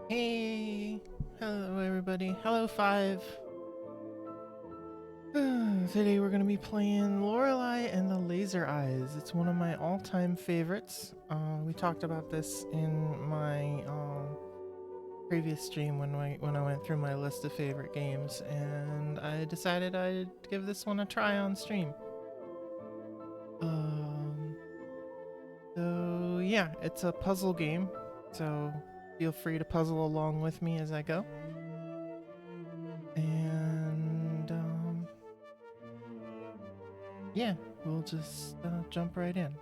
Hey! Hello, everybody. Hello, Five. Today we're going to be playing Lorelei and the Laser Eyes. It's one of my all-time favorites. We talked about this in my previous stream when I went through my list of favorite games, and I decided I'd give this one a try on stream. Um, so yeah, it's a puzzle game, so feel free to puzzle along with me as I go. And yeah, we'll just jump right in.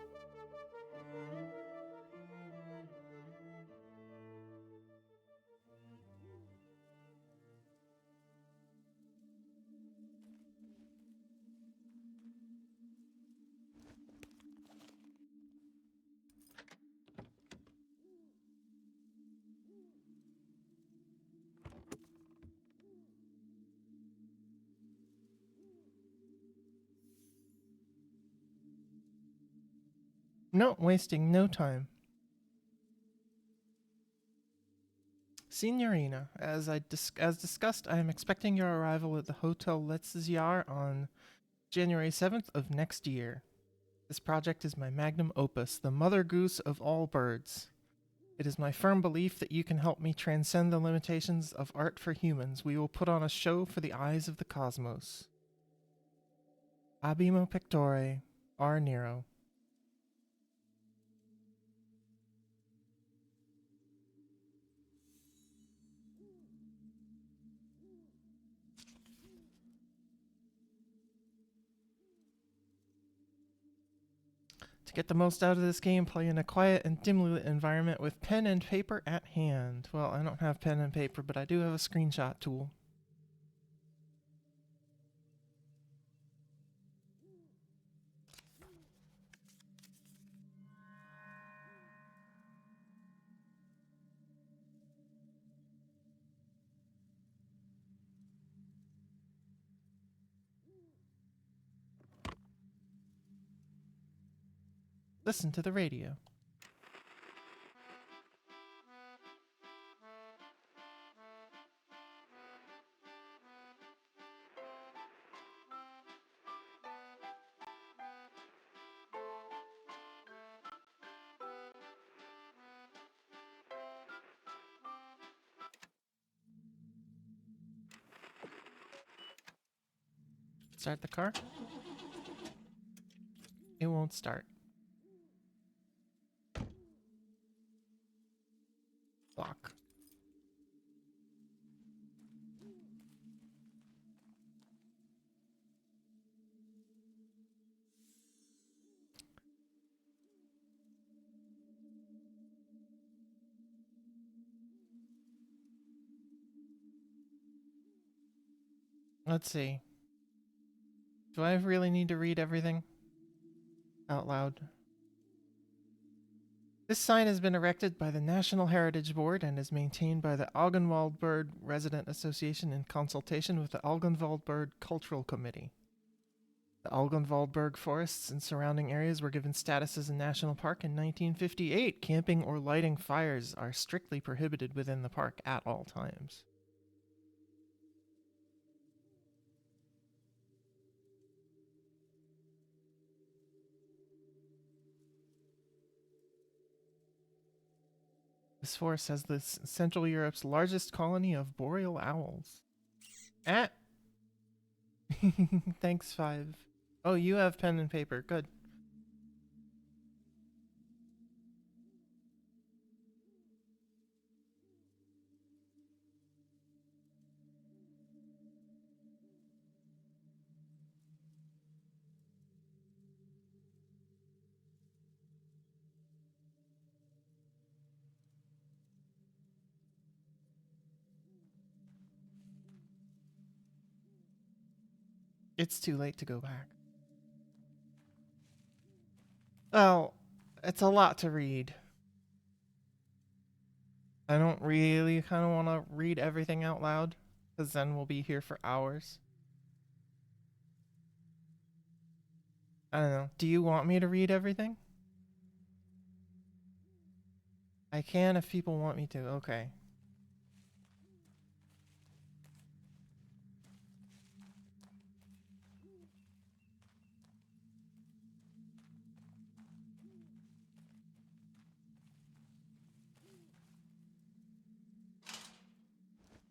No, wasting no time. Signorina, as discussed, I am expecting your arrival at the Hotel Letzziar on January 7th of next year. This project is my magnum opus, the mother goose of all birds. It is my firm belief that you can help me transcend the limitations of art for humans. We will put on a show for the eyes of the cosmos. Abimo Pictore, R. Nero. To get the most out of this game, play in a quiet and dimly lit environment with pen and paper at hand. Well, I don't have pen and paper, but I do have a screenshot tool. Listen to the radio. Start the car. It won't start. Lock. Let's see. Do I really need to read everything out loud? This sign has been erected by the National Heritage Board and is maintained by the Algenwald Resident Association in consultation with the Algenwald Cultural Committee. The Algenwald forests and surrounding areas were given status as a national park in 1958. Camping or lighting fires are strictly prohibited within the park at all times. This forest has Central Europe's largest colony of boreal owls. Ah! Thanks, 5. Oh, you have pen and paper. Good. It's too late to go back. Well, it's a lot to read. I don't really kind of want to read everything out loud, because then we'll be here for hours. I don't know. Do you want me to read everything? I can if people want me to. Okay.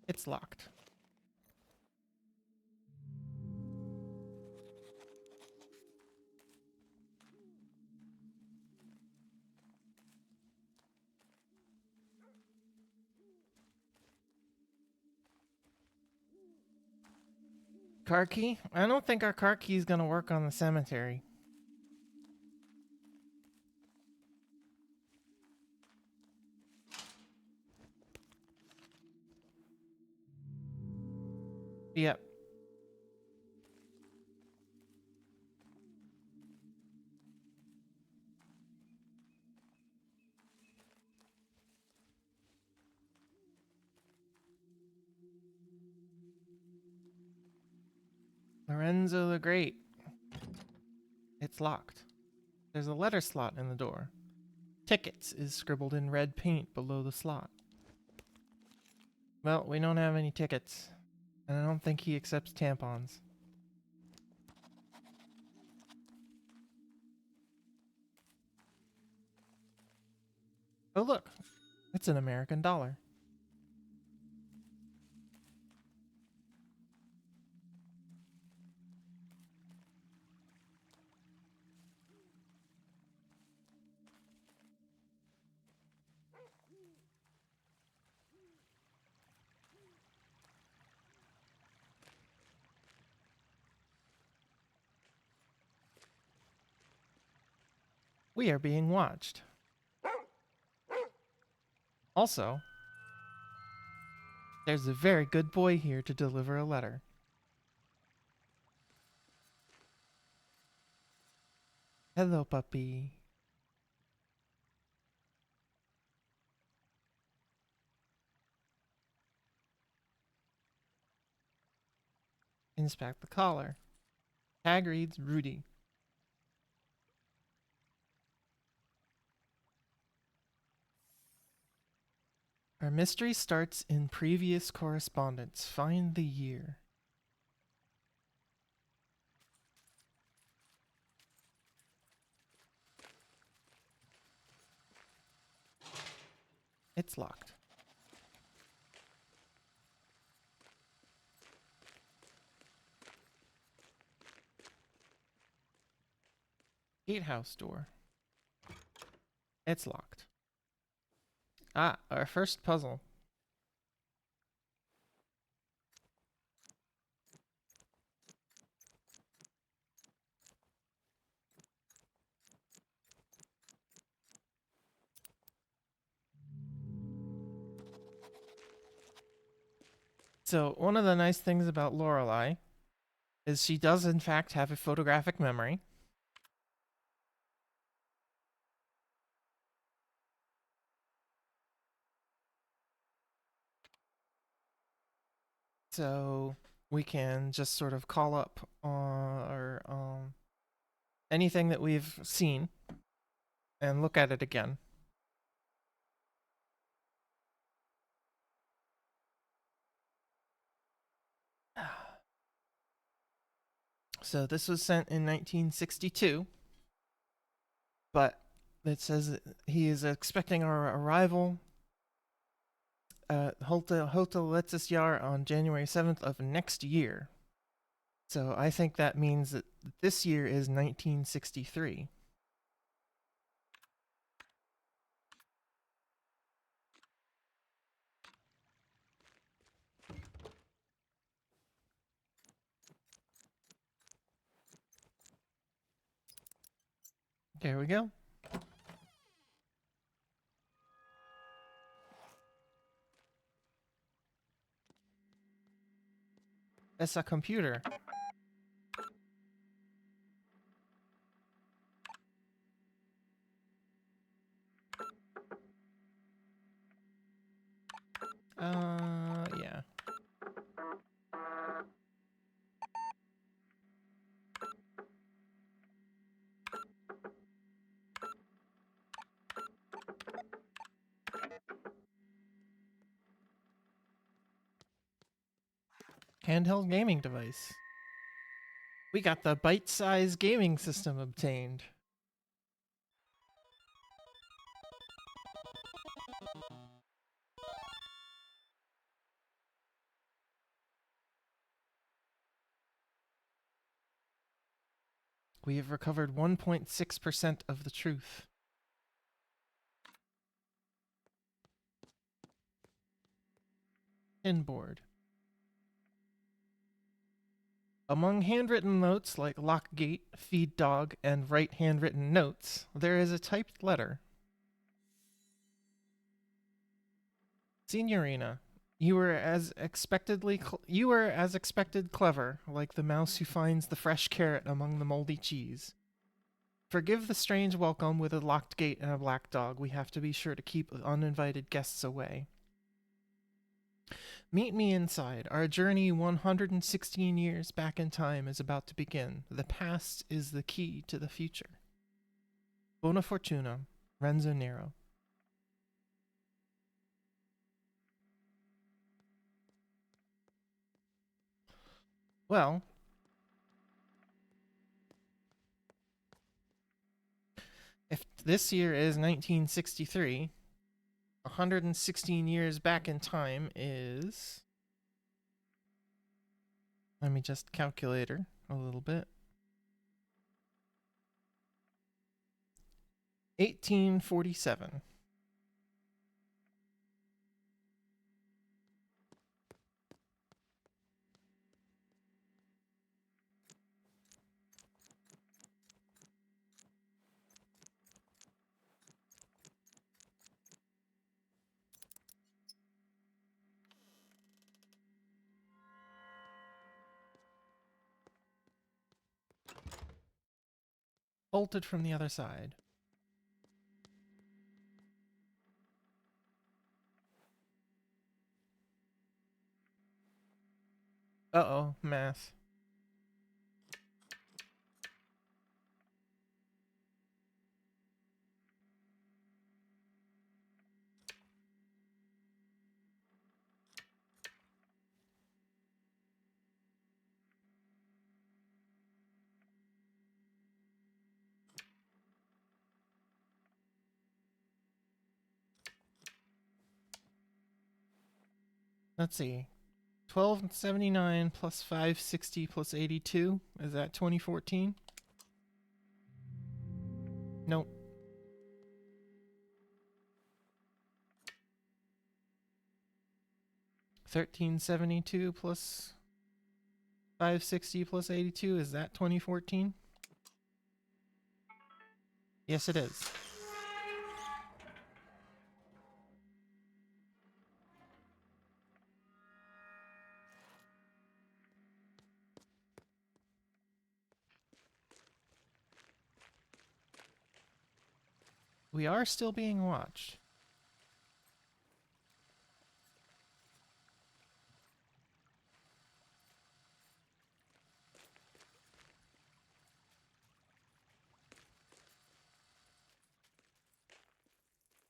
It's locked. Car key? I don't think our car key is going to work on the cemetery. Yep. Lorenzo the Great. It's locked. There's a letter slot in the door. Tickets is scribbled in red paint below the slot. Well, we don't have any tickets. And I don't think he accepts tampons. Oh, look. It's an American dollar. We are being watched. Also, there's a very good boy here to deliver a letter. Hello, puppy. Inspect the collar. Tag reads Rudy. Our mystery starts in previous correspondence. Find the year. It's locked. Gatehouse door. It's locked. Ah, our first puzzle. So, one of the nice things about Lorelei is she does in fact have a photographic memory. So we can just sort of call up our anything that we've seen and look at it again. So this was sent in 1962, but it says that he is expecting our arrival at Hotel Letzisjahr on January 7th of next year. So I think that means that this year is 1963. There we go. That's a computer. Yeah. Handheld gaming device. We got the bite-sized gaming system obtained. We have recovered 1.6% of the truth. Inboard. Among handwritten notes like lockgate, feed dog, and write handwritten notes, there is a typed letter. Signorina, you were as expected clever, like the mouse who finds the fresh carrot among the moldy cheese. Forgive the strange welcome with a locked gate and a black dog. We have to be sure to keep uninvited guests away. Meet me inside. Our journey 116 years back in time is about to begin. The past is the key to the future. Buona fortuna, Renzo Nero. Well, if this year is 1963, 116 years back in time is. Let me just calculator a little bit. 1847. Bolted from the other side. Uh-oh, math. Let's see. 1279 plus 560 plus 82. Is that 2014? Nope. 1372 plus 560 plus 82. Is that 2014? Yes, it is. We are still being watched.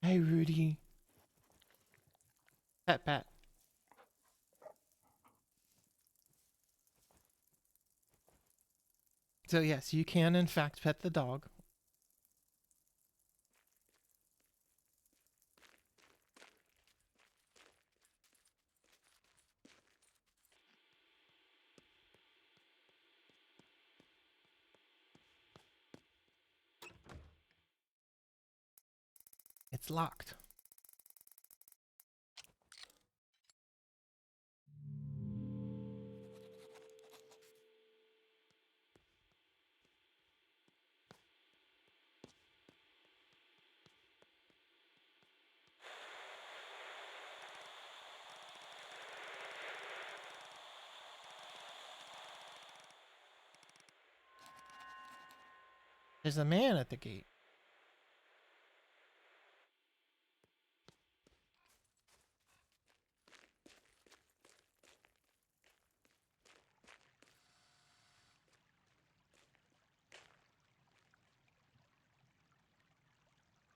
Hi, Rudy. Pat, pat. So yes, you can in fact pet the dog. It's locked. There's a man at the gate.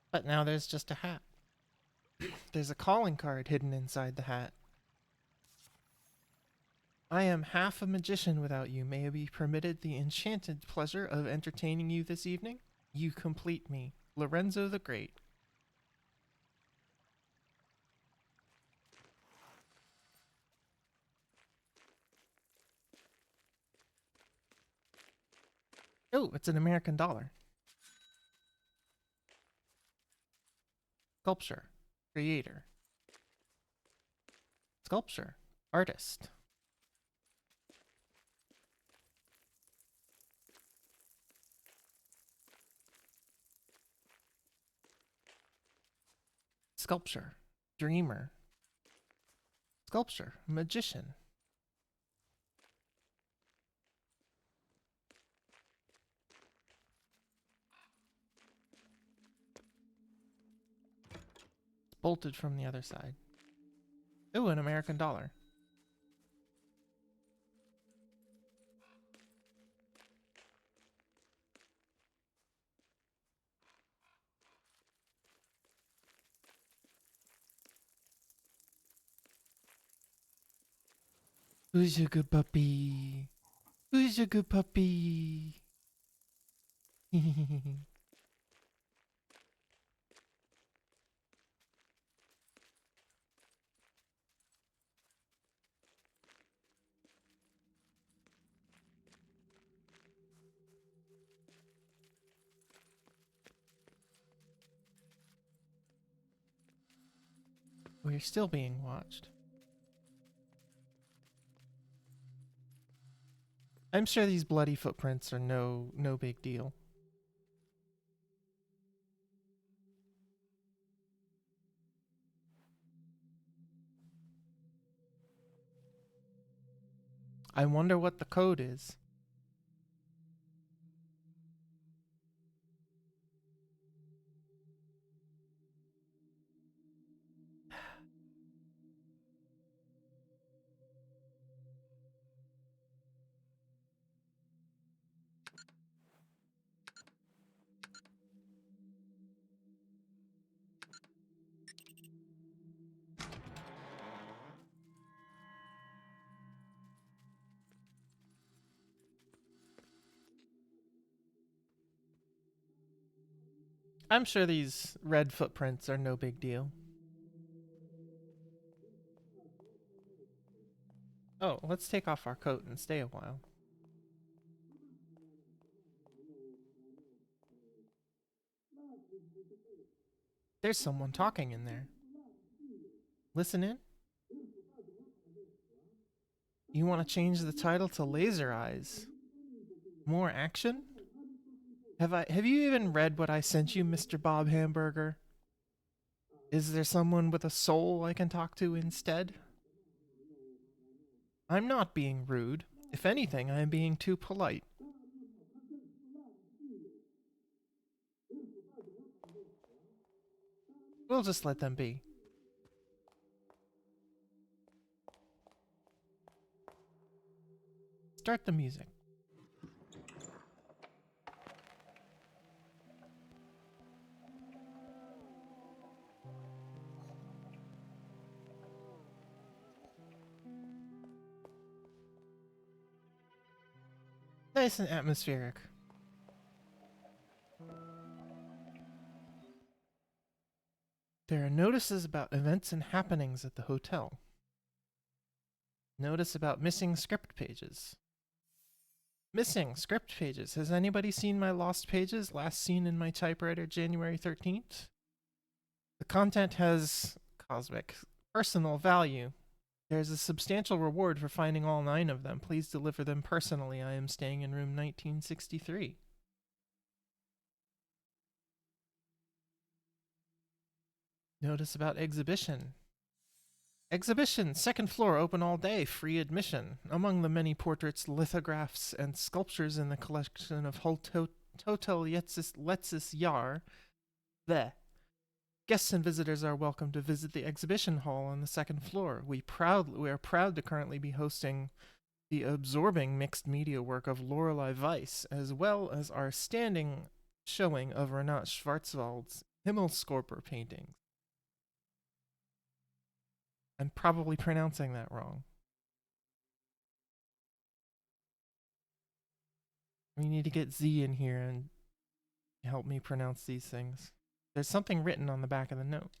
But now there's just a hat. There's a calling card hidden inside the hat. I am half a magician without you. May I be permitted the enchanted pleasure of entertaining you this evening? You complete me. Lorenzo the Great. Oh, it's an American dollar. Sculpture. Creator. Sculpture. Artist. Sculpture. Dreamer. Sculpture. Magician. Bolted from the other side. Oh, an American dollar. Who's your good puppy? Who's your good puppy? We're still being watched. I'm sure these bloody footprints are no big deal. I wonder what the code is. I'm sure these red footprints are no big deal. Oh, let's take off our coat and stay a while. There's someone talking in there. Listen in. You want to change the title to Laser Eyes? More action? Have you even read what I sent you, Mr. Bob Hamburger? Is there someone with a soul I can talk to instead? I'm not being rude. If anything, I am being too polite. We'll just let them be. Start the music. Nice and atmospheric. There are notices about events and happenings at the hotel. Notice about missing script pages. Missing script pages. Has anybody seen my lost pages, last seen in my typewriter January 13th? The content has cosmic, personal value. There's a substantial reward for finding all 9 of them. Please deliver them personally. I am staying in room 1963. Notice about exhibition. Exhibition, second floor, open all day, free admission. Among the many portraits, lithographs, and sculptures in the collection of Hotel Letsis Yar, the guests and visitors are welcome to visit the exhibition hall on the second floor. We are proud to currently be hosting the absorbing mixed media work of Lorelei Weiss, as well as our standing showing of Renat Schwarzwald's Himmelskorper paintings. I'm probably pronouncing that wrong. We need to get Z in here and help me pronounce these things. There's something written on the back of the note.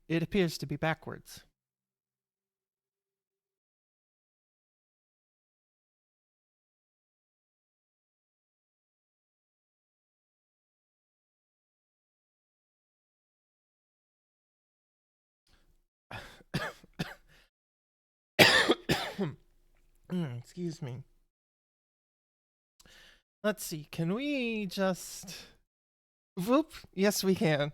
It appears to be backwards. Excuse me. Let's see. Can we just... Whoop. Yes, we can.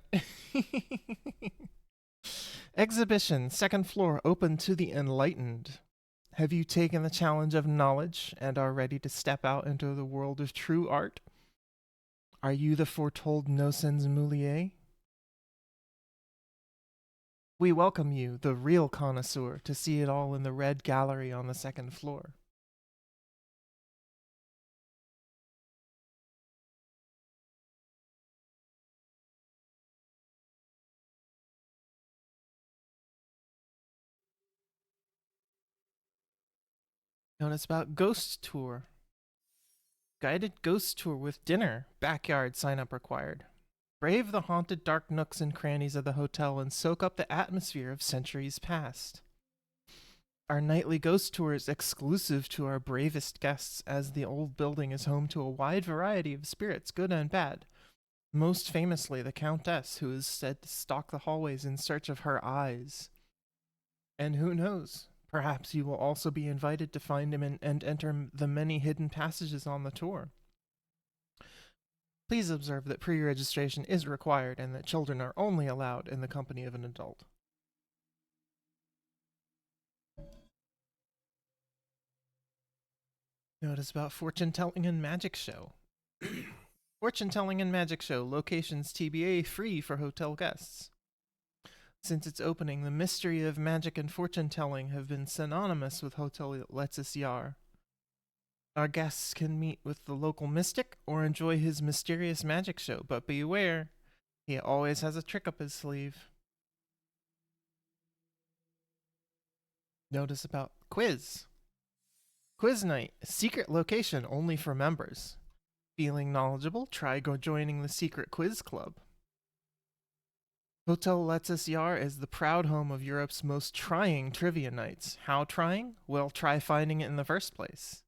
Exhibition, second floor, open to the enlightened. Have you taken the challenge of knowledge and are ready to step out into the world of true art? Are you the foretold Nocens Moulier? We welcome you, the real connoisseur, to see it all in the red gallery on the second floor. Notice about ghost tour. Guided ghost tour with dinner. Backyard sign up required. Brave the haunted dark nooks and crannies of the hotel and soak up the atmosphere of centuries past. Our nightly ghost tour is exclusive to our bravest guests, as the old building is home to a wide variety of spirits, good and bad. Most famously, the Countess, who is said to stalk the hallways in search of her eyes. And who knows? Perhaps you will also be invited to find him and enter the many hidden passages on the tour. Please observe that pre-registration is required and that children are only allowed in the company of an adult. Notice about fortune telling and magic show. Fortune telling and magic show, locations TBA, free for hotel guests. Since its opening, the mystery of magic and fortune telling have been synonymous with Hotel Letsis Yar. Our guests can meet with the local mystic or enjoy his mysterious magic show, but beware, he always has a trick up his sleeve. Notice about quiz. Quiz night, secret location only for members. Feeling knowledgeable? Try joining the secret quiz club. Hotel Letsis Yar is the proud home of Europe's most trying trivia nights. How trying? Well, try finding it in the first place.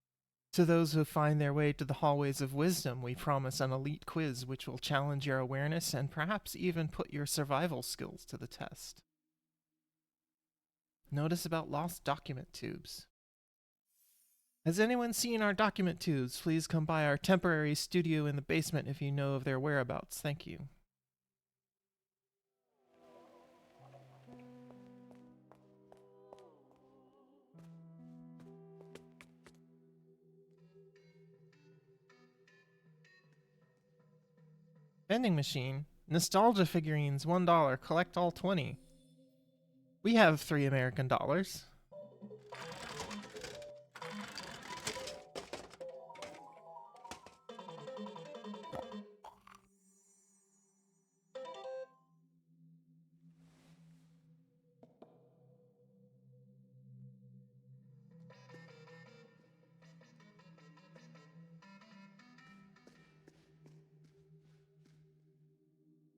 To those who find their way to the hallways of wisdom, we promise an elite quiz which will challenge your awareness and perhaps even put your survival skills to the test. Notice about lost document tubes. Has anyone seen our document tubes? Please come by our temporary studio in the basement if you know of their whereabouts. Thank you. Vending machine. Nostalgia figurines, $1. Collect all 20. We have 3 American dollars.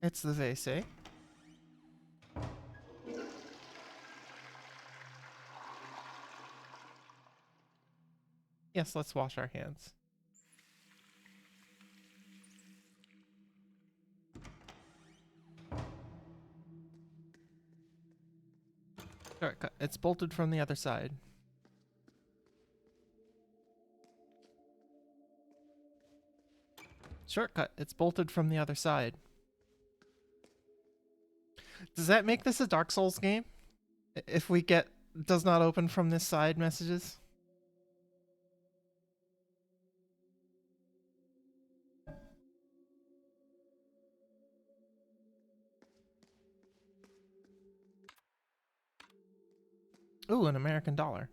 It's the vase, eh? Yes, let's wash our hands. Shortcut. It's bolted from the other side. Shortcut. It's bolted from the other side. Does that make this a Dark Souls game? If we get does not open from this side messages? Ooh, an American dollar.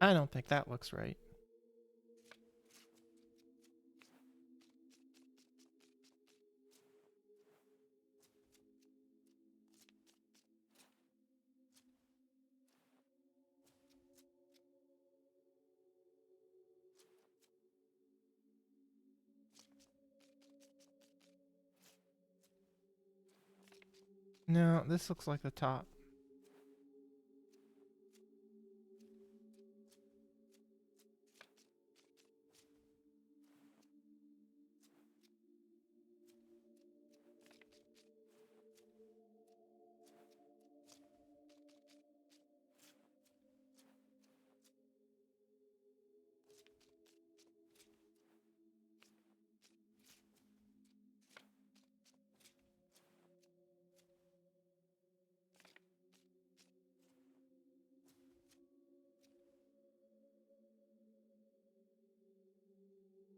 I don't think that looks right. No, this looks like the top.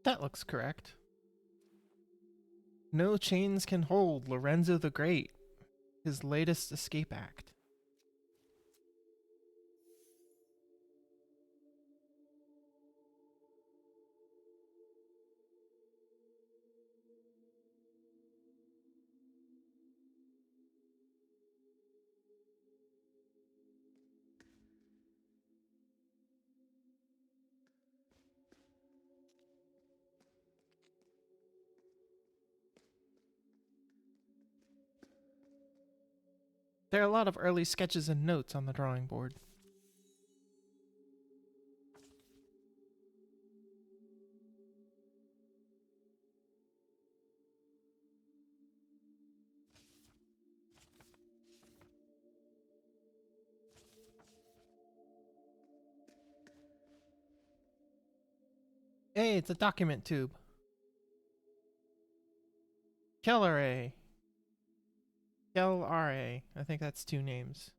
That looks correct. No chains can hold Lorenzo the Great, his latest escape act. There are a lot of early sketches and notes on the drawing board. Hey, it's a document tube. Kelleray. Kelra. I think that's two names.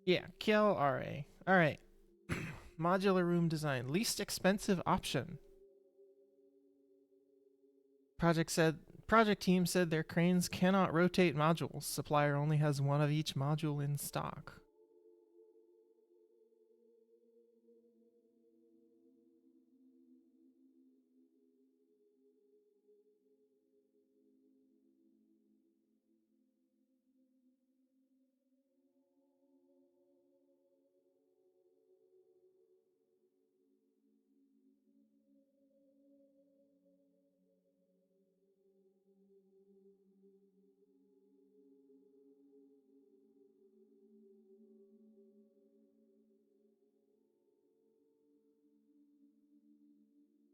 Yeah, Kelra. Alright. Modular room design. Least expensive option. Project team said their cranes cannot rotate modules. Supplier only has one of each module in stock.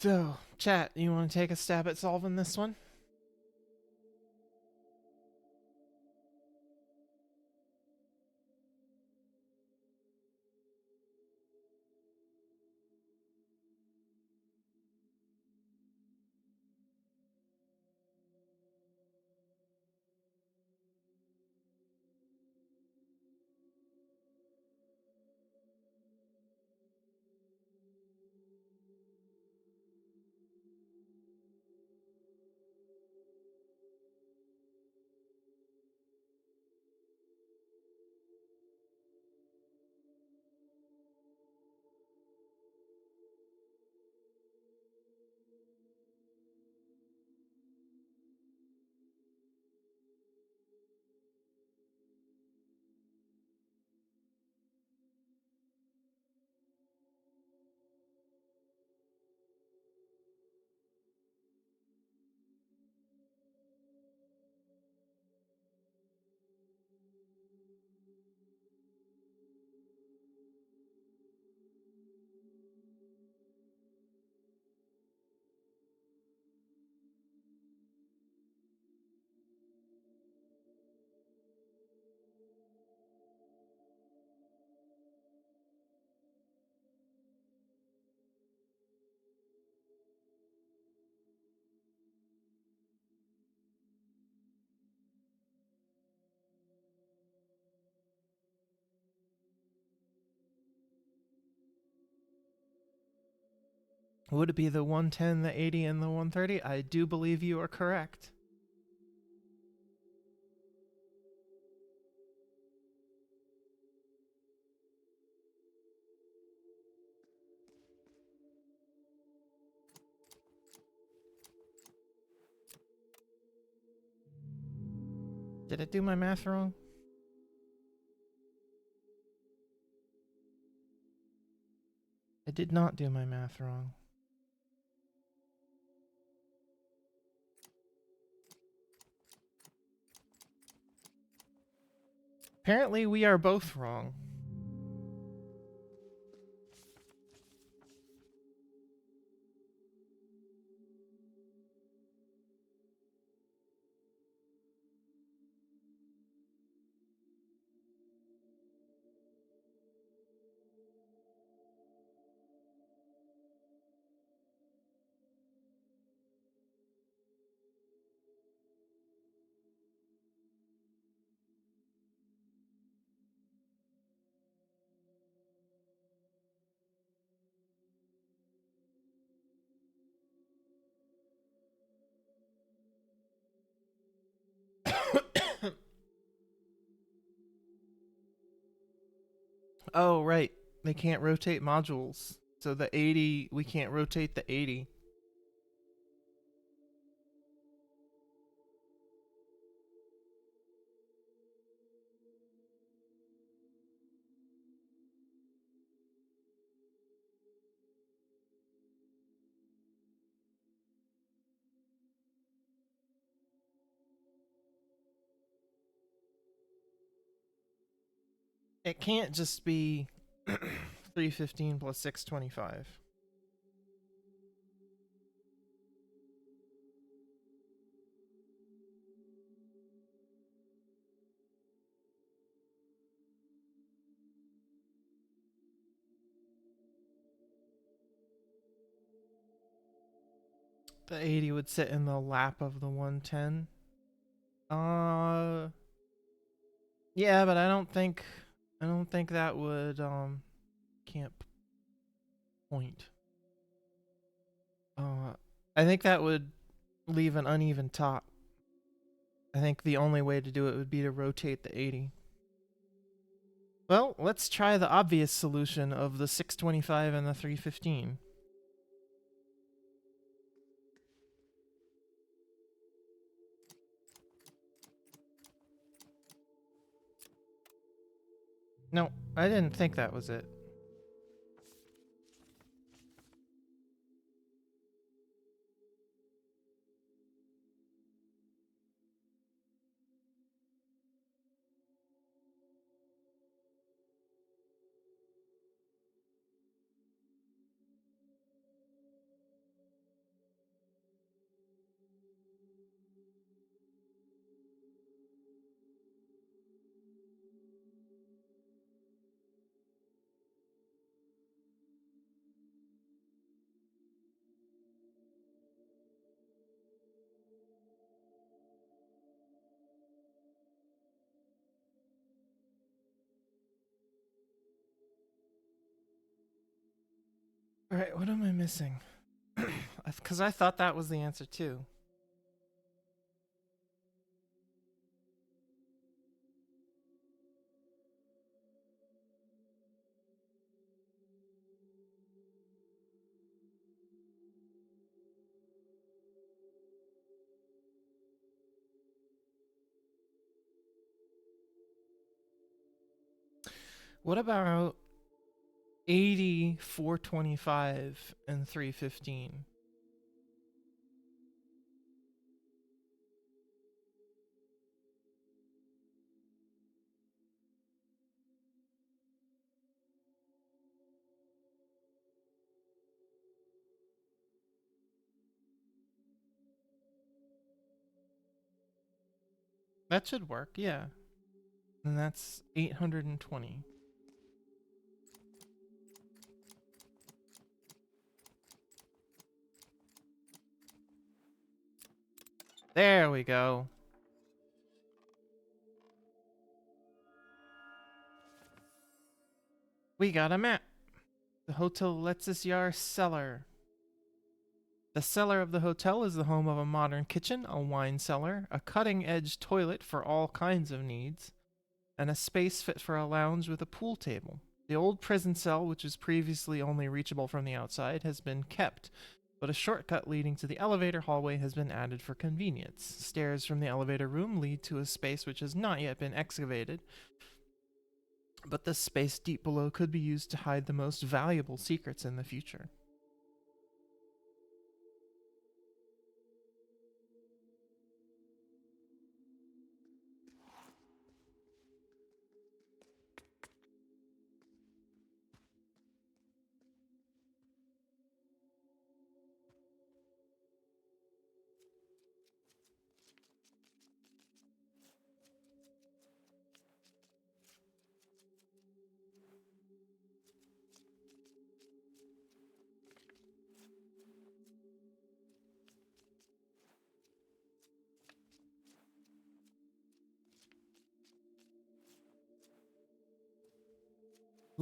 So, chat, you want to take a stab at solving this one? Would it be the 110, the 80, and the 130? I do believe you are correct. Did I do my math wrong? I did not do my math wrong. Apparently, we are both wrong. Oh, right. They can't rotate modules. So the 80, we can't rotate the 80. It can't just be 315 plus 625. The 80 would sit in the lap of the 110. Uh yeah, but I don't think that would can't point. Uh I think that would leave an uneven top. I think the only way to do it would be to rotate the 80. Well, let's try the obvious solution of the 625 and the 315. No, I didn't think that was it. Alright, what am I missing? Because I thought that was the answer too. What about 80, 425, and 315? That should work, yeah. And that's 820. There we go. We got a map. The Hotel Letzisyar cellar. The cellar of the hotel is the home of a modern kitchen, a wine cellar, a cutting edge toilet for all kinds of needs, and a space fit for a lounge with a pool table. The old prison cell, which was previously only reachable from the outside, has been kept, but a shortcut leading to the elevator hallway has been added for convenience. Stairs from the elevator room lead to a space which has not yet been excavated, but the space deep below could be used to hide the most valuable secrets in the future.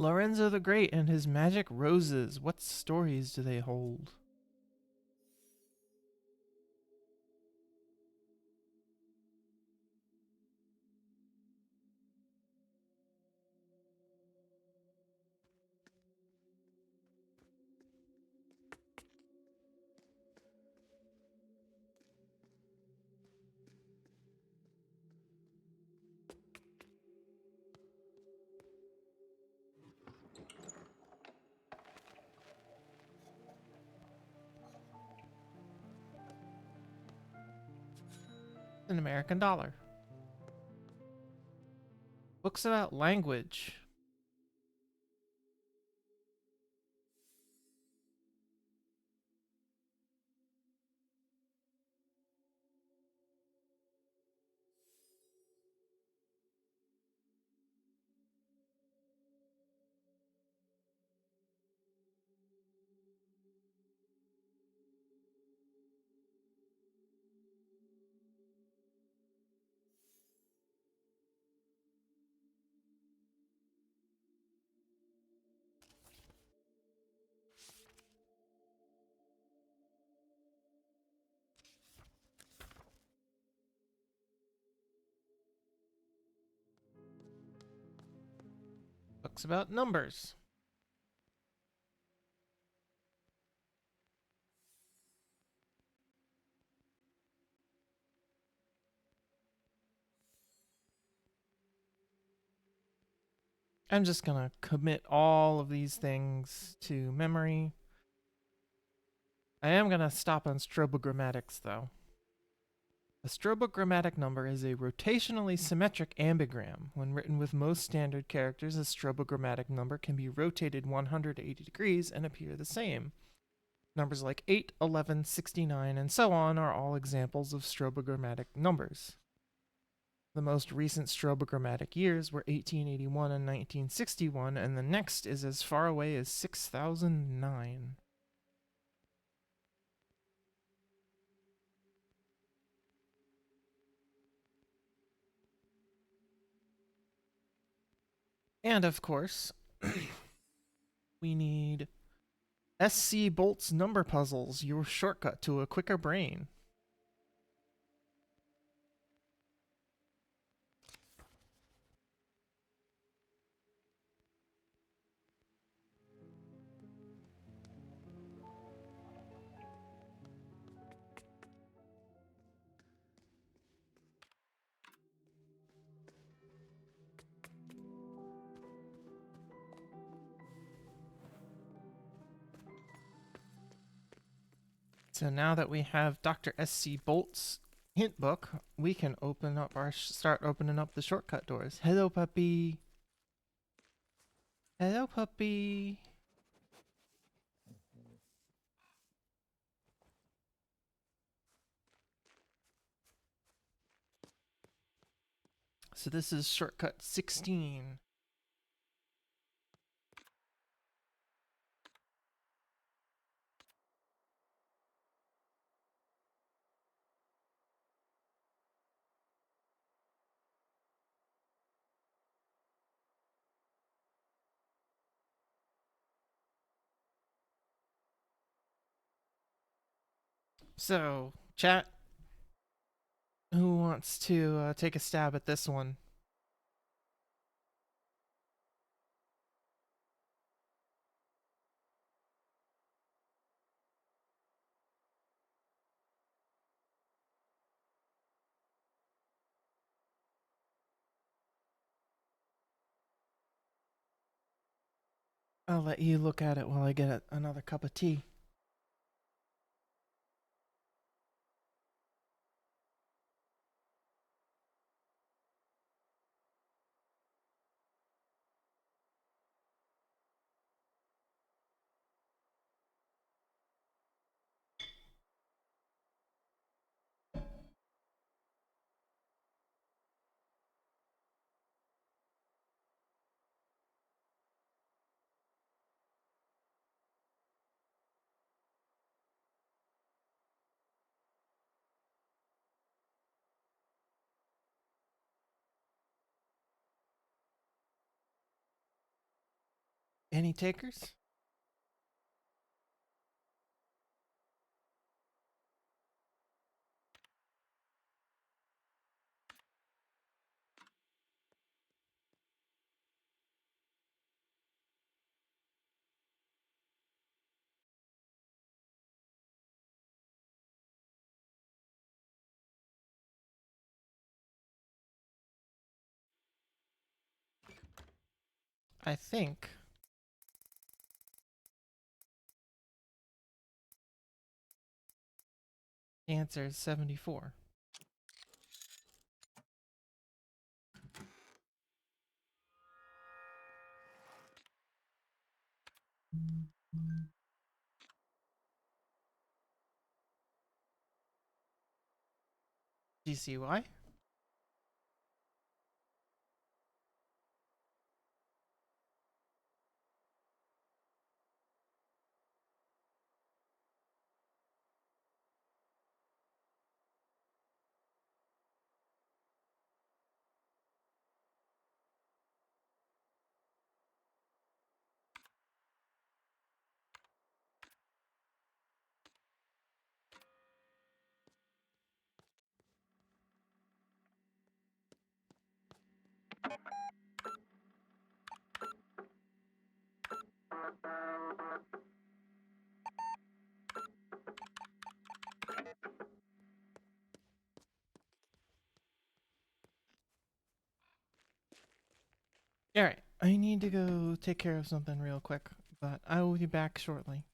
Lorenzo the Great and his magic roses. What stories do they hold? An American dollar. Books about language. Books about numbers. I'm just gonna commit all of these things to memory. I am gonna stop on strobogrammatics though. A strobogrammatic number is a rotationally symmetric ambigram. When written with most standard characters, a strobogrammatic number can be rotated 180 degrees and appear the same. Numbers like 8, 11, 69, and so on are all examples of strobogrammatic numbers. The most recent strobogrammatic years were 1881 and 1961, and the next is as far away as 6009. And of course, we need SC Bolt's number puzzles, your shortcut to a quicker brain. So now that we have Dr. SC Bolt's hint book, we can start opening up the shortcut doors. Hello, puppy. Hello, puppy. So this is shortcut 16. So, chat, who wants to take a stab at this one? I'll let you look at it while I get another cup of tea. Any takers? I think the answer is 74. Do you see why? Alright, I need to go take care of something real quick, but I will be back shortly.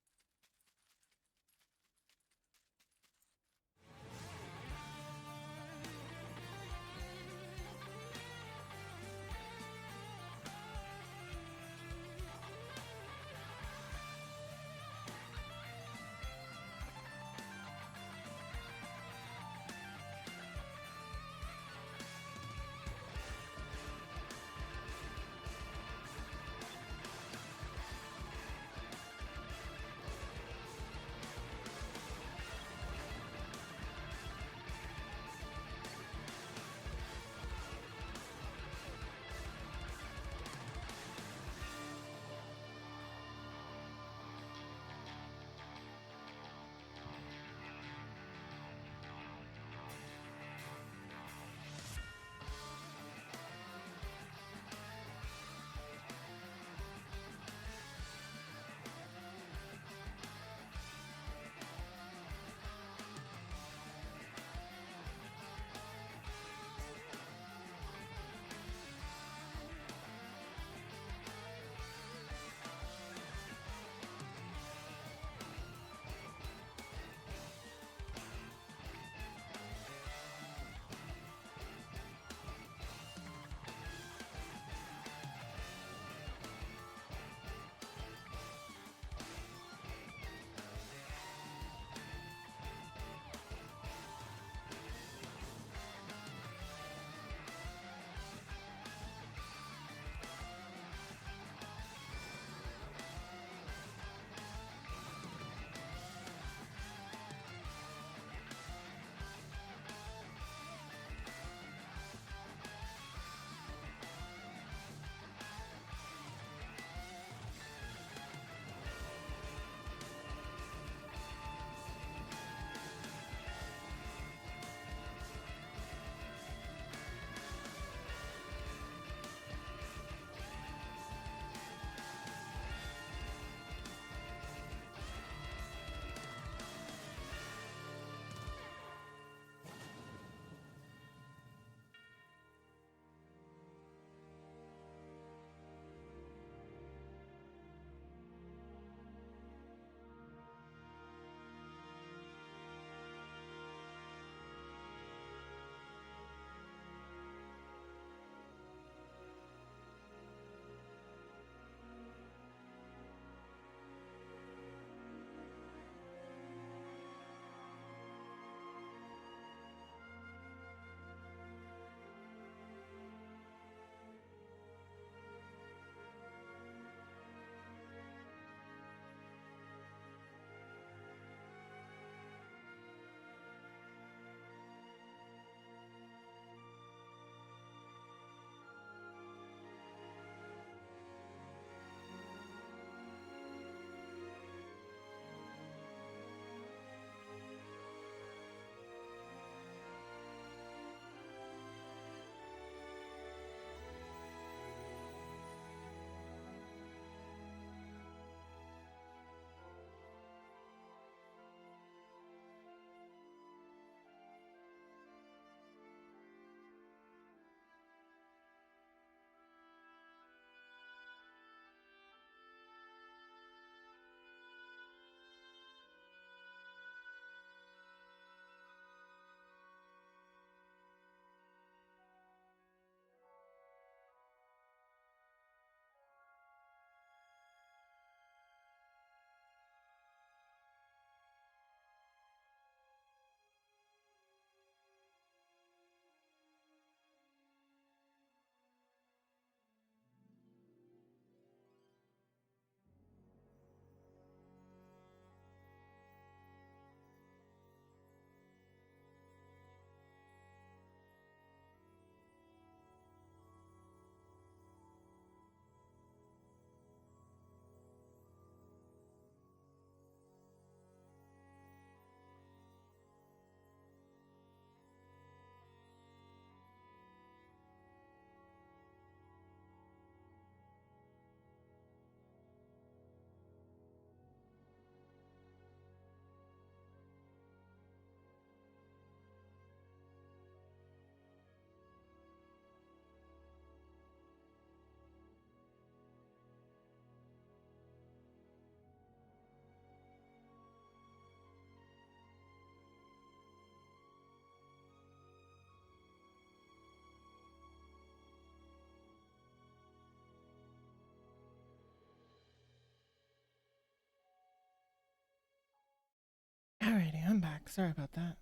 back. Sorry about that.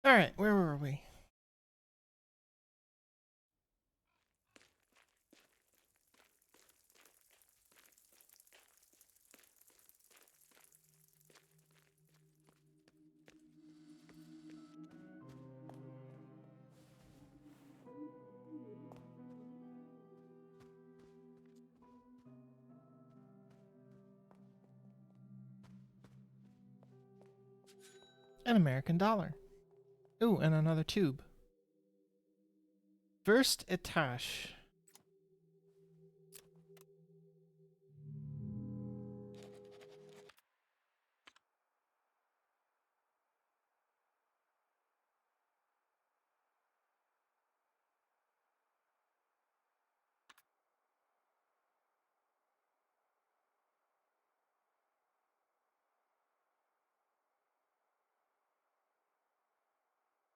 All right, where were we? An American dollar. Ooh, and another tube. First etage.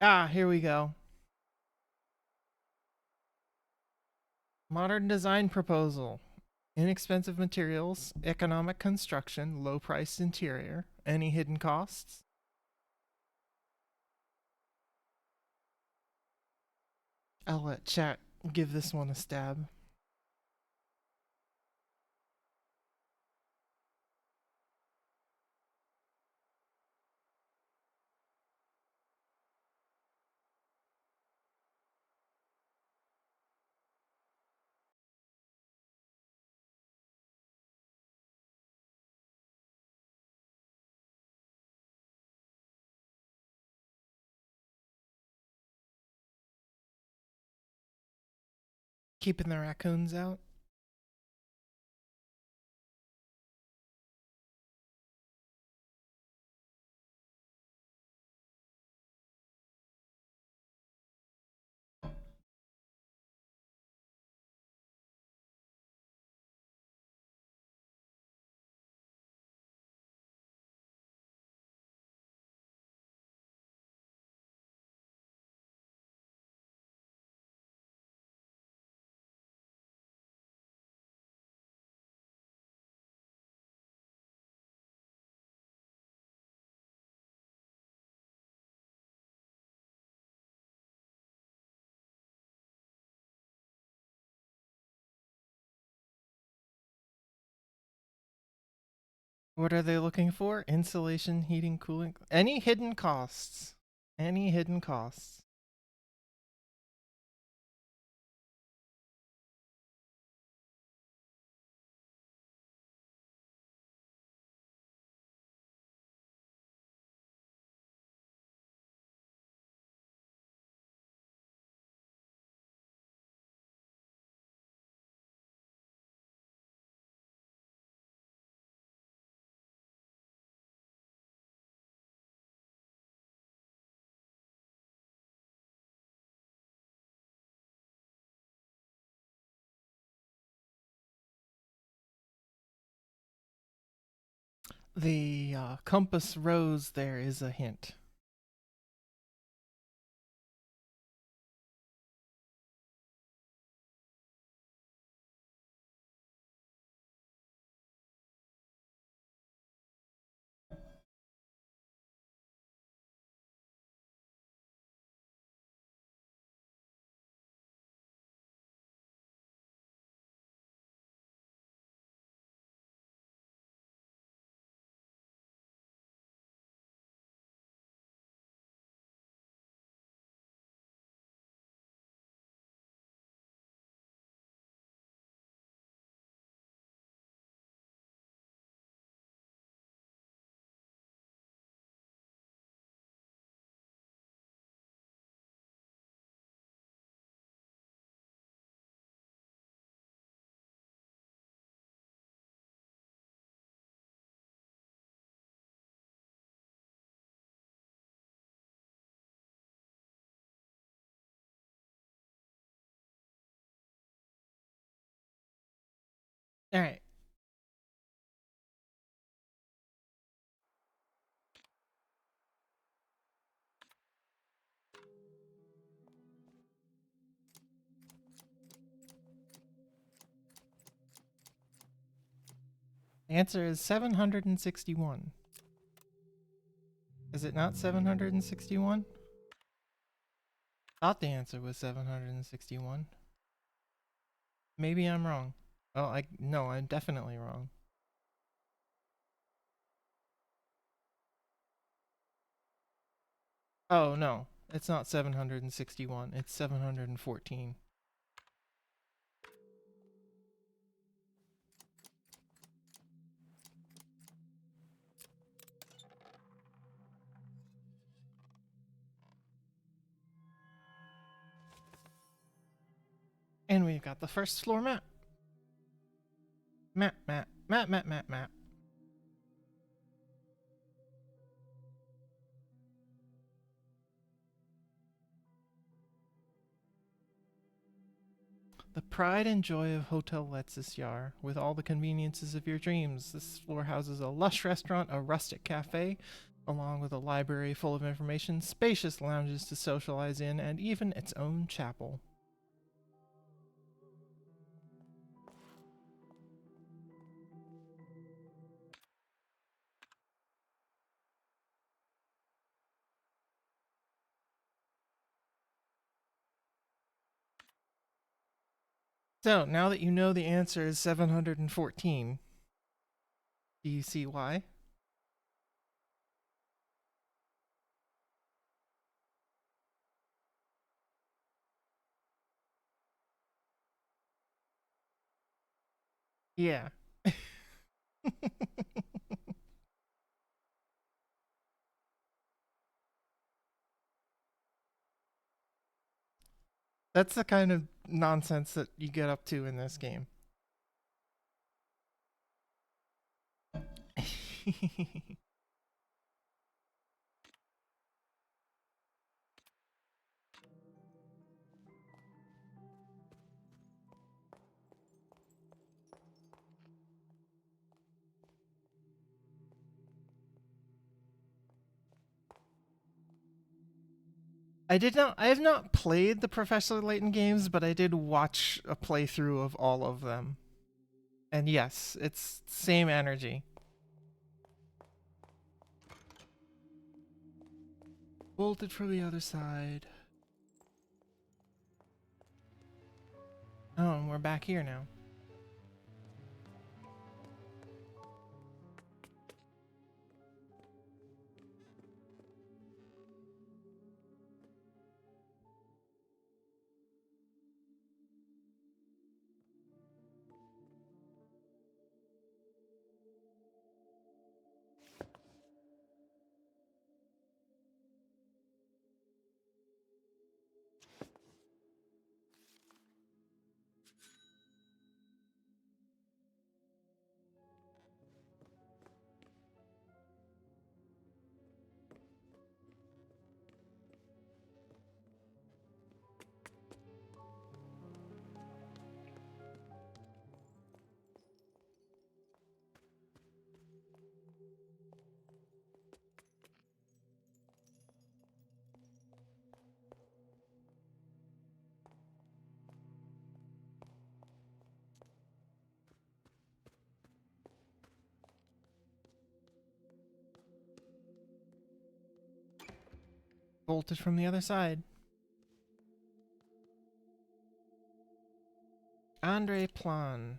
Ah, here we go. Modern design proposal. Inexpensive materials, economic construction, low priced interior. Any hidden costs? I'll let chat give this one a stab. Keeping the raccoons out. What are they looking for? Insulation, heating, cooling. Any hidden costs? Any hidden costs? The compass rose there is a hint. All right. The answer is 761. Is it not 761? Thought the answer was 761. Maybe I'm wrong. Oh, no, I'm definitely wrong. Oh, no. It's not 761. It's 714. And we've got the first floor map. Map. The pride and joy of Hotel Letzisyar, with all the conveniences of your dreams. This floor houses a lush restaurant, a rustic cafe, along with a library full of information, spacious lounges to socialize in, and even its own chapel. So, now that you know the answer is 714, do you see why? Yeah. That's the kind of nonsense that you get up to in this game. I have not played the Professor Layton games, but I did watch a playthrough of all of them. And yes, it's same energy. Bolted from the other side. Oh, and we're back here now. Bolted from the other side. Andre Plan.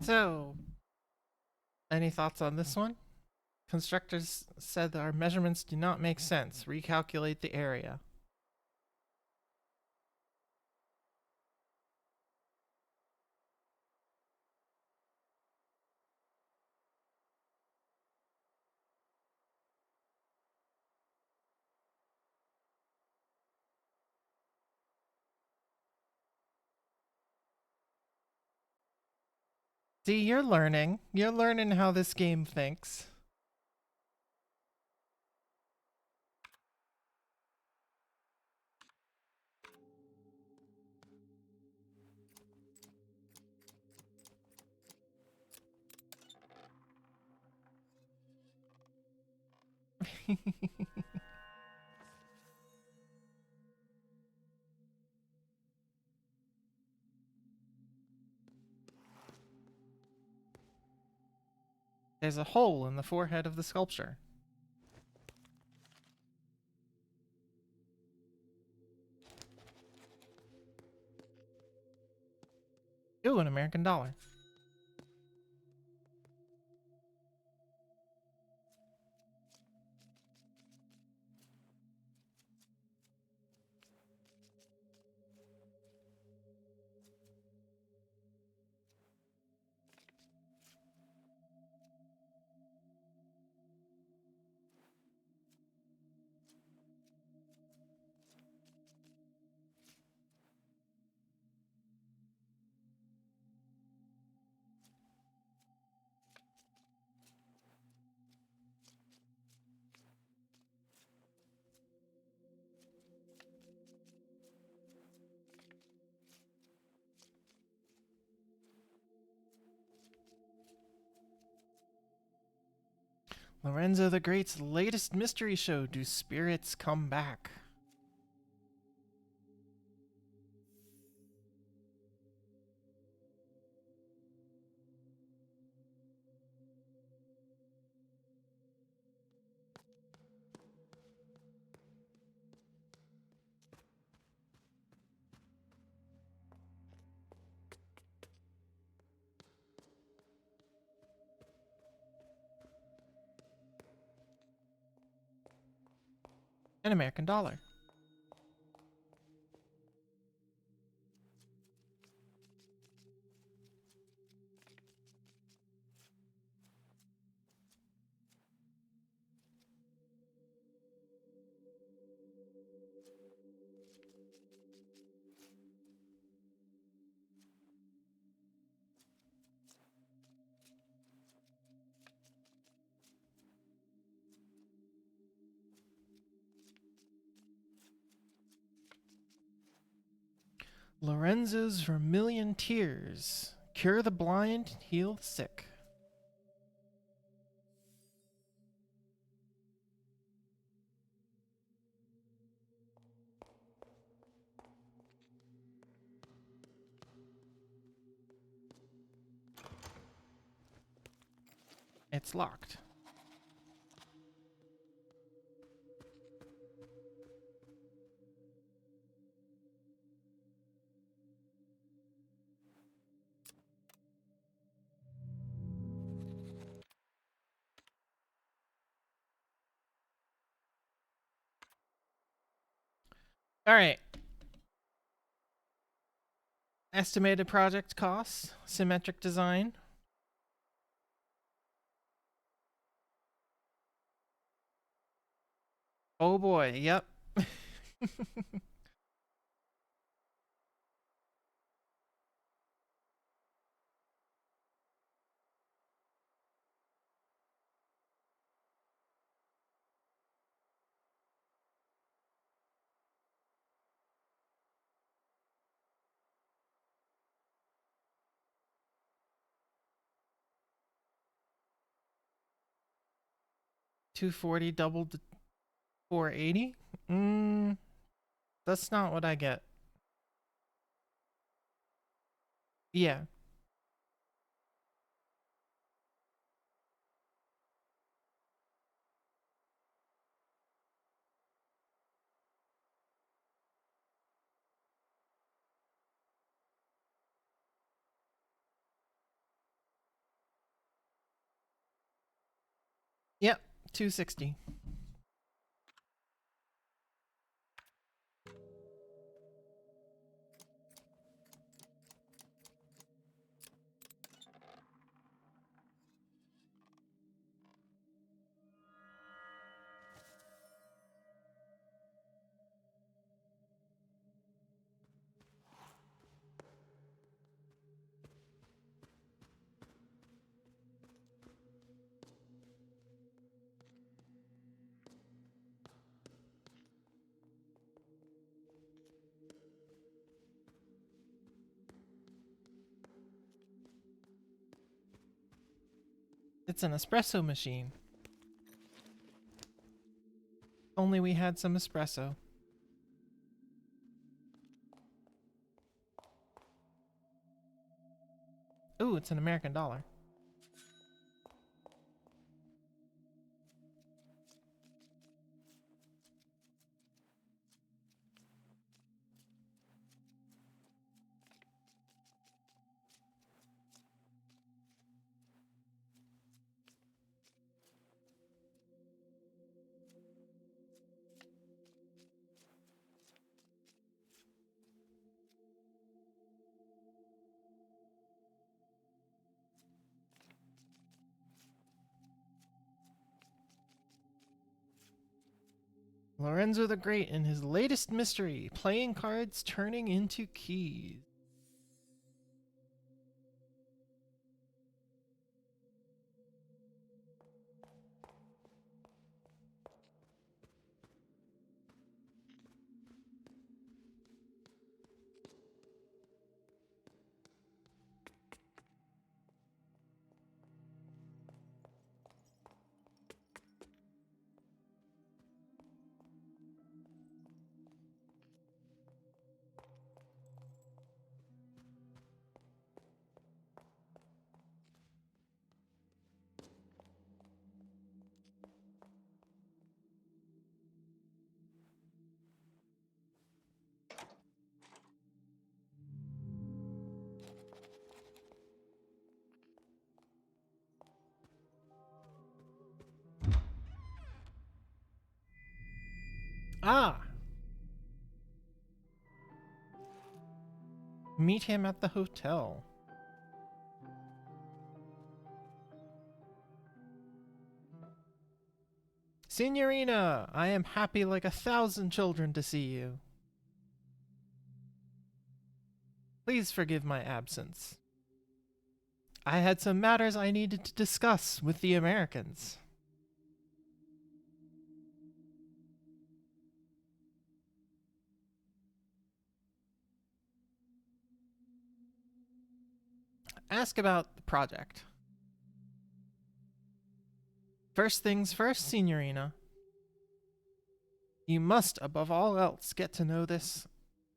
So, any thoughts on this one? Constructors said that our measurements do not make sense. Recalculate the area. See, you're learning. You're learning how this game thinks. There's a hole in the forehead of the sculpture. Ooh, an American dollar. Lorenzo the Great's latest mystery show. Do spirits come back? An American dollar. Lorenzo's Vermilion Tears. Cure the blind, heal the sick. It's locked. All right. Estimated project costs, symmetric design. Oh boy, yep. 240 doubled to 480? That's not what I get. Yeah. 260. It's an espresso machine. Only we had some espresso. Ooh, it's an American dollar. Lorenzo the Great and his latest mystery, playing cards turning into keys. Ah! Meet him at the hotel. Signorina, I am happy like 1,000 children to see you. Please forgive my absence. I had some matters I needed to discuss with the Americans. Ask about the project. First things first, Signorina. You must, above all else, get to know this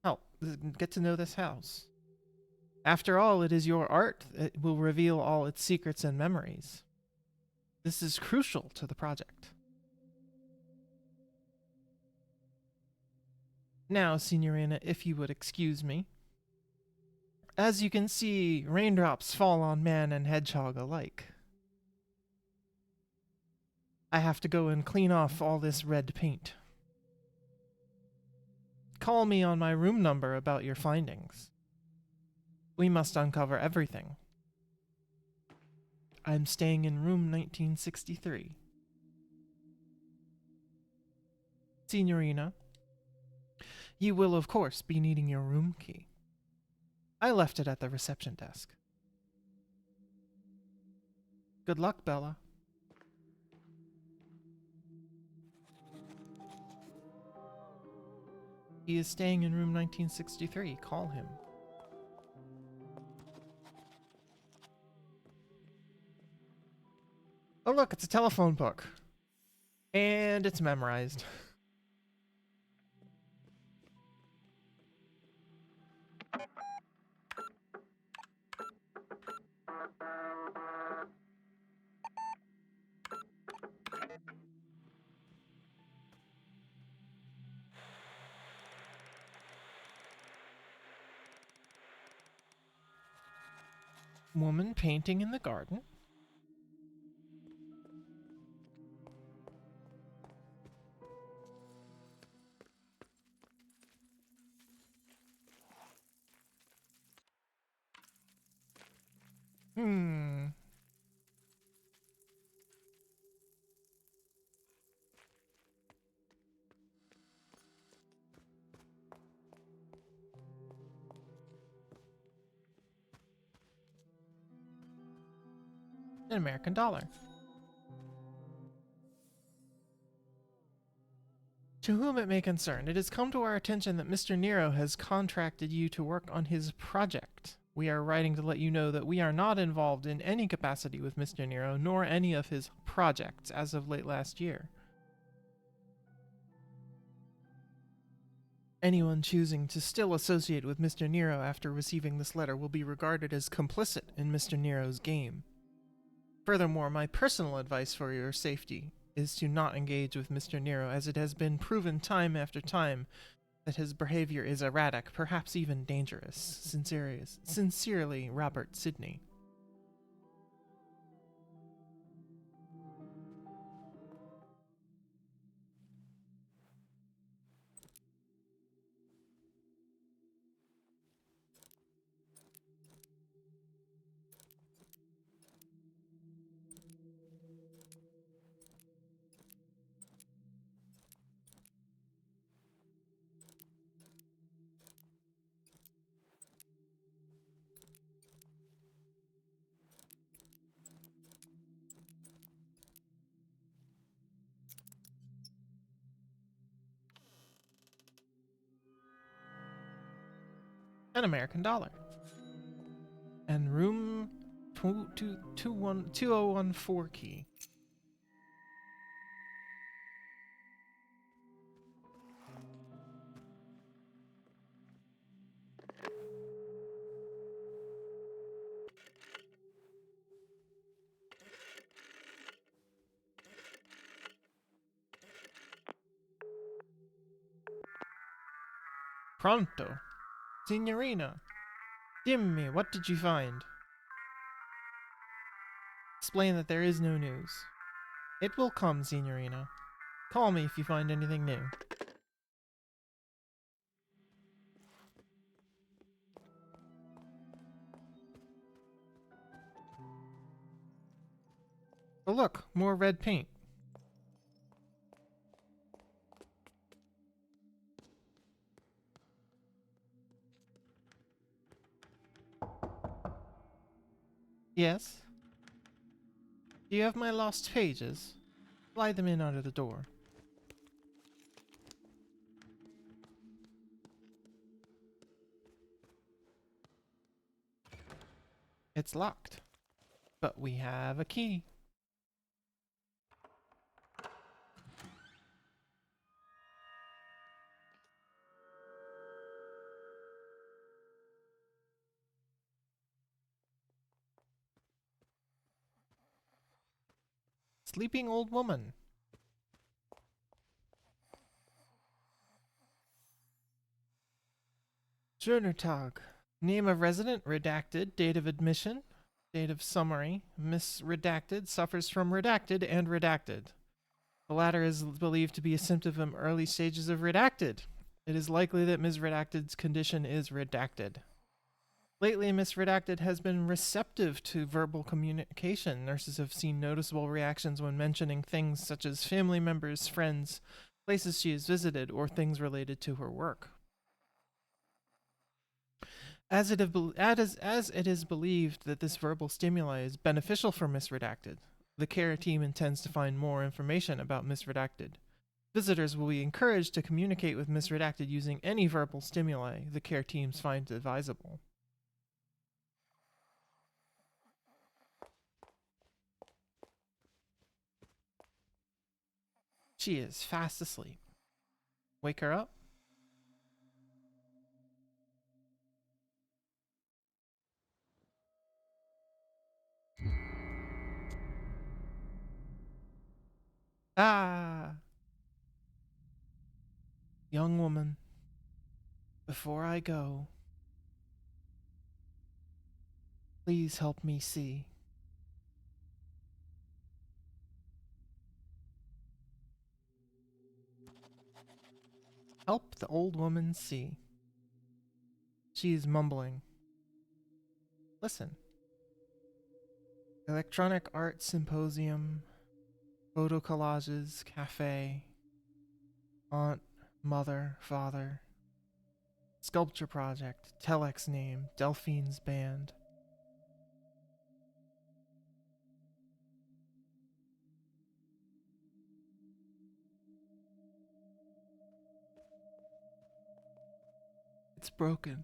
house. After all, it is your art that will reveal all its secrets and memories. This is crucial to the project. Now, Signorina, if you would excuse me. As you can see, raindrops fall on man and hedgehog alike. I have to go and clean off all this red paint. Call me on my room number about your findings. We must uncover everything. I'm staying in room 1963. Signorina, you will of course be needing your room key. I left it at the reception desk. Good luck, Bella. He is staying in room 1963. Call him. Oh look, it's a telephone book. And it's memorized. Woman painting in the garden. An American dollar. To whom it may concern, it has come to our attention that Mr. Nero has contracted you to work on his project. We are writing to let you know that we are not involved in any capacity with Mr. Nero, nor any of his projects as of late last year. Anyone choosing to still associate with Mr. Nero after receiving this letter will be regarded as complicit in Mr. Nero's game. Furthermore, my personal advice for your safety is to not engage with Mr. Nero, as it has been proven time after time that his behavior is erratic, perhaps even dangerous. Sincerely, Robert Sidney. An American dollar. And room 2014 key. Pronto. Signorina. Dimmi, what did you find? Explain that there is no news. It will come, Signorina. Call me if you find anything new. Oh look, more red paint. Yes? Do you have my lost pages? Slide them in under the door. It's locked. But we have a key. Sleeping old woman. Journertag. Name of resident, redacted. Date of admission. Date of summary. Miss Redacted suffers from redacted and redacted. The latter is believed to be a symptom of early stages of redacted. It is likely that Ms. Redacted's condition is redacted. Lately, Miss Redacted has been receptive to verbal communication. Nurses have seen noticeable reactions when mentioning things such as family members, friends, places she has visited, or things related to her work. As it is believed that this verbal stimuli is beneficial for Miss Redacted, the care team intends to find more information about Miss Redacted. Visitors will be encouraged to communicate with Miss Redacted using any verbal stimuli the care teams find advisable. She is fast asleep. Wake her up. Ah! Young woman, before I go, please help me see. Help the old woman see. She is mumbling. Listen. Electronic art symposium, photo collages, cafe, aunt, mother, father, sculpture project, telex name, Delphine's band. It's broken.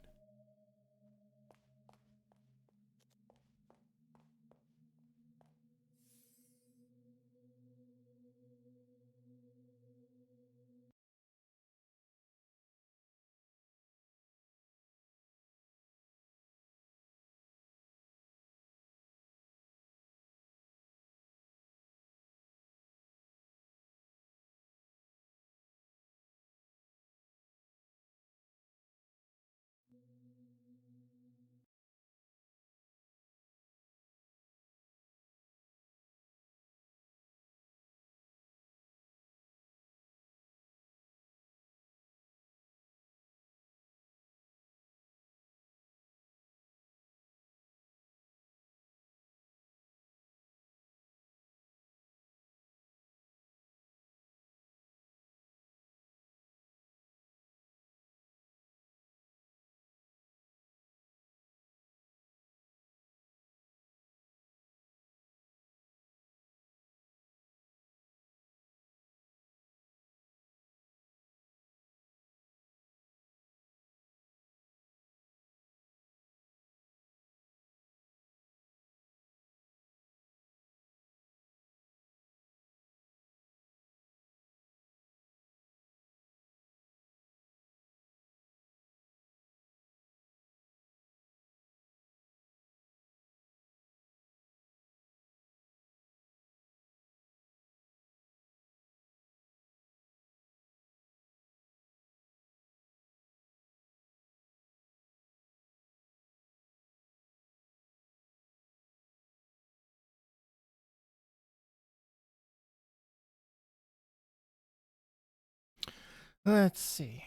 Let's see.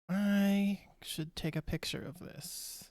I should take a picture of this.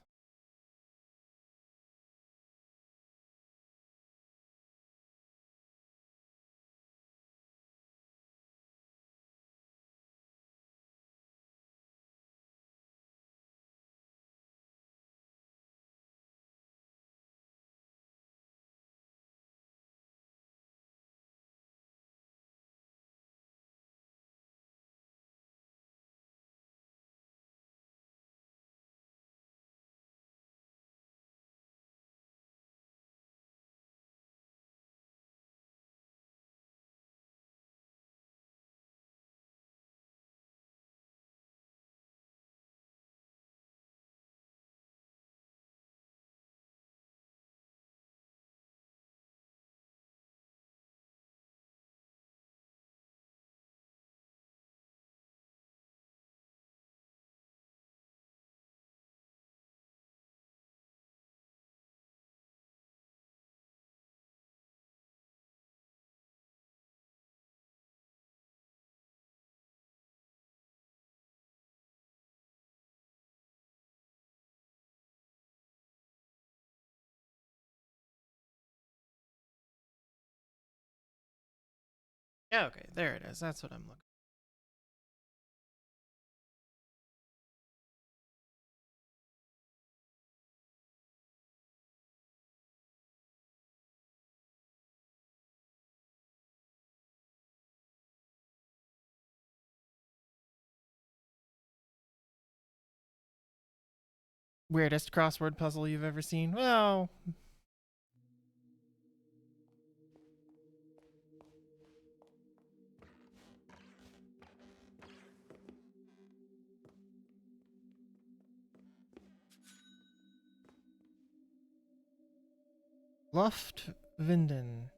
Yeah, okay, there it is. That's what I'm looking. Weirdest crossword puzzle you've ever seen? Well, Luft Vinden.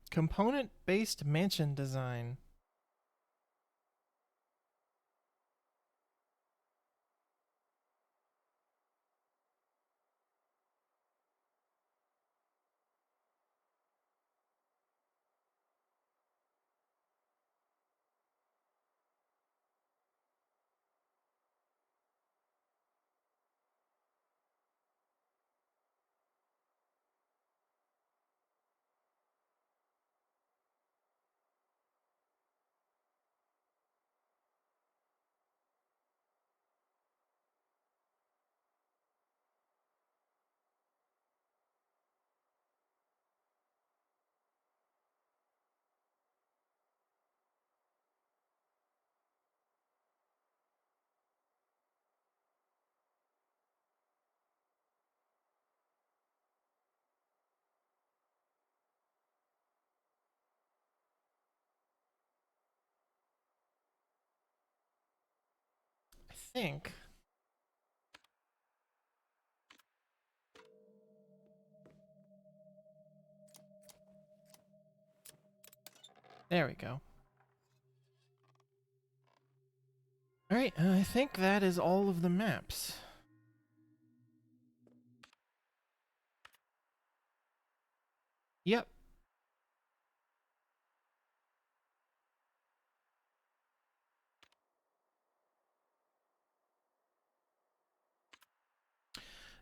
Component based mansion design. think. There we go. Alright, I think that is all of the maps. Yep.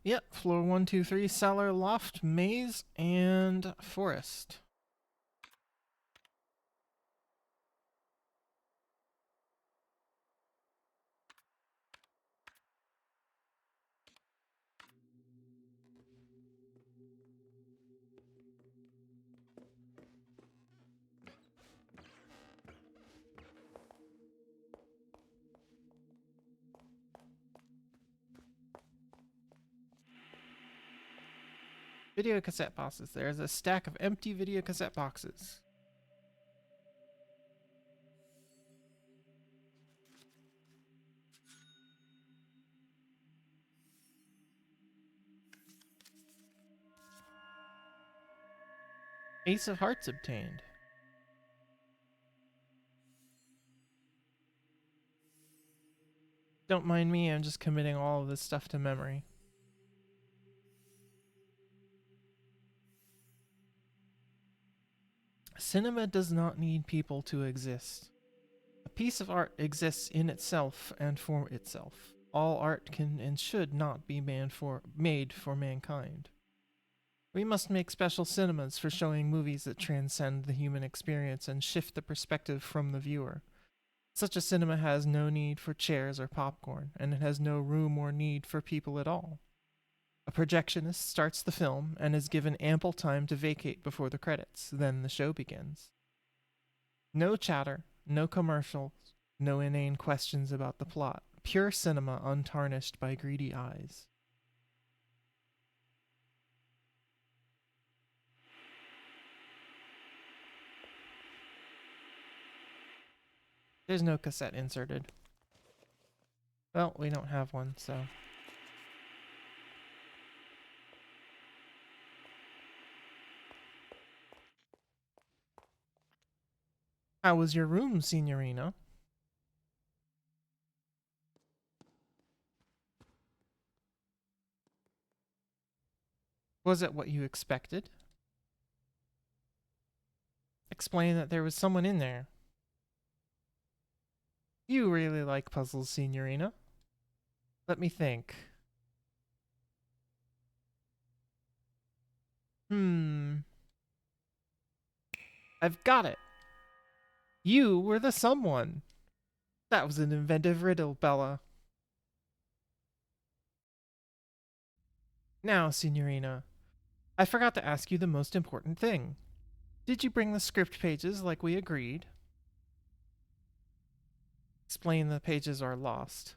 Yep, floor 1, 2, 3, cellar, loft, maze, and forest. Video cassette boxes. There's a stack of empty video cassette boxes. Ace of Hearts obtained. Don't mind me, I'm just committing all of this stuff to memory. Cinema does not need people to exist. A piece of art exists in itself and for itself. All art can and should not be made for mankind. We must make special cinemas for showing movies that transcend the human experience and shift the perspective from the viewer. Such a cinema has no need for chairs or popcorn, and it has no room or need for people at all. A projectionist starts the film and is given ample time to vacate before the credits, then the show begins. No chatter, no commercials, no inane questions about the plot. Pure cinema untarnished by greedy eyes. There's no cassette inserted. Well, we don't have one, so. How was your room, Signorina? Was it what you expected? Explain that there was someone in there. You really like puzzles, Signorina. Let me think. I've got it. You were the someone. That was an inventive riddle, Bella. Now, Signorina, I forgot to ask you the most important thing. Did you bring the script pages like we agreed? Explain the pages are lost.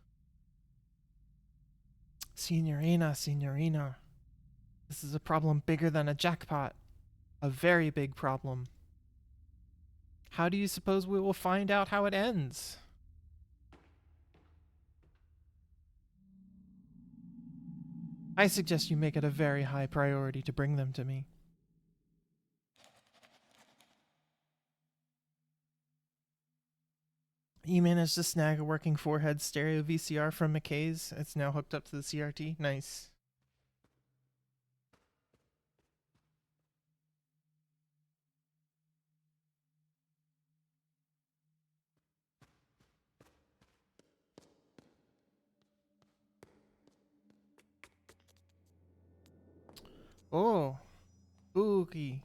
Signorina, Signorina, this is a problem bigger than a jackpot. A very big problem. How do you suppose we will find out how it ends? I suggest you make it a very high priority to bring them to me. You managed to snag a working four-head stereo VCR from McKay's. It's now hooked up to the CRT. Nice. Oh, spooky.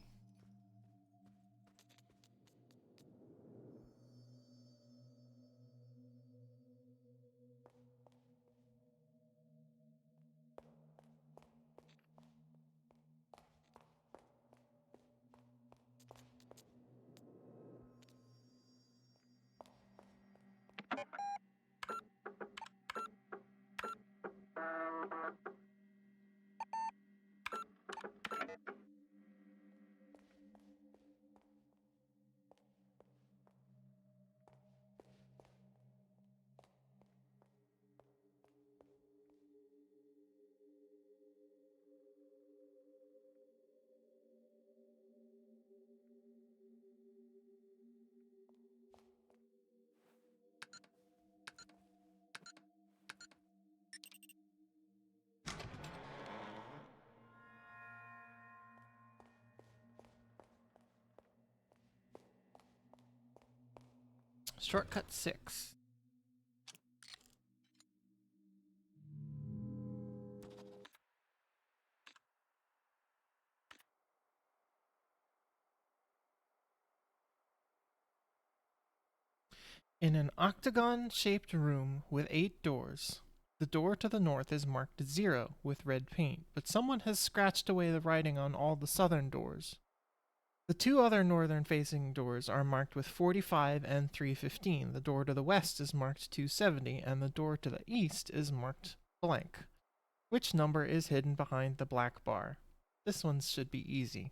Shortcut 6. In an octagon-shaped room with 8 doors, the door to the north is marked 0 with red paint, but someone has scratched away the writing on all the southern doors. The 2 other northern-facing doors are marked with 45 and 315. The door to the west is marked 270, and the door to the east is marked blank. Which number is hidden behind the black bar? This one should be easy.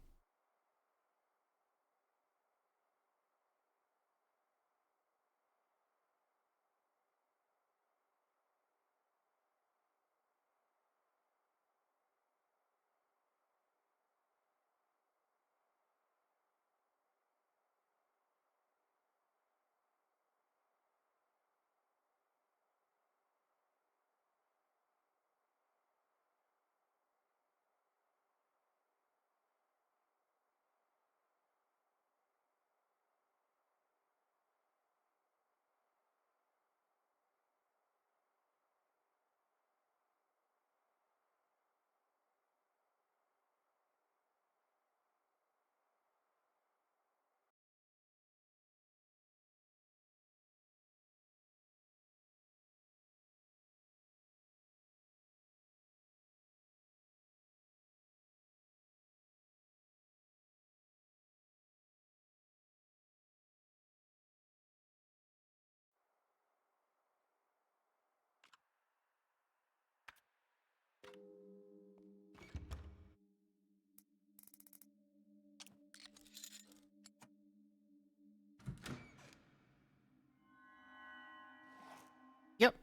Yep,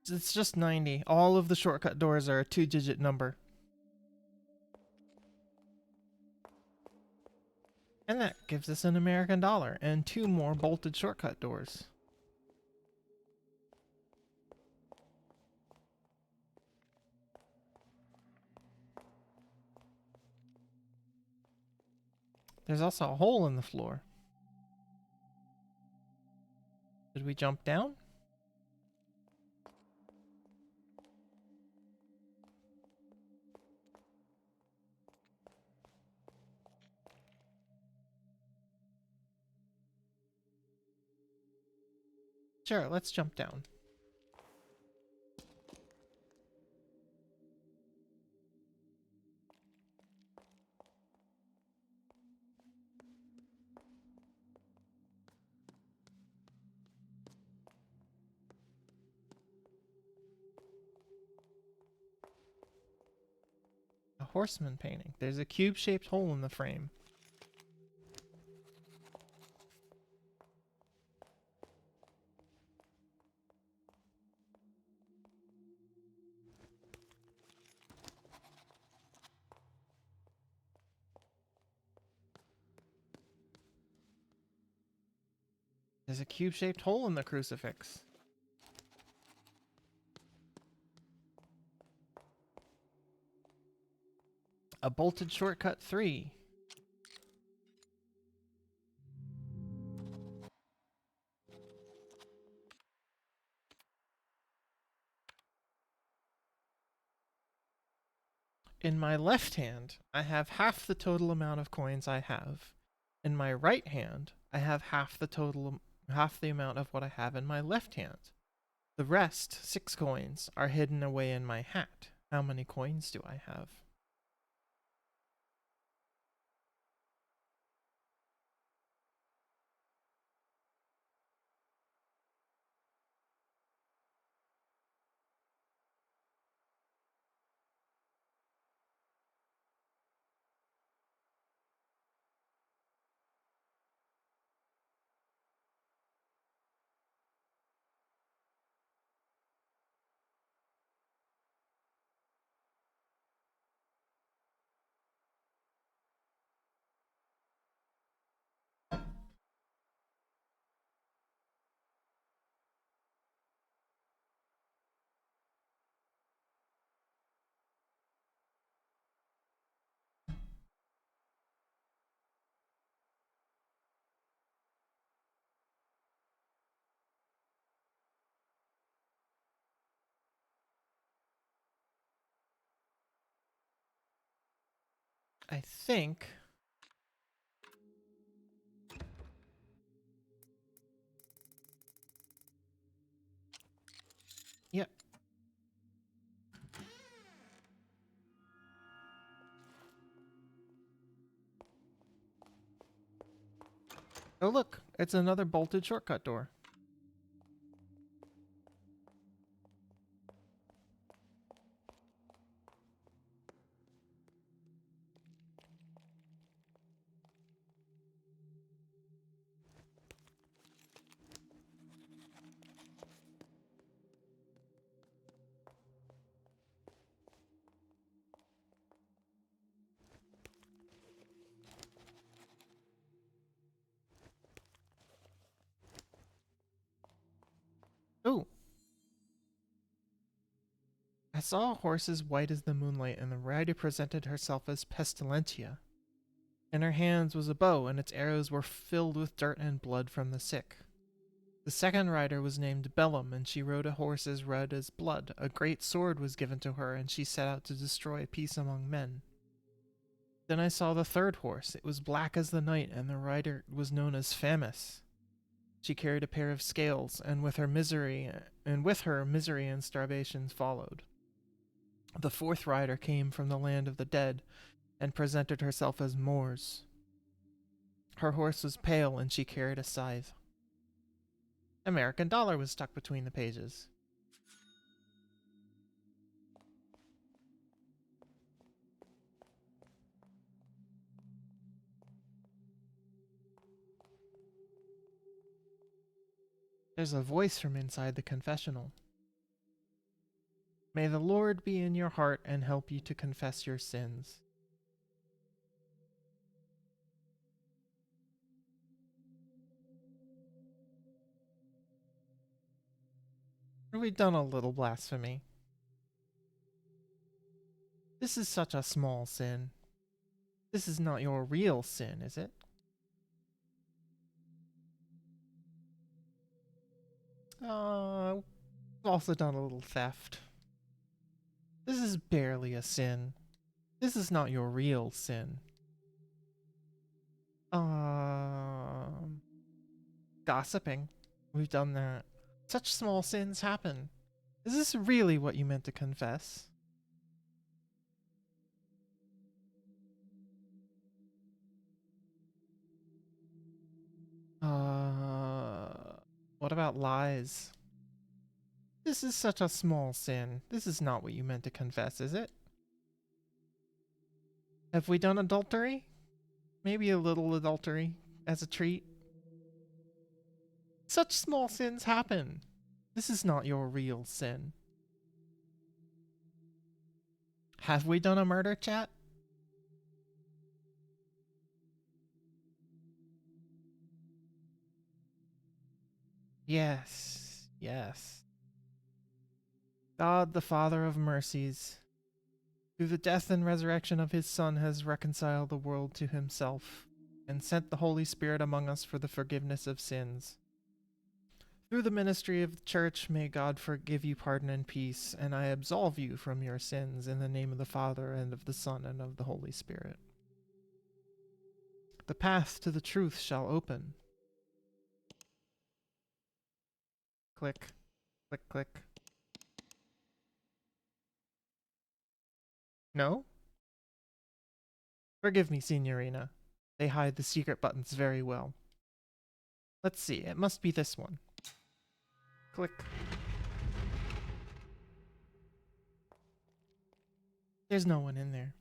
it's just 90. All of the shortcut doors are a 2-digit number. And that gives us an American dollar and 2 more bolted shortcut doors. There's also a hole in the floor. Did we jump down? Sure, let's jump down. A horseman painting. There's a cube-shaped hole in the frame. There's a cube-shaped hole in the crucifix. A bolted shortcut 3. In my left hand, I have half the total amount of coins I have. In my right hand, I have half the amount of what I have in my left hand. The rest, 6 coins, are hidden away in my hat. How many coins do I have? I think... Yep. Oh look, it's another bolted shortcut door. Ooh. I saw a horse as white as the moonlight, and the rider presented herself as Pestilentia. In her hands was a bow, and its arrows were filled with dirt and blood from the sick. The second rider was named Bellum, and she rode a horse as red as blood. A great sword was given to her, and she set out to destroy peace among men. Then I saw the third horse. It was black as the night, and the rider was known as Famus. She carried a pair of scales, and with her misery and starvation followed. The fourth rider came from the land of the dead, and presented herself as Mors. Her horse was pale, and she carried a scythe. American dollar was stuck between the pages. There's a voice from inside the confessional. May the Lord be in your heart and help you to confess your sins. We've done a little blasphemy. This is such a small sin. This is not your real sin, is it? We've also done a little theft. This is barely a sin. This is not your real sin. Gossiping. We've done that. Such small sins happen. Is this really what you meant to confess? What about lies? This is such a small sin. This is not what you meant to confess, is it? Have we done adultery? Maybe a little adultery as a treat? Such small sins happen. This is not your real sin. Have we done a murder, chat? Yes, yes. God, the Father of mercies, through the death and resurrection of his Son, has reconciled the world to himself, and sent the Holy Spirit among us for the forgiveness of sins. Through the ministry of the Church, may God forgive you pardon and peace, and I absolve you from your sins in the name of the Father, and of the Son, and of the Holy Spirit. The path to the truth shall open. Click, click, click. No? Forgive me, Signorina. They hide the secret buttons very well. Let's see, it must be this one. Click. There's no one in there.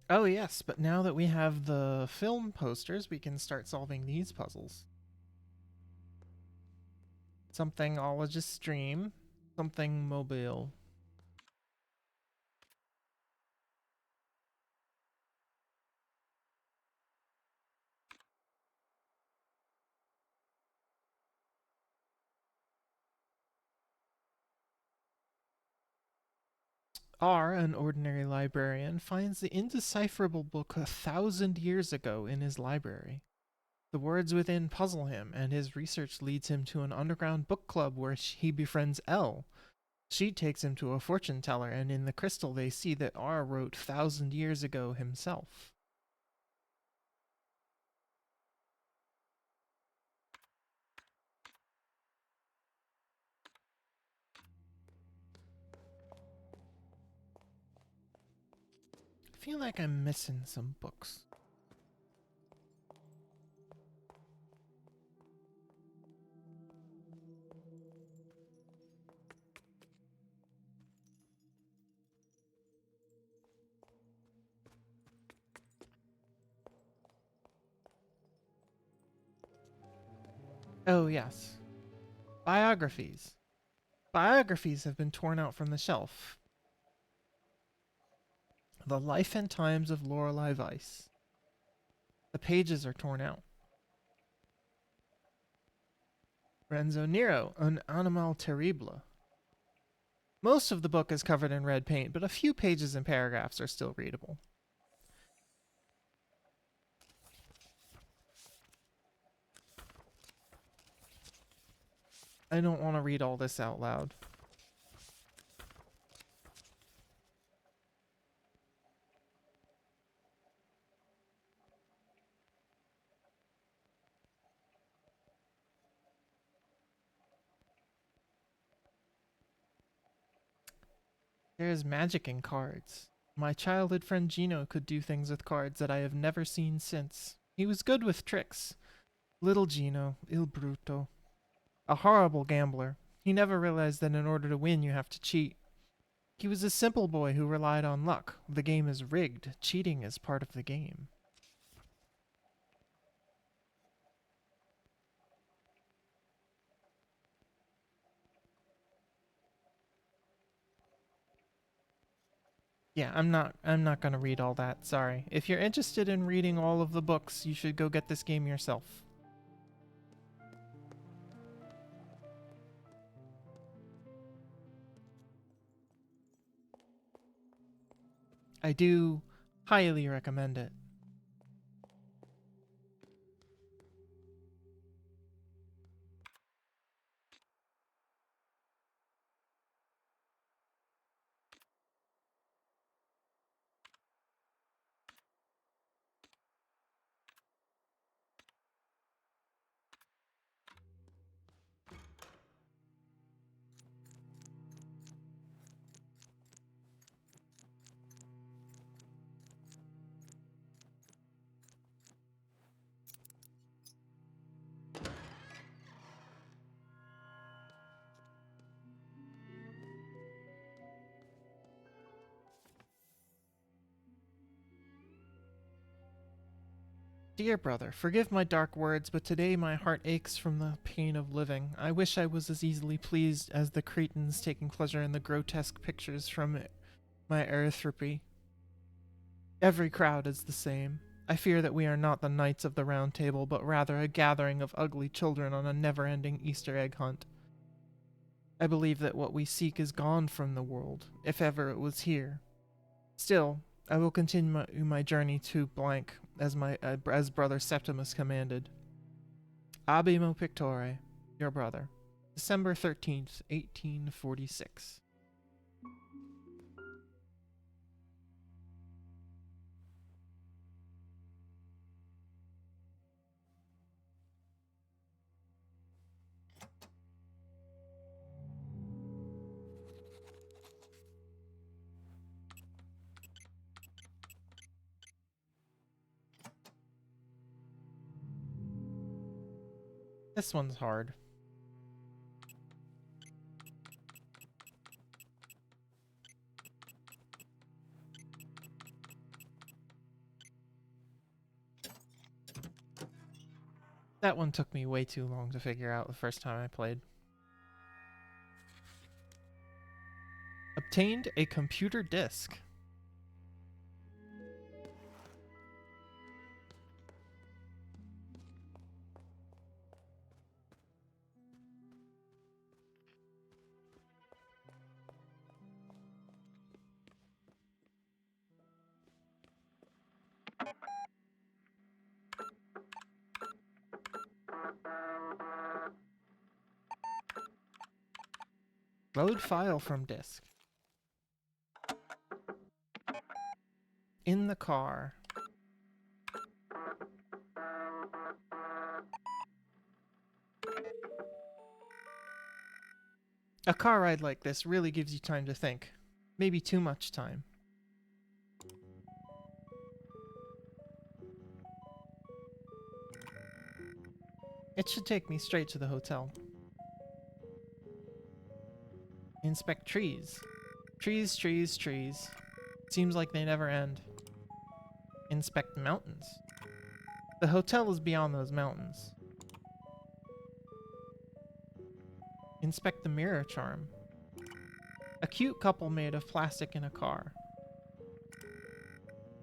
Oh yes, but now that we have the film posters, we can start solving these puzzles. Something ologist stream, something mobile. R, an ordinary librarian, finds the indecipherable book 1,000 years ago in his library. The words within puzzle him, and his research leads him to an underground book club where he befriends L. She takes him to a fortune teller, and in the crystal they see that R wrote 1,000 years ago himself. I feel like I'm missing some books. Oh, yes. Biographies. Biographies have been torn out from the shelf. The Life and Times of Lorelei Weiss. The pages are torn out. Renzo Nero, Un Animal Terrible. Most of the book is covered in red paint, but a few pages and paragraphs are still readable. I don't want to read all this out loud. There is magic in cards. My childhood friend Gino could do things with cards that I have never seen since. He was good with tricks. Little Gino, il bruto. A horrible gambler. He never realized that in order to win you have to cheat. He was a simple boy who relied on luck. The game is rigged. Cheating is part of the game. Yeah, I'm not going to read all that. Sorry. If you're interested in reading all of the books, you should go get this game yourself. I do highly recommend it. Dear brother, forgive my dark words, but today my heart aches from the pain of living. I wish I was as easily pleased as the Cretans taking pleasure in the grotesque pictures from my erythropy. Every crowd is the same. I fear that we are not the Knights of the Round Table, but rather a gathering of ugly children on a never-ending Easter egg hunt. I believe that what we seek is gone from the world, if ever it was here. Still, I will continue my journey to blank as brother Septimus commanded. Abimo Pictore, your brother. December 13th, 1846. This one's hard. That one took me way too long to figure out the first time I played. Obtained a computer disk. Load file from disk. In the car. A car ride like this really gives you time to think. Maybe too much time. It should take me straight to the hotel. Inspect trees. Trees, trees, trees. Seems like they never end. Inspect mountains. The hotel is beyond those mountains. Inspect the mirror charm. A cute couple made of plastic in a car.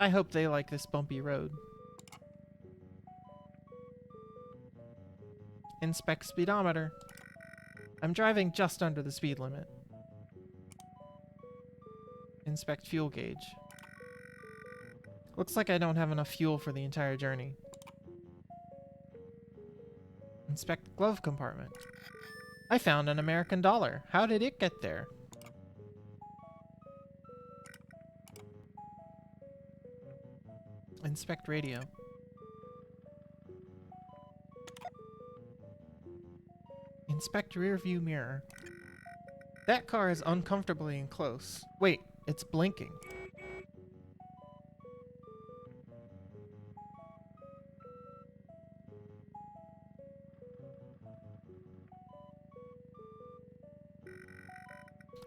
I hope they like this bumpy road. Inspect speedometer. I'm driving just under the speed limit. Inspect fuel gauge. Looks like I don't have enough fuel for the entire journey. Inspect glove compartment. I found an American dollar. How did it get there? Inspect radio. Inspect rear view mirror. That car is uncomfortably close. Wait, it's blinking.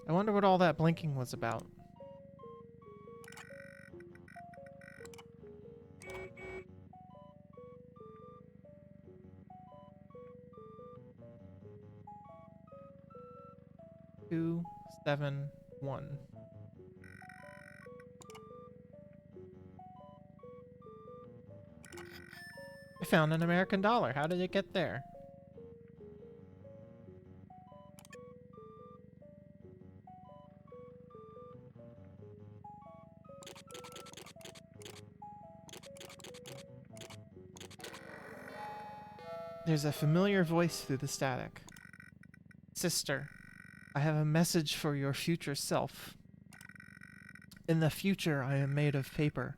I wonder what all that blinking was about. Two, 7, 1. I found an American dollar. How did it get there? There's a familiar voice through the static. Sister, I have a message for your future self. In the future, I am made of paper.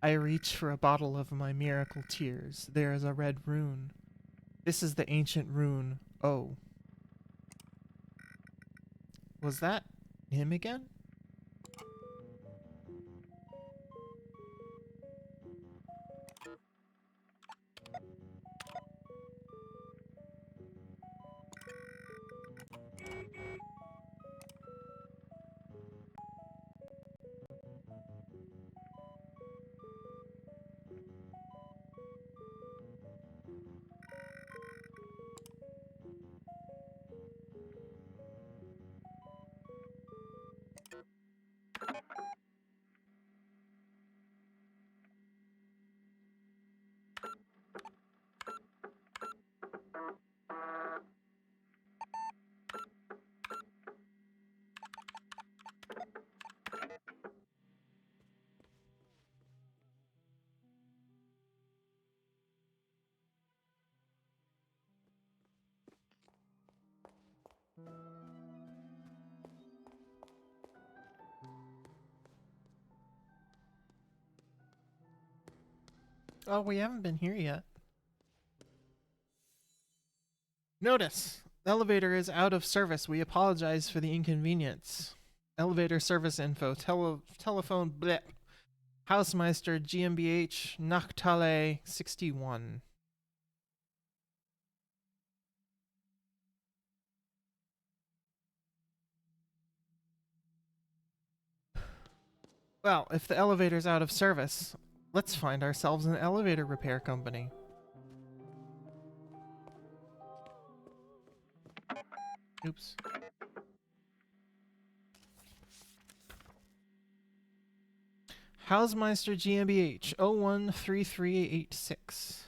I reach for a bottle of my miracle tears. There is a red rune. This is the ancient rune, O. Was that him again? Oh, we haven't been here yet. Notice! The elevator is out of service. We apologize for the inconvenience. Elevator service info. Telephone blip. Hausmeister GmbH Nachtale 61. Well, if the elevator's out of service, let's find ourselves an elevator repair company. Oops. Hausmeister GmbH 013386.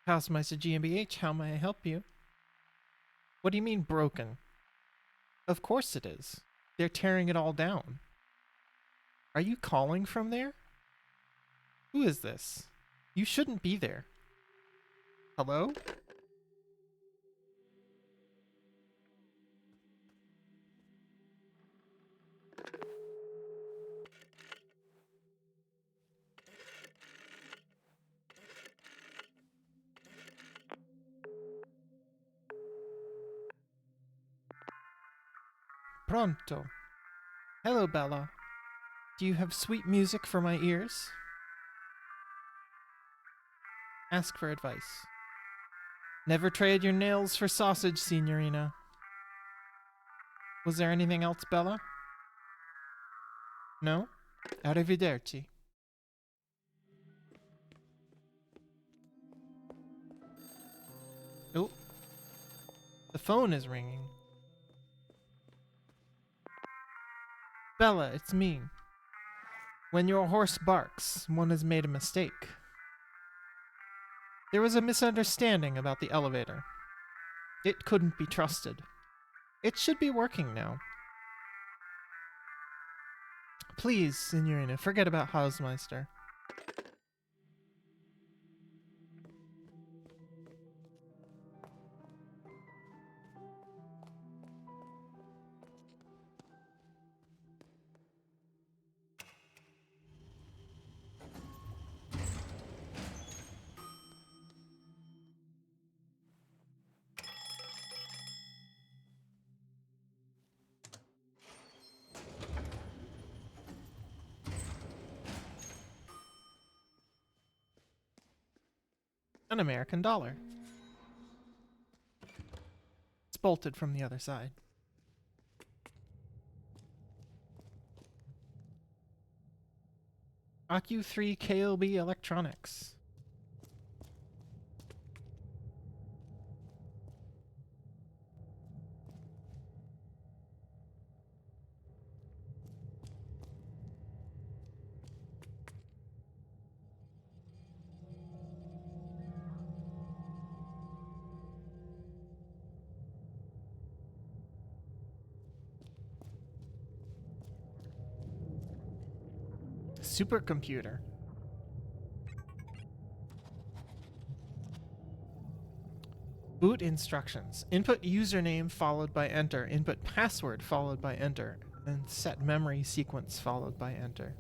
Hausmeister GmbH, how may I help you? What do you mean broken? Of course it is. They're tearing it all down. Are you calling from there? Who is this? You shouldn't be there. Hello? Pronto. Hello, Bella. Do you have sweet music for my ears? Ask for advice. Never trade your nails for sausage, Signorina. Was there anything else, Bella? No? Arrivederci. Oh, the phone is ringing. Bella, it's me. When your horse barks, one has made a mistake. There was a misunderstanding about the elevator. It couldn't be trusted. It should be working now. Please, Signorina, forget about Hausmeister. An American dollar. It's bolted from the other side. AQ3 KLB Electronics. Supercomputer. Boot instructions. Input username followed by enter. Input password followed by enter. And set memory sequence followed by enter.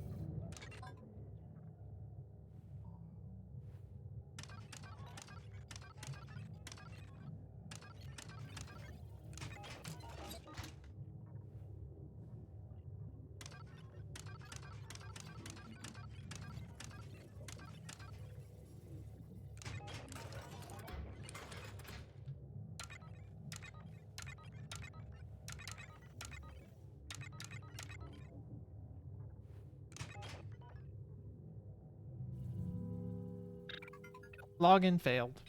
Login failed.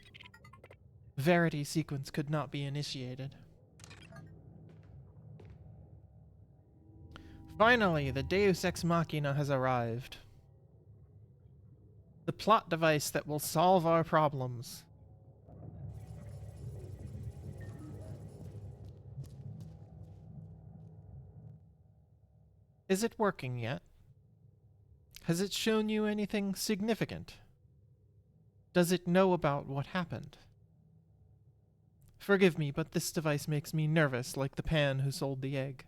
Verity sequence could not be initiated. Finally, the Deus Ex Machina has arrived. The plot device that will solve our problems. Is it working yet? Has it shown you anything significant? Does it know about what happened? Forgive me, but this device makes me nervous like the pan who sold the egg.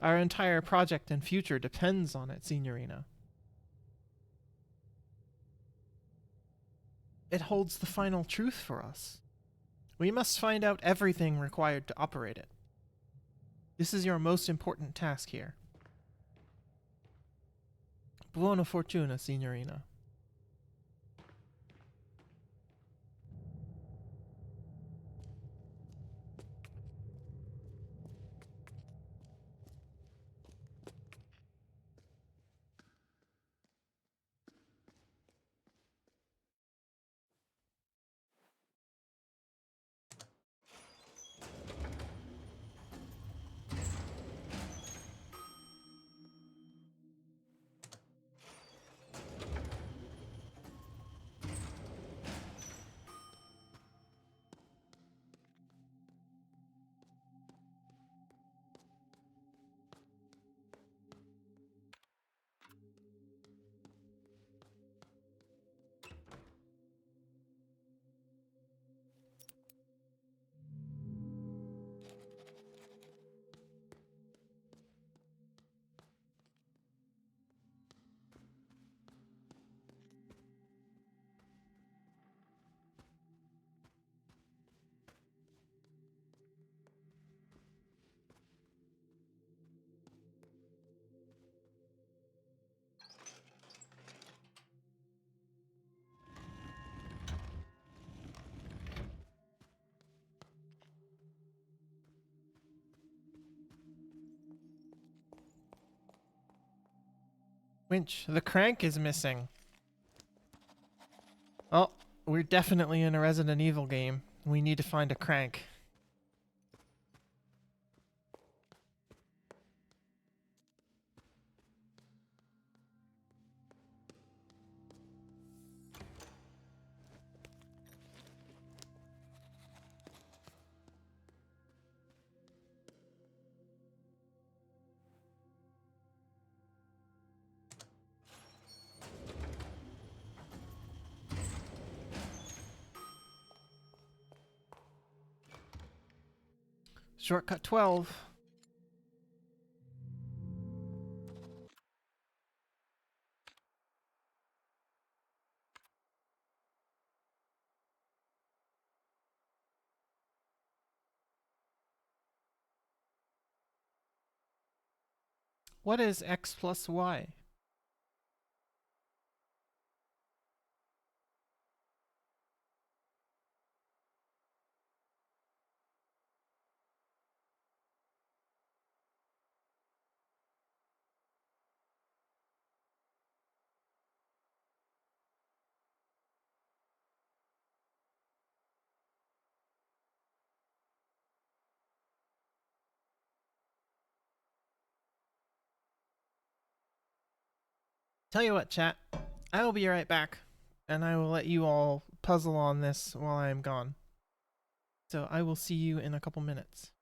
Our entire project and future depends on it, Signorina. It holds the final truth for us. We must find out everything required to operate it. This is your most important task here. Buona fortuna, Signorina. Winch, the crank is missing. Oh, we're definitely in a Resident Evil game. We need to find a crank. Shortcut 12. What is x plus y? Tell you what, chat. I will be right back, and I will let you all puzzle on this while I am gone. So I will see you in a couple minutes.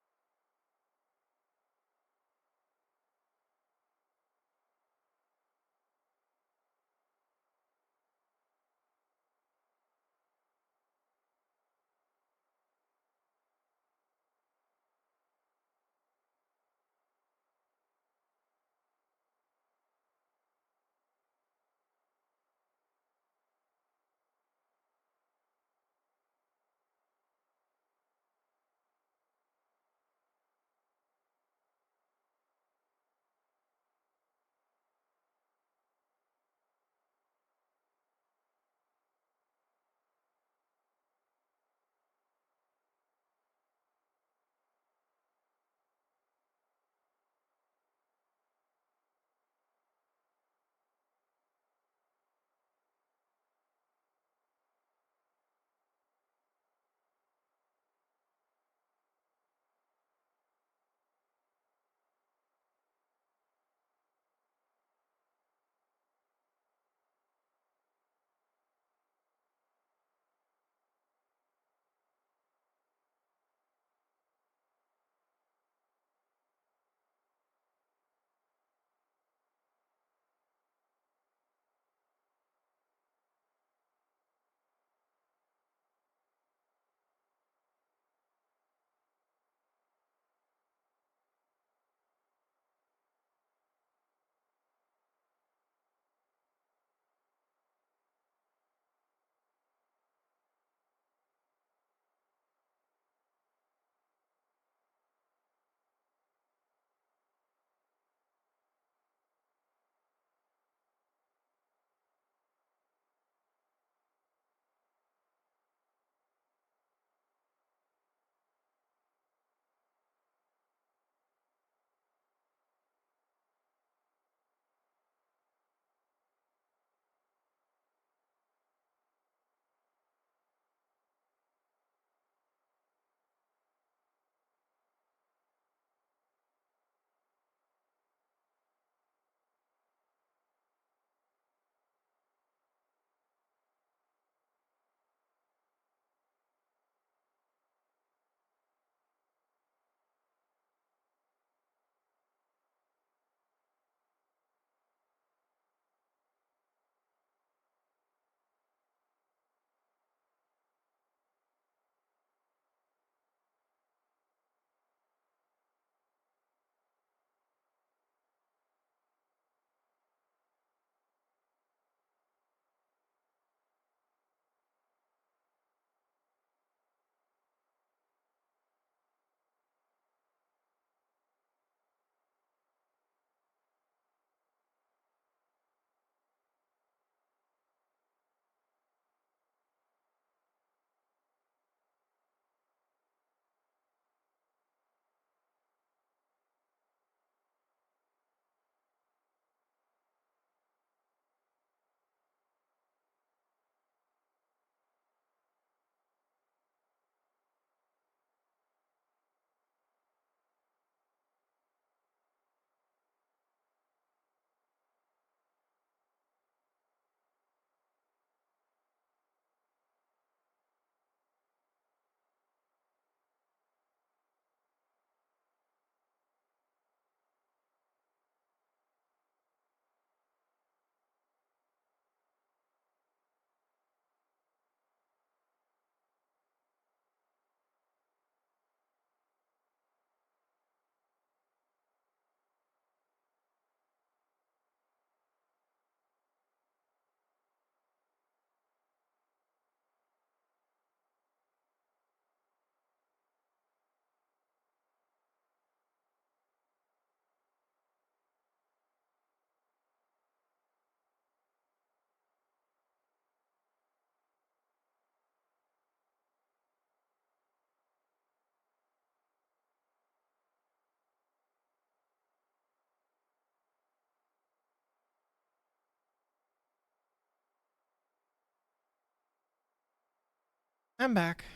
I'm back.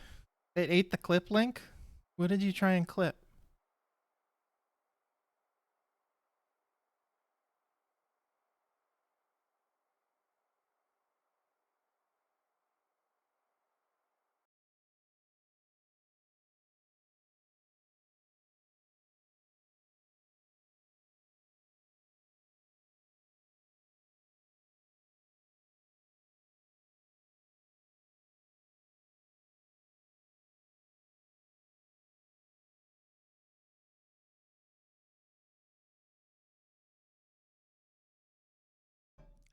It ate the clip link? What did you try and clip?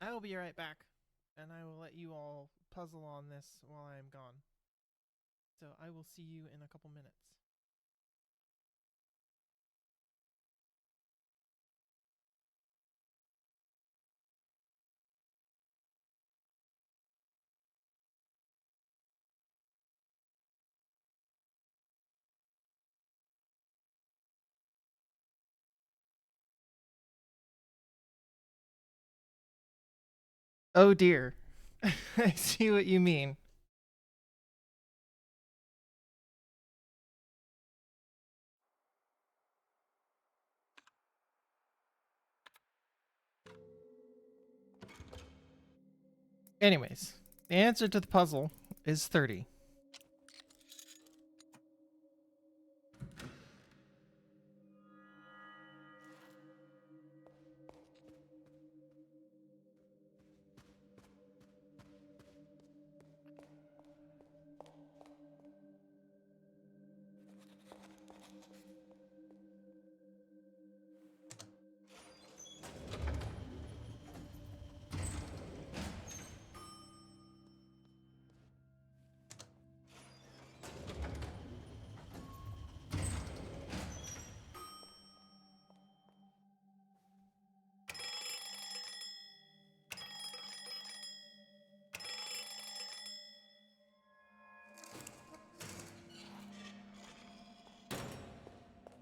I will be right back, and I will let you all puzzle on this while I am gone. So I will see you in a couple minutes. Oh dear. I see what you mean. Anyways, the answer to the puzzle is 30.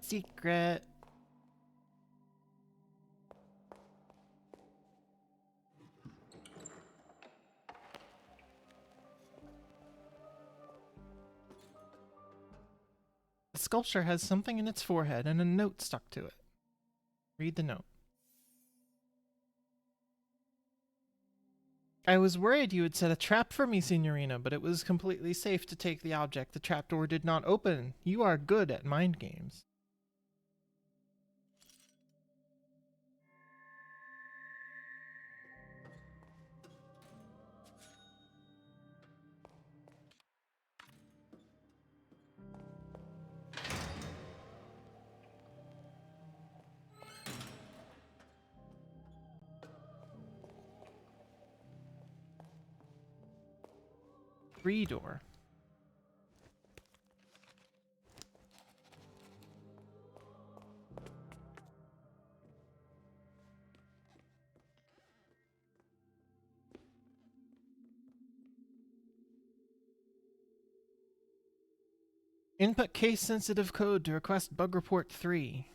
Secret. The sculpture has something in its forehead and a note stuck to it. Read the note. I was worried you had set a trap for me, Signorina, but it was completely safe to take the object. The trapdoor did not open. You are good at mind games. Free door. Input case sensitive code to request bug report 3.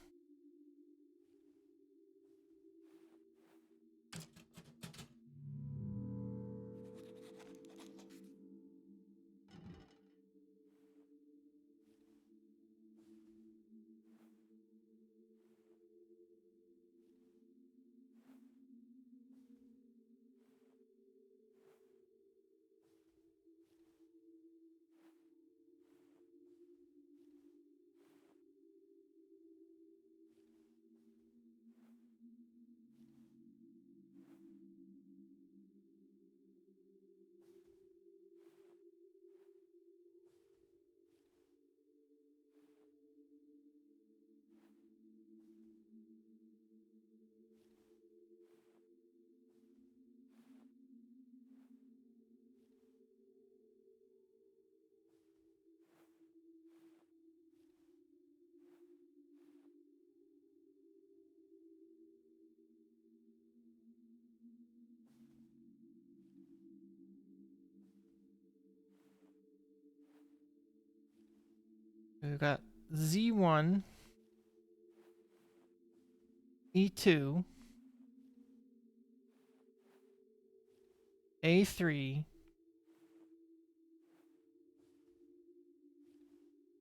We've got Z1, E2, A3,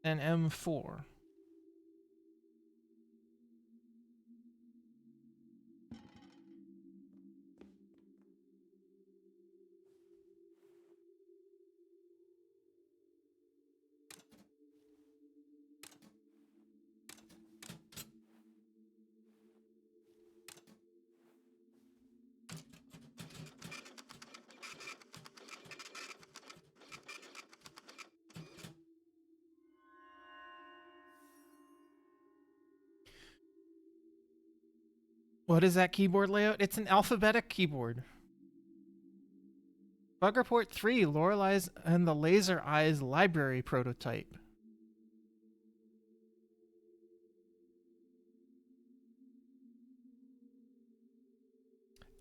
and M4. What is that keyboard layout? It's an alphabetic keyboard. Bug Report 3, Lorelei's and the Laser Eyes library prototype.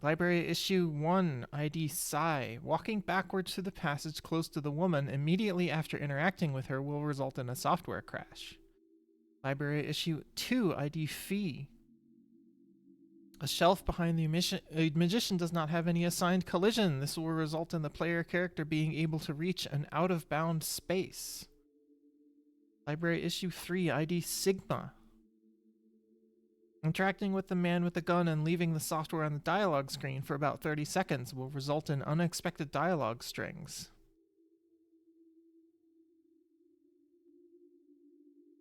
Library Issue 1, ID Psi. Walking backwards through the passage close to the woman immediately after interacting with her will result in a software crash. Library Issue 2, ID Phi. A shelf behind the magician does not have any assigned collision. This will result in the player character being able to reach an out-of-bound space. Library Issue 3, ID Sigma. Interacting with the man with the gun and leaving the software on the dialogue screen for about 30 seconds will result in unexpected dialogue strings.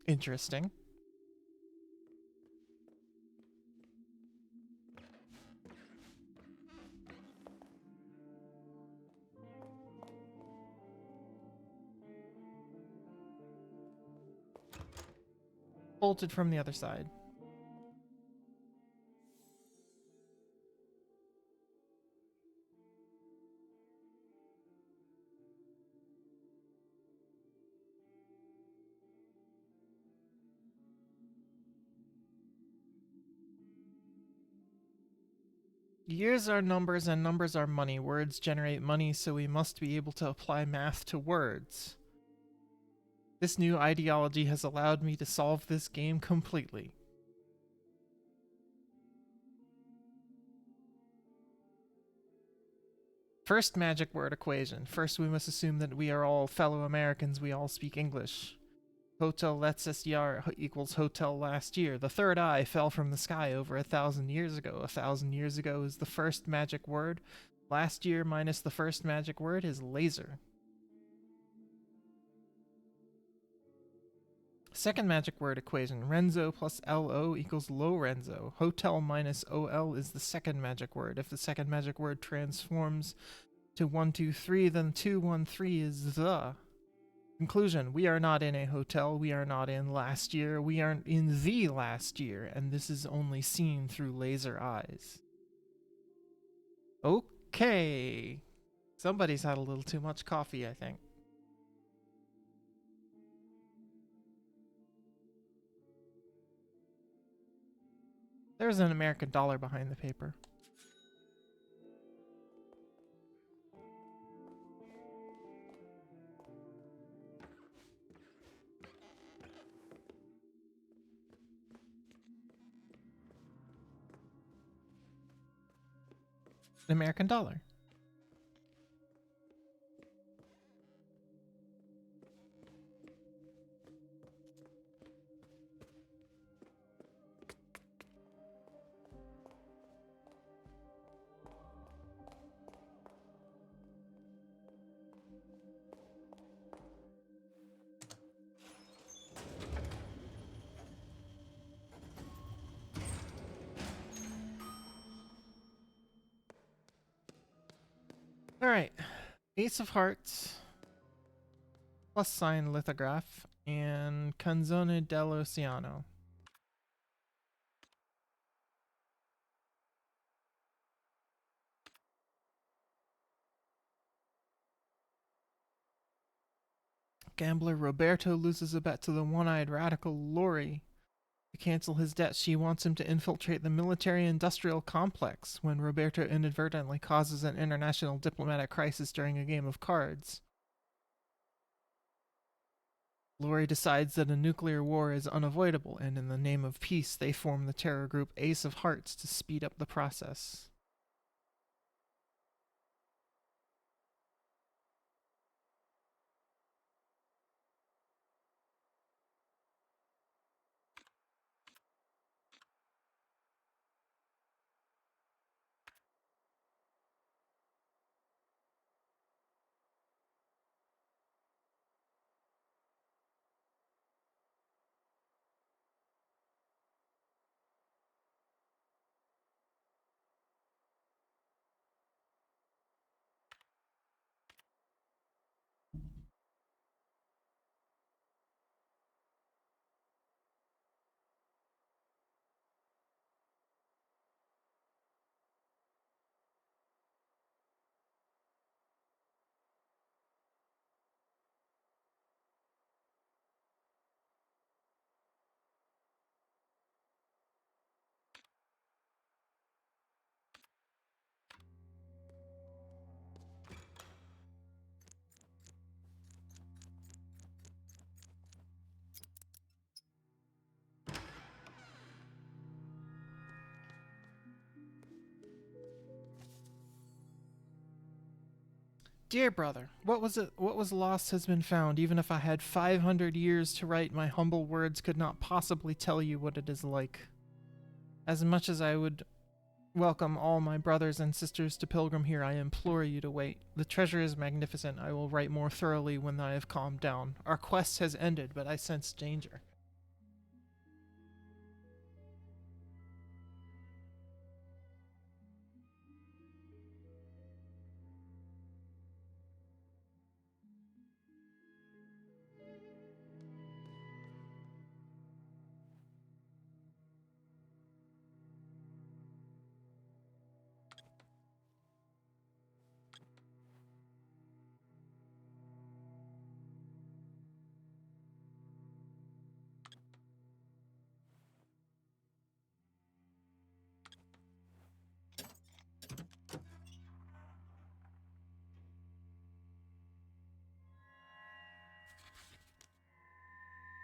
Interesting. Bolted from the other side. Years are numbers and numbers are money. Words generate money, so we must be able to apply math to words. This new ideology has allowed me to solve this game completely. First magic word equation. First, we must assume that we are all fellow Americans. We all speak English. Hotel Letzes equals hotel last year. The third eye fell from the sky over 1,000 years ago. 1,000 years ago is the first magic word. Last year minus the first magic word is laser. Second magic word equation. Renzo plus LO equals Lorenzo. Hotel minus OL is the second magic word. If the second magic word transforms to 123, then 213 is the. Conclusion. We are not in a hotel. We are not in last year. We are in the last year, and this is only seen through laser eyes. Okay. Somebody's had a little too much coffee, I think. There's an American dollar behind the paper. An American dollar. Alright. Ace of Hearts. Plus sign lithograph. And Canzone dell'Oceano. Gambler Roberto loses a bet to the one-eyed radical Lori. To cancel his debt, she wants him to infiltrate the military-industrial complex when Roberto inadvertently causes an international diplomatic crisis during a game of cards. Lori decides that a nuclear war is unavoidable, and in the name of peace, they form the terror group Ace of Hearts to speed up the process. Dear brother, what was it? What was lost has been found. Even if I had 500 years to write, my humble words could not possibly tell you what it is like. As much as I would welcome all my brothers and sisters to pilgrim here, I implore you to wait. The treasure is magnificent. I will write more thoroughly when I have calmed down. Our quest has ended, but I sense danger.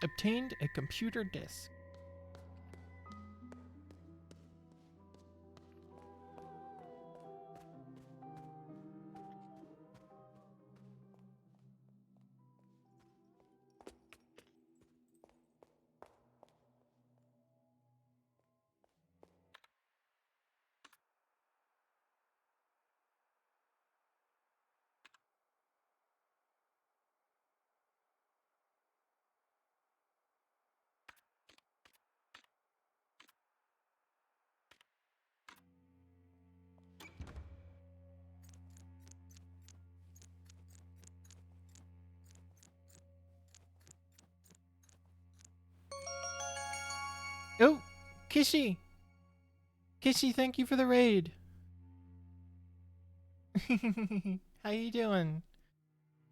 Obtained a computer disk. Oh, Kishi! Kishi, thank you for the raid. How you doing?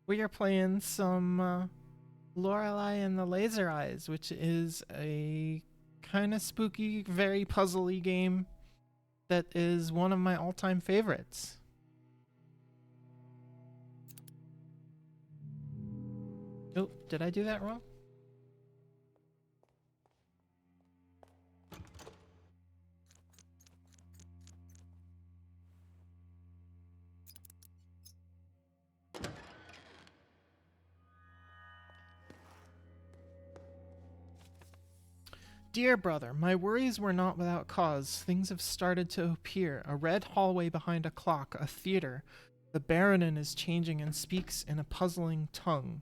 We are playing some Lorelei and the Laser Eyes, which is a kind of spooky, very puzzly game that is one of my all-time favorites. Oh, did I do that wrong? Dear brother, my worries were not without cause. Things have started to appear. A red hallway behind a clock, a theater. The Baronin is changing and speaks in a puzzling tongue.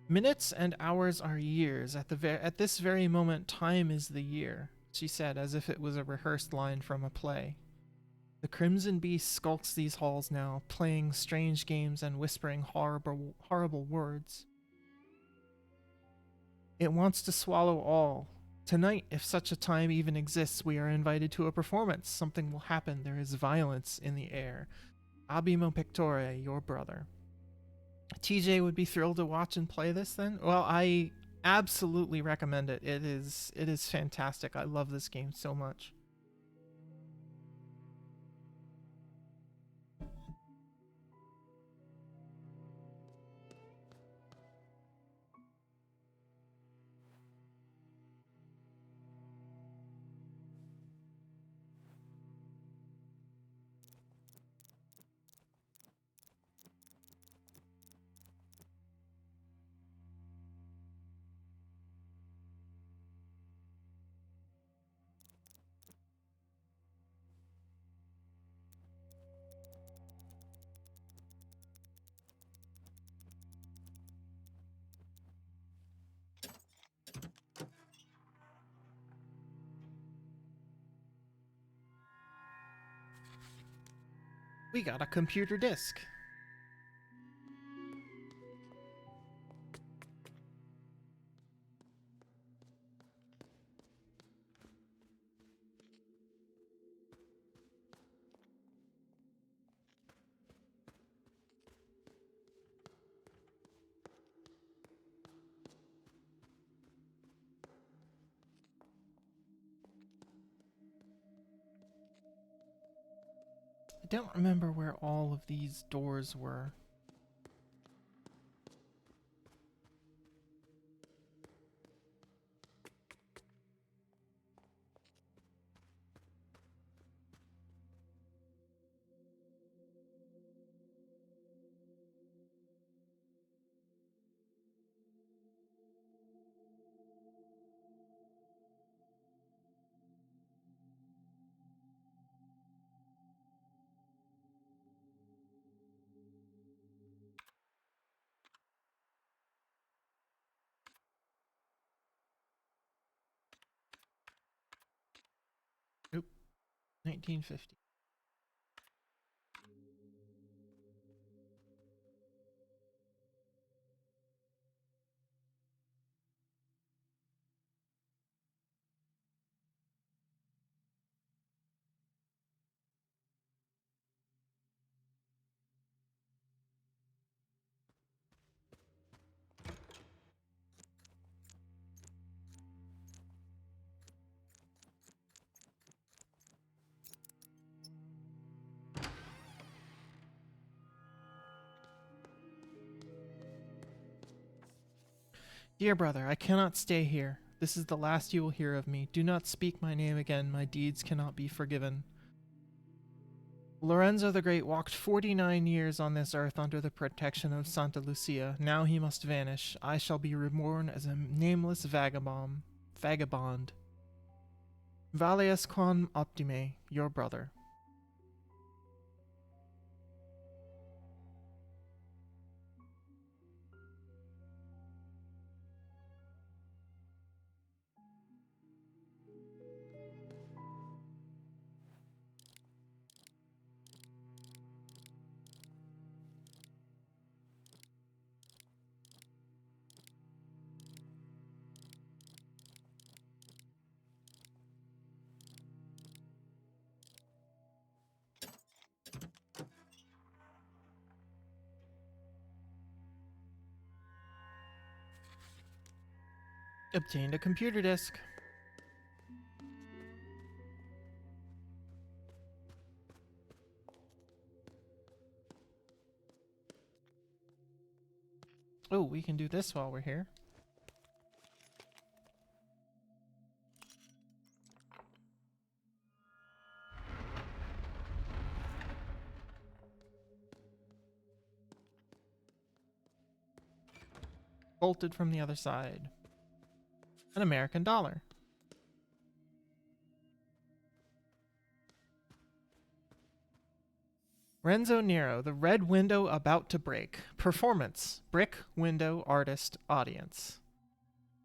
Minutes and hours are years. At this very moment, time is the year, she said, as if it was a rehearsed line from a play. The Crimson Beast skulks these halls now, playing strange games and whispering horrible words. It wants to swallow all. Tonight, if such a time even exists, we are invited to a performance. Something will happen. There is violence in the air. Abimo Pictore, your brother. TJ would be thrilled to watch and play this then? Well, I absolutely recommend it. It is fantastic. I love this game so much. We got a computer disk. I don't remember where all of these doors were. 1950. Dear brother, I cannot stay here. This is the last you will hear of me. Do not speak my name again. My deeds cannot be forgiven. Lorenzo the Great walked 49 years on this earth under the protection of Santa Lucia. Now he must vanish. I shall be reborn as a nameless vagabond. Vagabond. Valeas quam optime, your brother. Obtained a computer disk. Oh, we can do this while we're here. Bolted from the other side. An American dollar. Renzo Nero, the red window about to break. Performance, brick, window, artist, audience.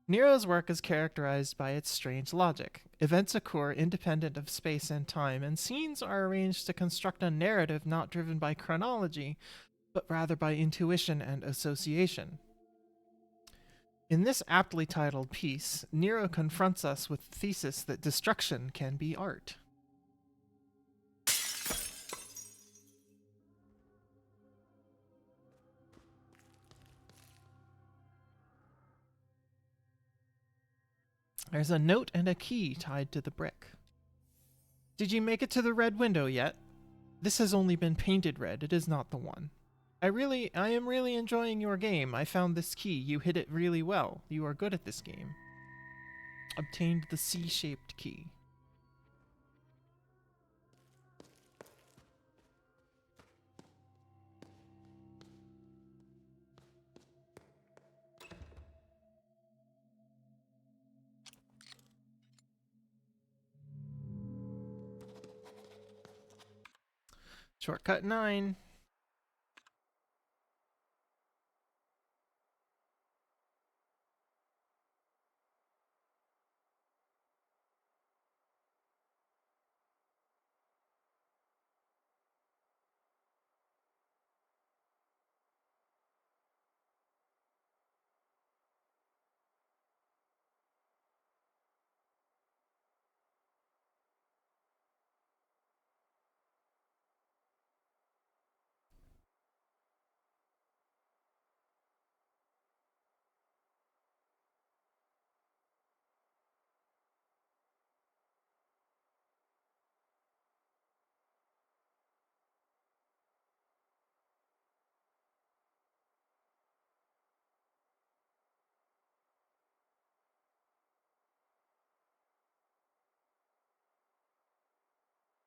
Nero's work is characterized by its strange logic. Events occur independent of space and time, and scenes are arranged to construct a narrative not driven by chronology, but rather by intuition and association. In this aptly titled piece, Nero confronts us with the thesis that destruction can be art. There's a note and a key tied to the brick. Did you make it to the red window yet? This has only been painted red, it is not the one. I am really enjoying your game. I found this key. You hit it really well. You are good at this game. Obtained the C-shaped key. Shortcut 9.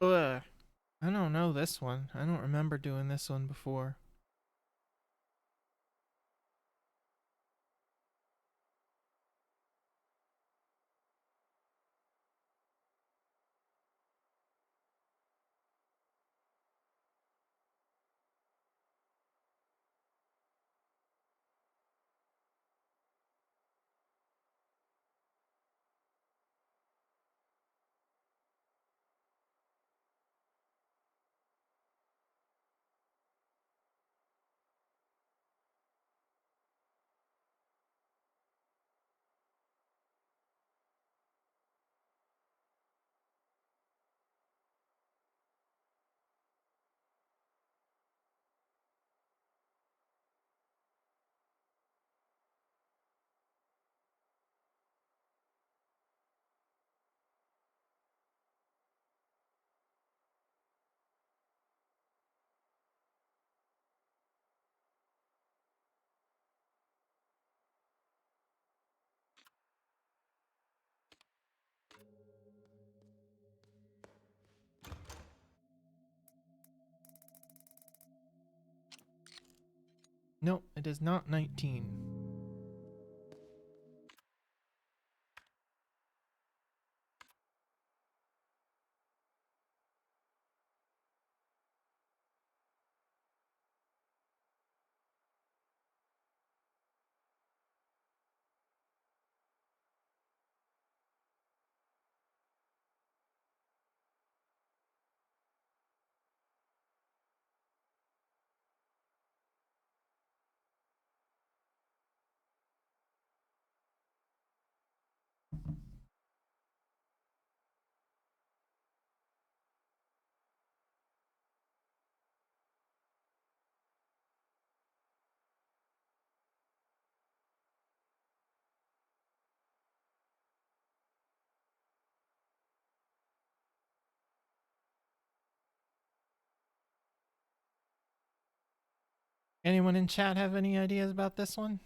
Ugh. I don't know this one. I don't remember doing this one before. No, it is not 19. Anyone in chat have any ideas about this one?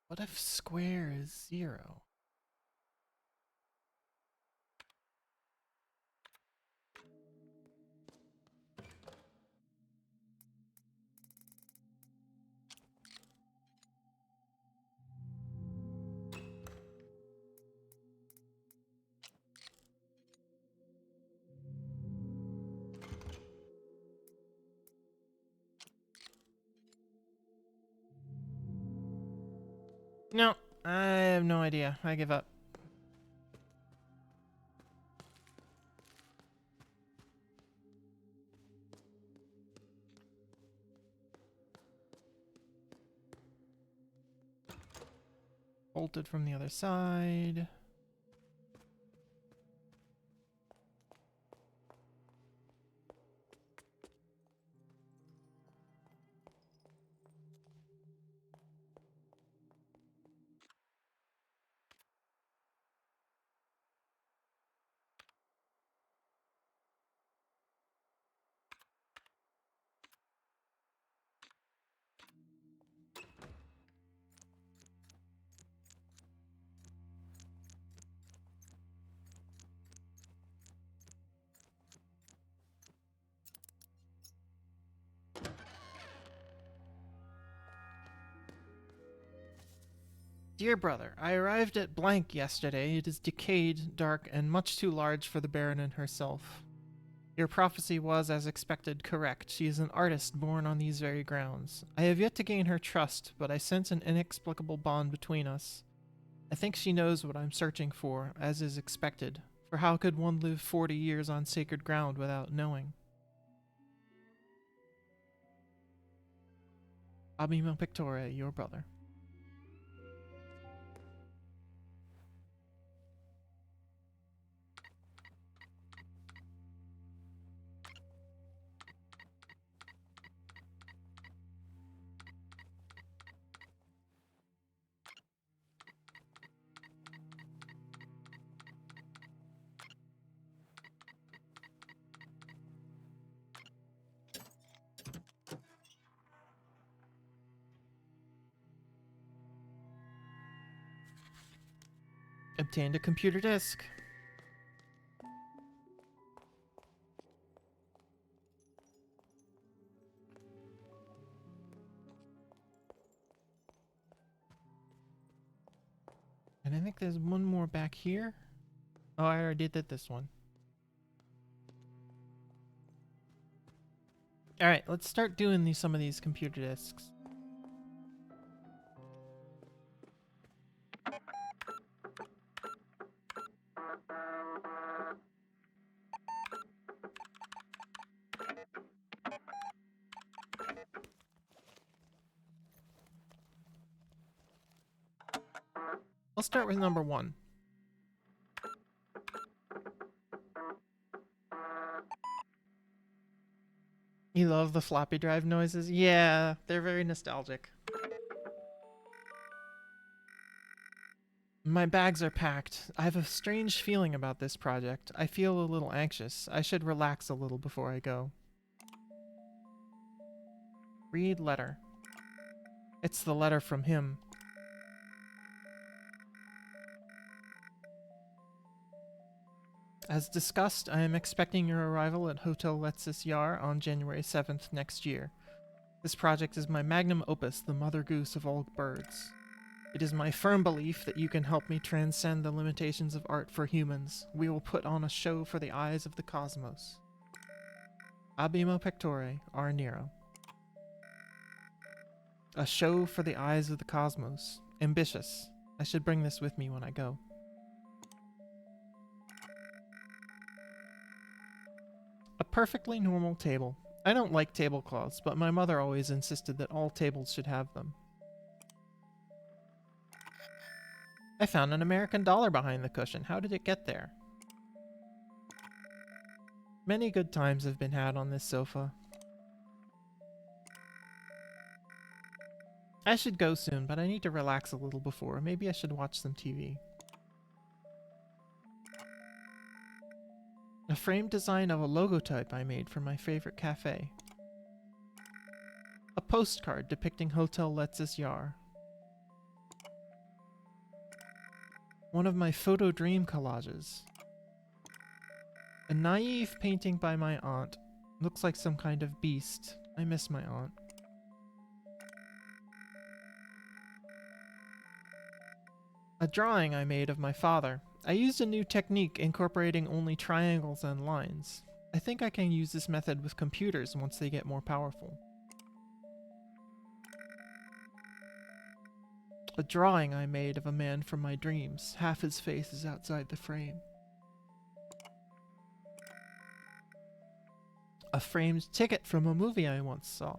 What if square is 0? No, I have no idea. I give up. Bolted from the other side. Dear brother, I arrived at blank yesterday. It is decayed, dark, and much too large for the Baronin herself. Your prophecy was, as expected, correct. She is an artist born on these very grounds. I have yet to gain her trust, but I sense an inexplicable bond between us. I think she knows what I'm searching for, as is expected, for how could one live 40 years on sacred ground without knowing? Abimo Pictore, your brother. Obtained a computer disk. And I think there's one more back here. Oh, I already did this one. Alright, let's start doing some of these computer disks. I'll start with number 1. You love the floppy drive noises? Yeah, they're very nostalgic. My bags are packed. I have a strange feeling about this project. I feel a little anxious. I should relax a little before I go. Read letter. It's the letter from him. As discussed, I am expecting your arrival at Hotel Letsis Yar on January 7th next year. This project is my magnum opus, the mother goose of all birds. It is my firm belief that you can help me transcend the limitations of art for humans. We will put on a show for the eyes of the cosmos. Abimo pectore, R. Nero. A show for the eyes of the cosmos. Ambitious. I should bring this with me when I go. A perfectly normal table. I don't like tablecloths, but my mother always insisted that all tables should have them. I found an American dollar behind the cushion. How did it get there? Many good times have been had on this sofa. I should go soon, but I need to relax a little before. Maybe I should watch some TV. A framed design of a logotype I made for my favorite cafe. A postcard depicting Hotel Letsis Yar. One of my photo dream collages. A naive painting by my aunt. Looks like some kind of beast. I miss my aunt. A drawing I made of my father. I used a new technique incorporating only triangles and lines. I think I can use this method with computers once they get more powerful. A drawing I made of a man from my dreams. Half his face is outside the frame. A framed ticket from a movie I once saw.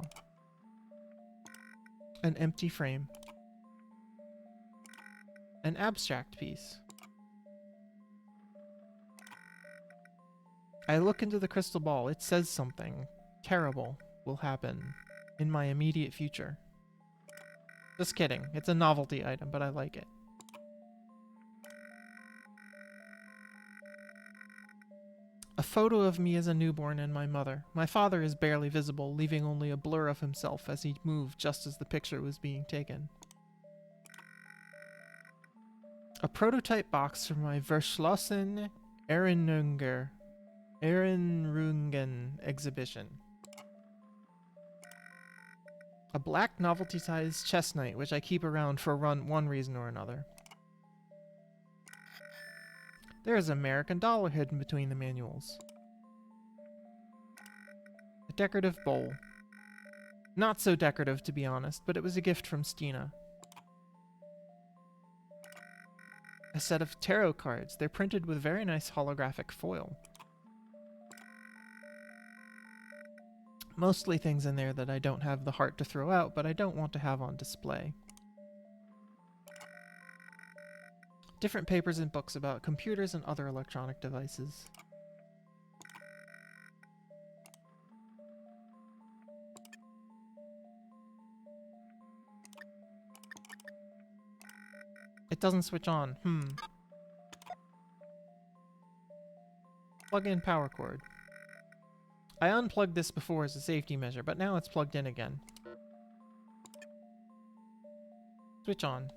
An empty frame. An abstract piece. I look into the crystal ball. It says something terrible will happen in my immediate future. Just kidding. It's a novelty item, but I like it. A photo of me as a newborn and my mother. My father is barely visible, leaving only a blur of himself as he moved just as the picture was being taken. A prototype box for my Verschlossen Ehrenrungen exhibition. A black novelty-sized chess knight, which I keep around for one reason or another. There is an American dollar hidden between the manuals. A decorative bowl. Not so decorative, to be honest, but it was a gift from Stina. A set of tarot cards. They're printed with very nice holographic foil. Mostly things in there that I don't have the heart to throw out, but I don't want to have on display. Different papers and books about computers and other electronic devices. It doesn't switch on. Plug-in power cord. I unplugged this before as a safety measure, but now it's plugged in again. Switch on.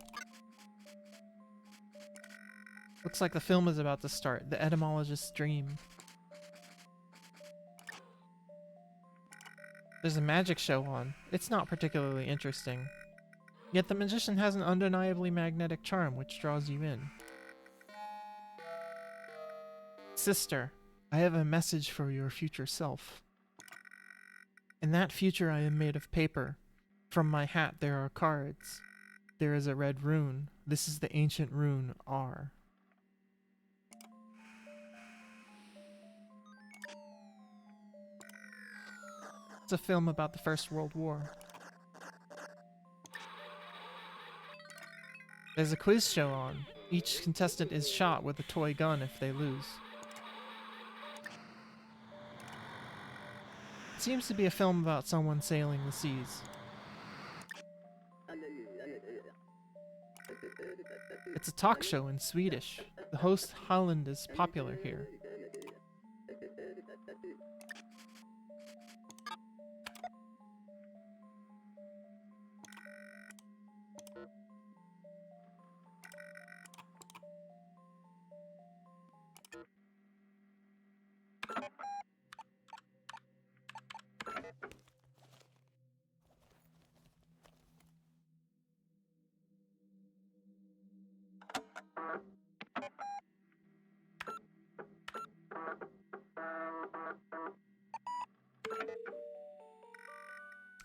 Looks like the film is about to start. The etymologist's dream. There's a magic show on. It's not particularly interesting. Yet the magician has an undeniably magnetic charm which draws you in. Sister, I have a message for your future self. In that future I am made of paper. From my hat there are cards. There is a red rune. This is the ancient rune R. It's a film about the First World War. There's a quiz show on. Each contestant is shot with a toy gun if they lose. It seems to be a film about someone sailing the seas. It's a talk show in Swedish. The host Holland is popular here.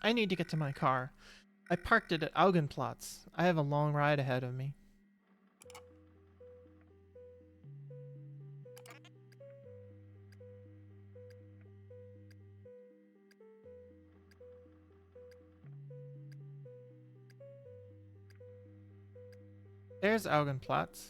I need to get to my car. I parked it at Augenplatz. I have a long ride ahead of me. There's Augenplatz.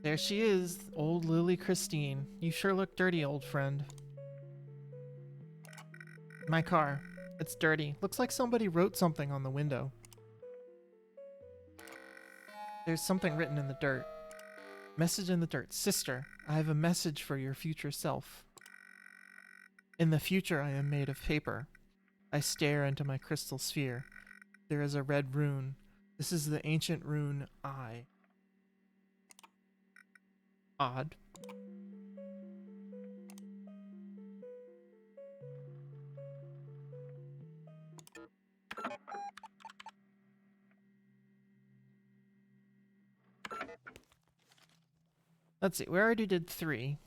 There she is, old Lily Christine. You sure look dirty, old friend. My car. It's dirty. Looks like somebody wrote something on the window. There's something written in the dirt. Message in the dirt. Sister, I have a message for your future self. In the future I am made of paper. I stare into my crystal sphere. There is a red rune. This is the ancient rune I. Odd. Let's see, we already did 3.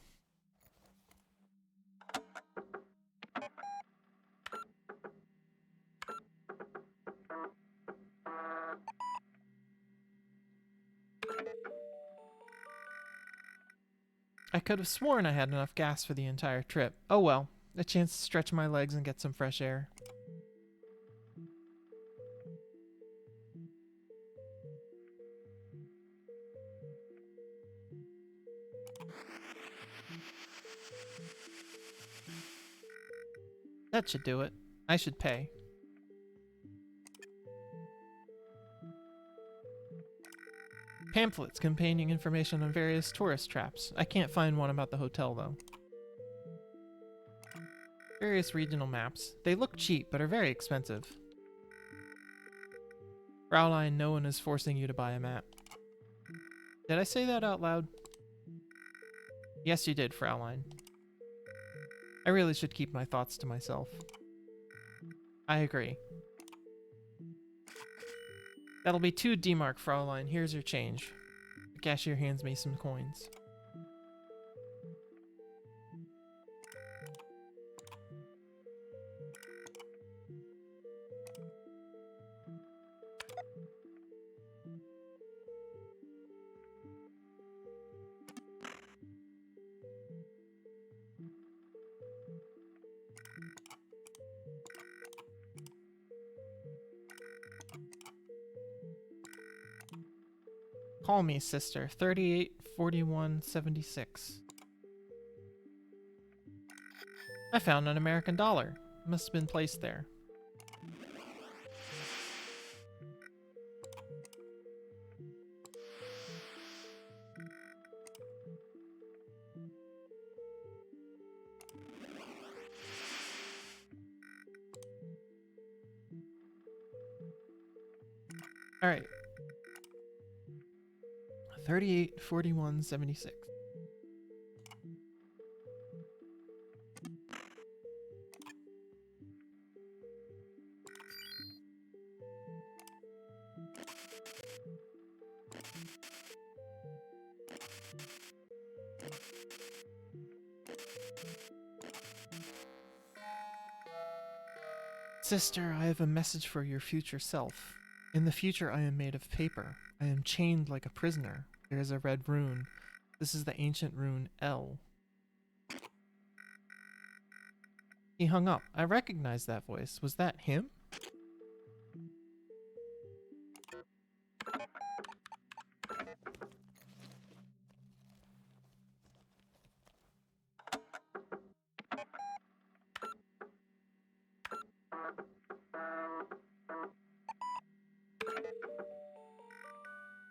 I could have sworn I had enough gas for the entire trip. Oh well, a chance to stretch my legs and get some fresh air. That should do it. I should pay. Pamphlets containing information on various tourist traps. I can't find one about the hotel though. Various regional maps. They look cheap, but are very expensive. Fraulein, no one is forcing you to buy a map. Did I say that out loud? Yes, you did, Fraulein. I really should keep my thoughts to myself. I agree. That'll be 2 D-Mark, Fraulein. Here's your change. The cashier hands me some coins. Call me, sister. 384176. I found an American dollar. It must have been placed there. Alright. 38, 41, 76. Sister, I have a message for your future self. In the future, I am made of paper. I am chained like a prisoner. There is a red rune. This is the ancient rune L. He hung up. I recognized that voice. Was that him?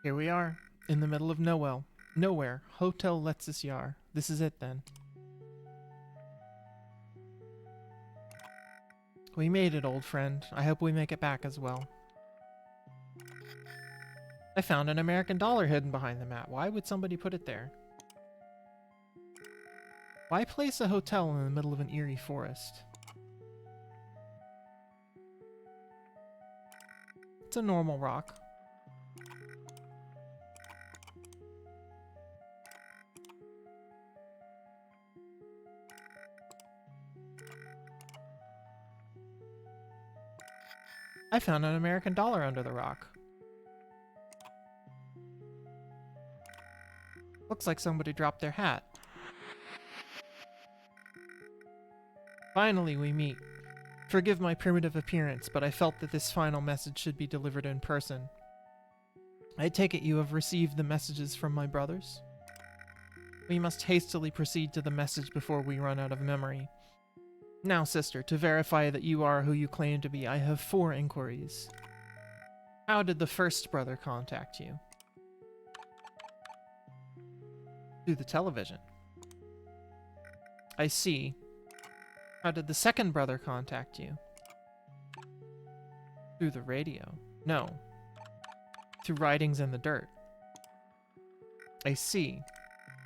Here we are, in the middle of nowhere. Hotel Letzisyar. This is it then. We made it, old friend. I hope we make it back as well. I found an American dollar hidden behind the mat. Why would somebody put it there? Why place a hotel in the middle of an eerie forest? It's a normal rock. I found an American dollar under the rock. Looks like somebody dropped their hat. Finally, we meet. Forgive my primitive appearance, but I felt that this final message should be delivered in person. I take it you have received the messages from my brothers? We must hastily proceed to the message before we run out of memory. Now, sister, to verify that you are who you claim to be, I have 4 inquiries. How did the first brother contact you? Through the television. I see. How did the second brother contact you? Through the radio. No. Through writings in the dirt. I see.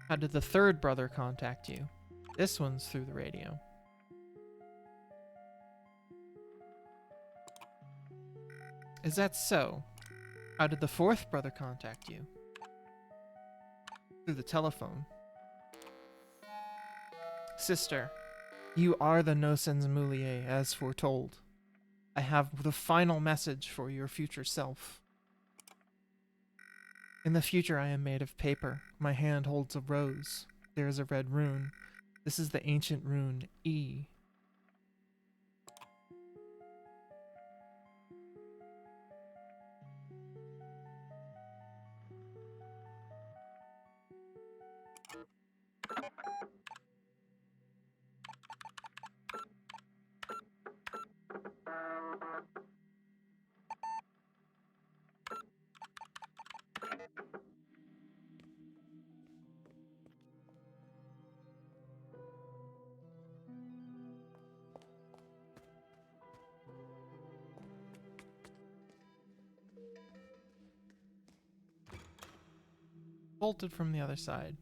How did the third brother contact you? This one's through the radio. Is that so? How did the fourth brother contact you? Through the telephone. Sister, you are the Nosens Mulier, as foretold. I have the final message for your future self. In the future I am made of paper. My hand holds a rose. There is a red rune. This is the ancient rune E. Bolted from the other side.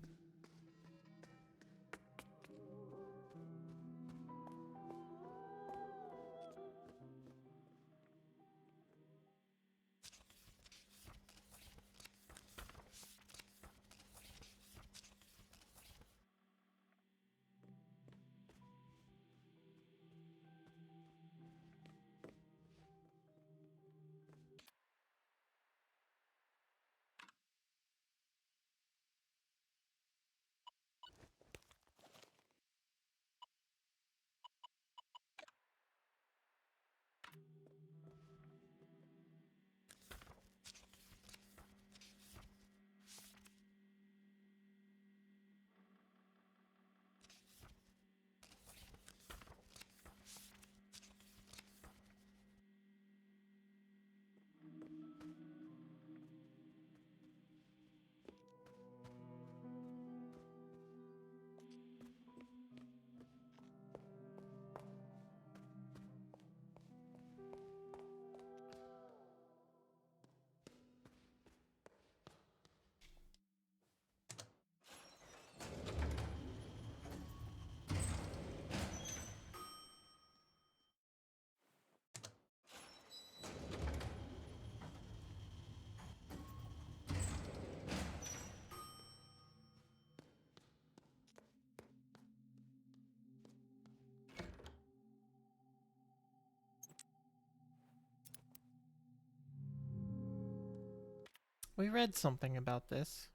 We read something about this.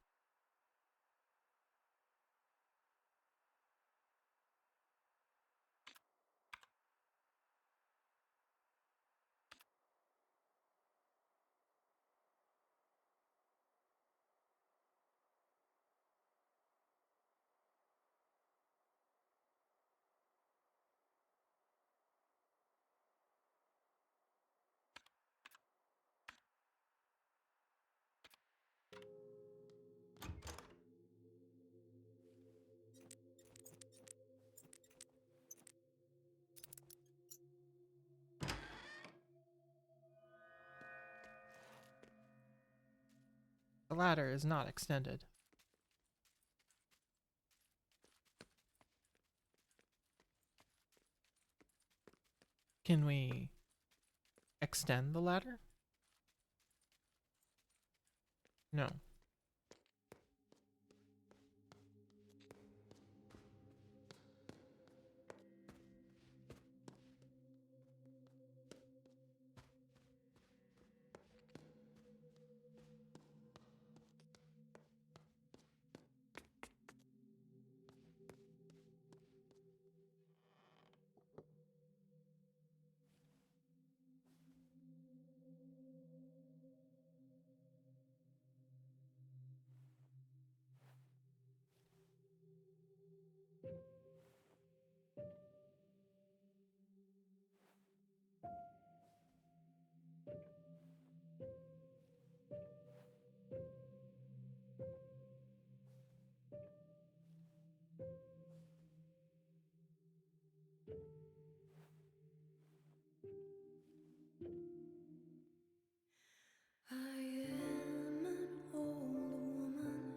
The ladder is not extended. Can we extend the ladder? No. I am an old woman.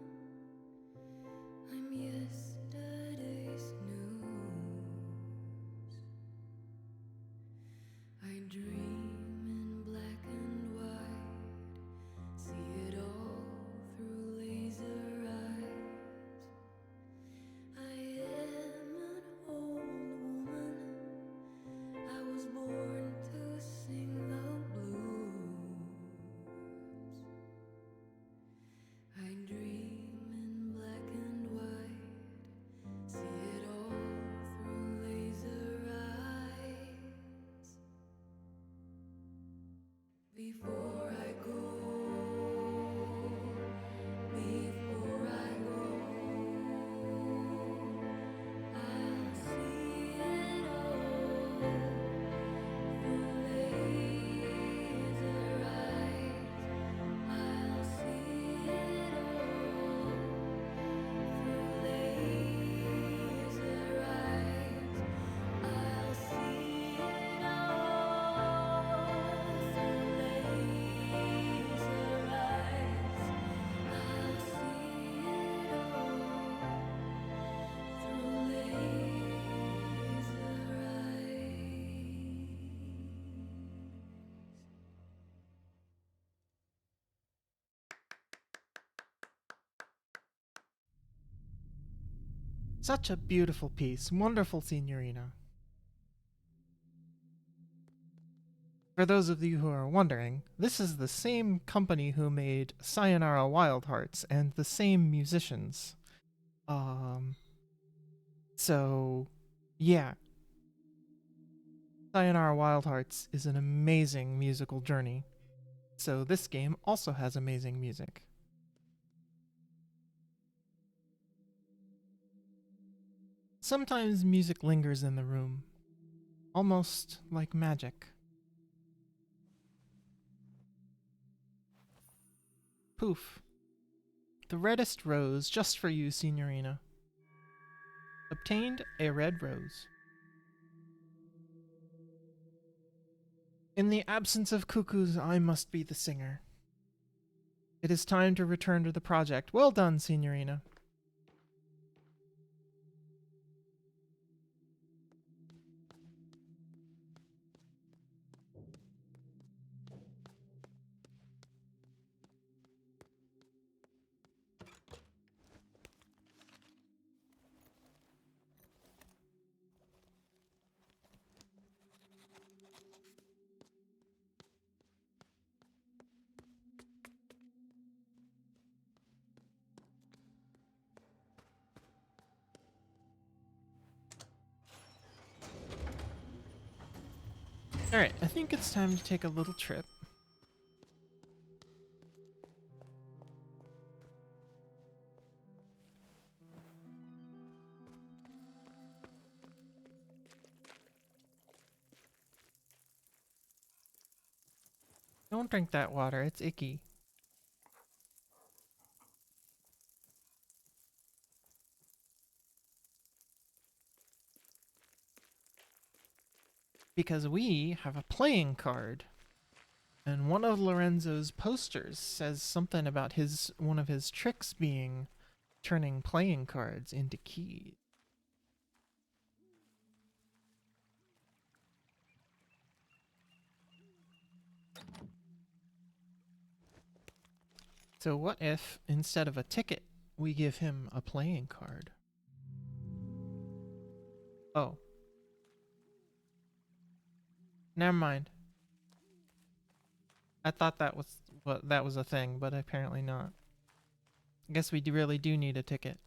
I'm yesterday's news. I dream in black and white, see it all through laser eyes. I am an old woman. I was born to sing the blues. I dream in black and white, see it all through laser eyes. Before I go, I'll see it all through laser eyes. I'll see it all through laser eyes. I'll see it all through laser eyes. I'll see it all through laser eyes. Such a beautiful piece. Wonderful, Signorina. For those of you who are wondering, this is the same company who made Sayonara Wild Hearts and the same musicians. Um, so, yeah. Sayonara Wild Hearts is an amazing musical journey. So, this game also has amazing music. Sometimes music lingers in the room, almost like magic. Poof. The reddest rose just for you, Signorina. Obtained a red rose. In the absence of cuckoos, I must be the singer. It is time to return to the project. Well done, Signorina. Alright, I think it's time to take a little trip. Don't drink that water, it's icky. Because we have a playing card. And one of Lorenzo's posters says something about one of his tricks being turning playing cards into keys. So what if, instead of a ticket, we give him a playing card? Oh, never mind. I thought that was a thing, but apparently not. I guess we really do need a ticket.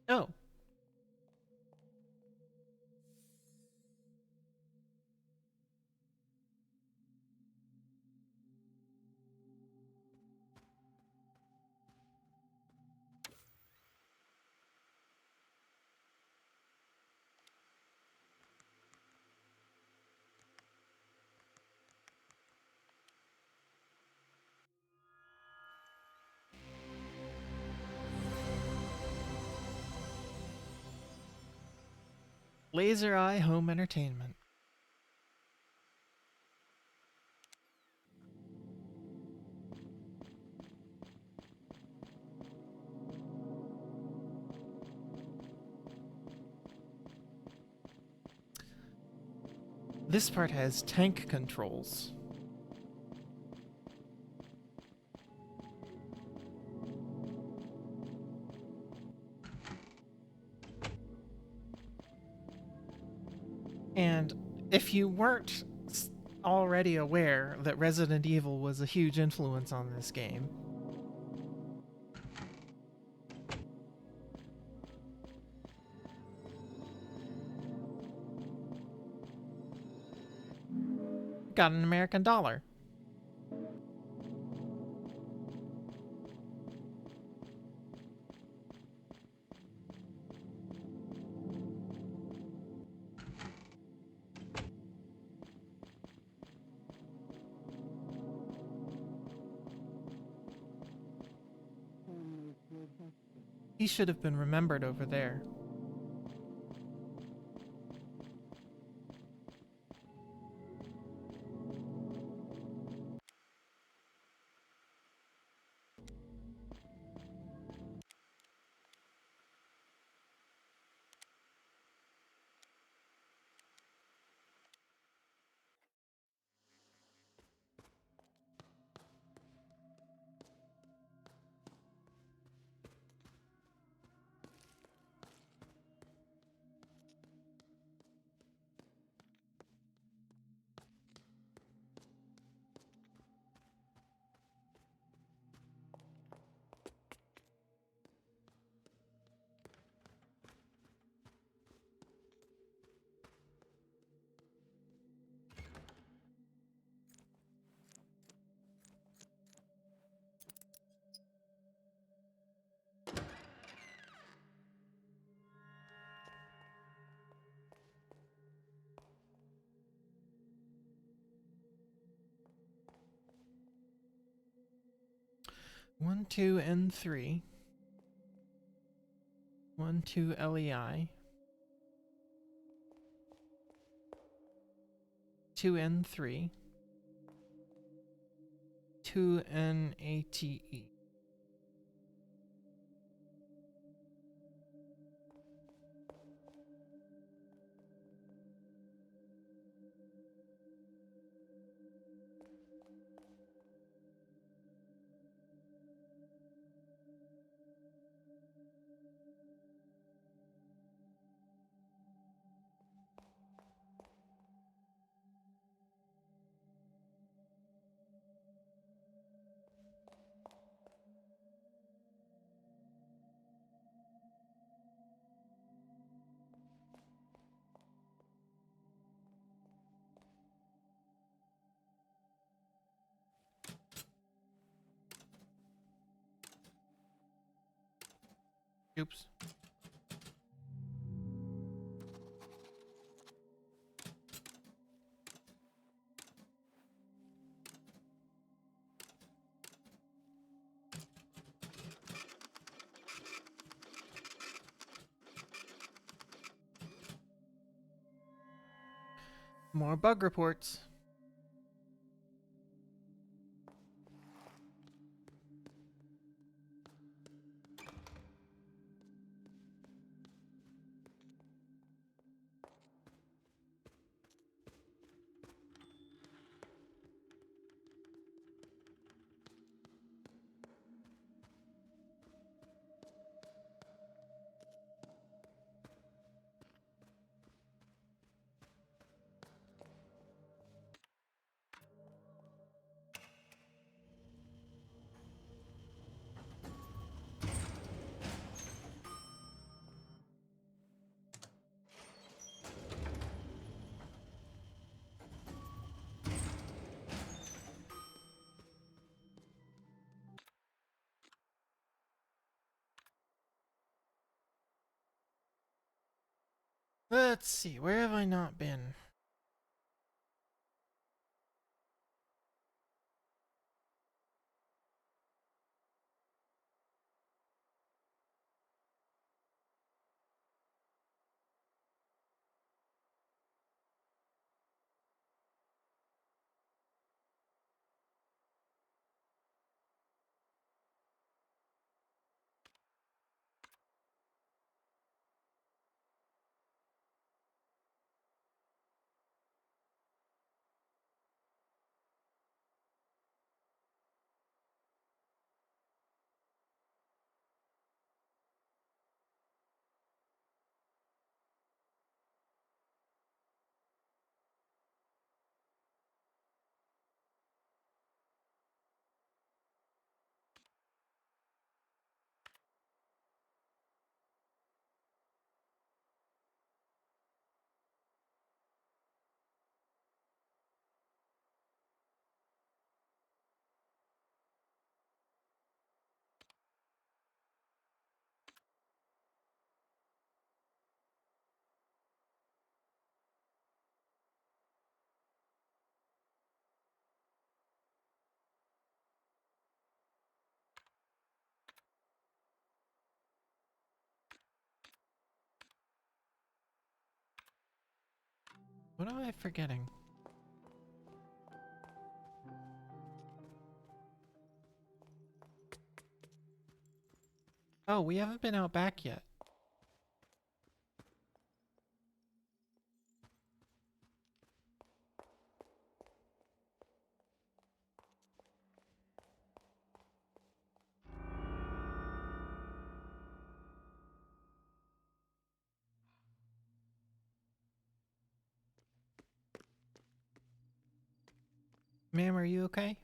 Oh, Laser Eye Home Entertainment. This part has tank controls. And if you weren't already aware that Resident Evil was a huge influence on this game, got an American dollar. He should have been remembered over there. One, two, and three. 1, 2, LEI. 2N3, 2NATE. Oops. More bug reports. Let's see, where have I not been? What am I forgetting? Oh, we haven't been out back yet. Ma'am, are you okay?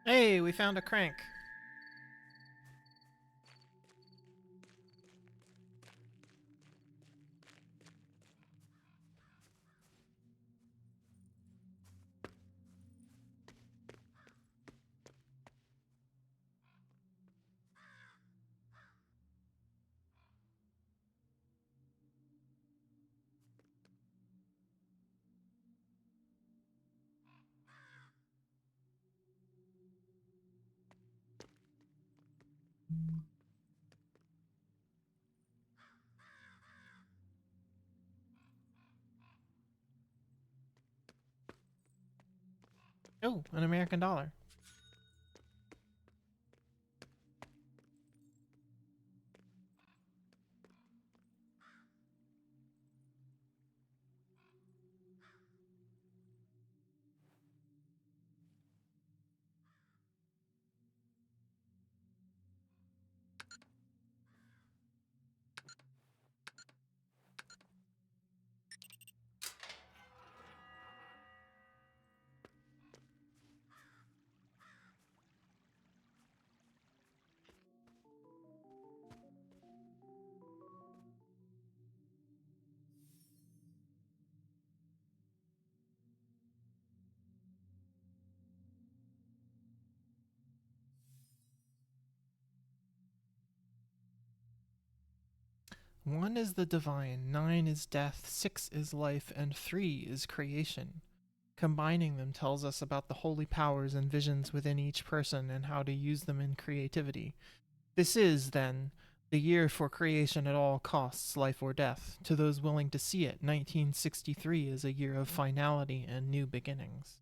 Hey, we found a crank. Oh, an American dollar. One is the divine, 9 is death, 6 is life, and 3 is creation. Combining them tells us about the holy powers and visions within each person and how to use them in creativity. This is, then, the year for creation at all costs, life or death. To those willing to see it, 1963 is a year of finality and new beginnings.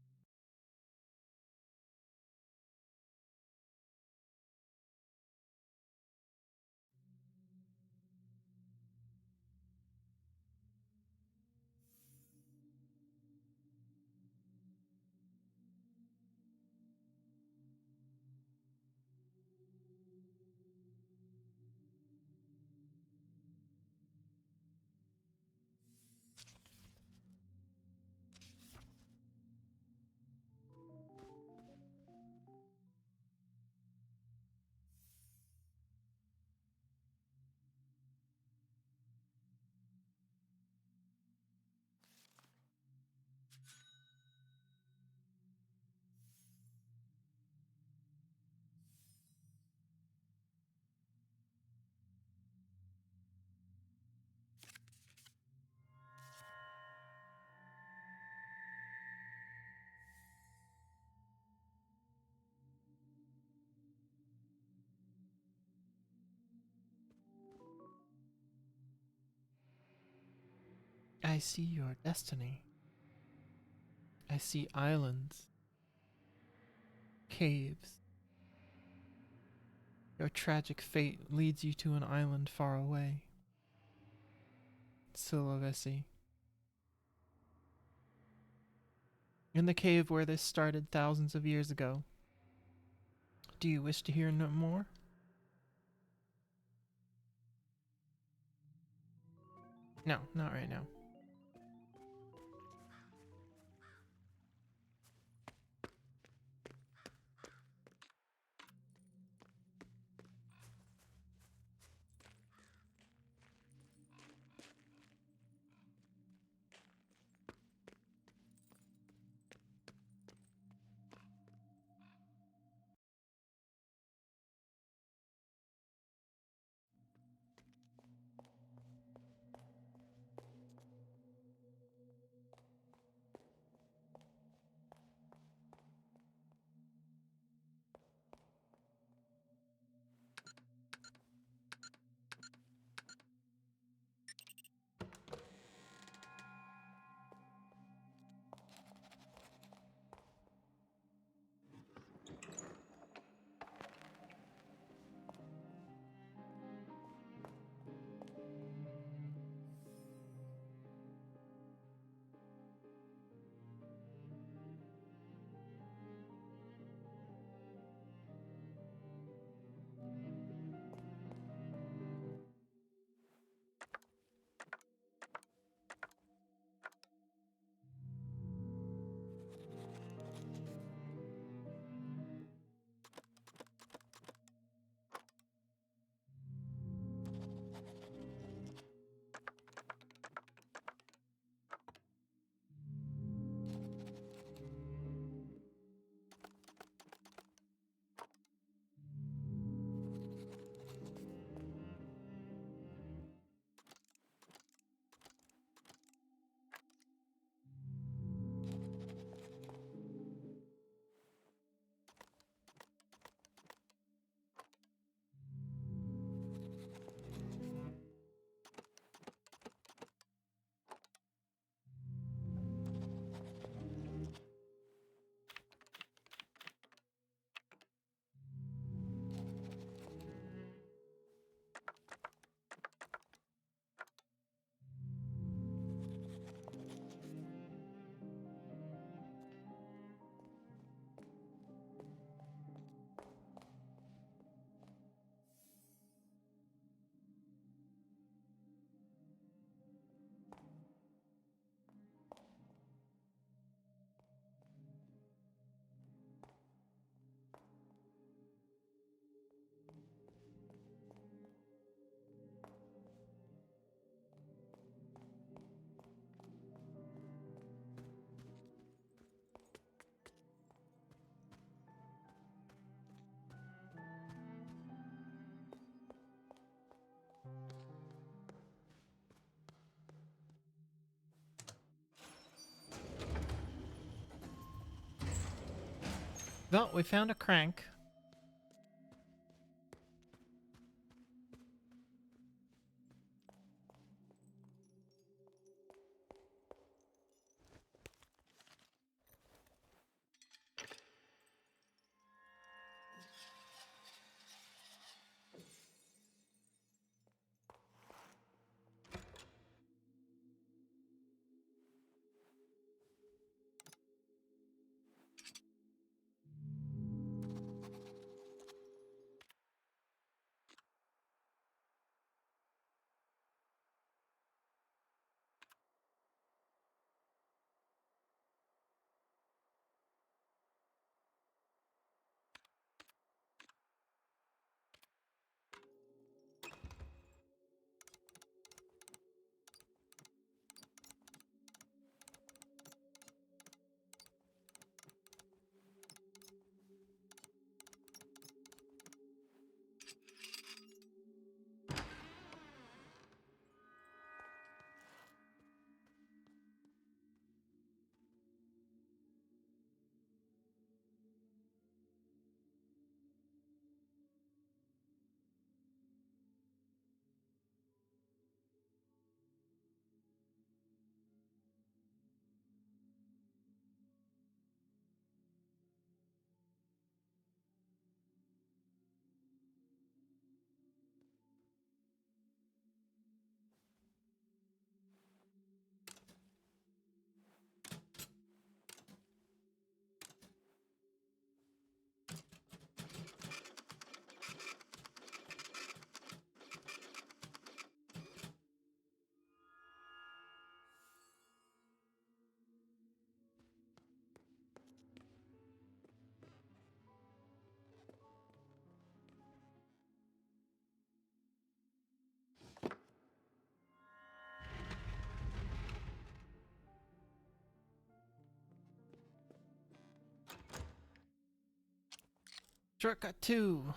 I see your destiny. I see islands, caves. Your tragic fate leads you to an island far away. Sulawesi. In the cave where this started thousands of years ago. Do you wish to hear no more? No, not right now. Well, we found a crank. Shortcut 2.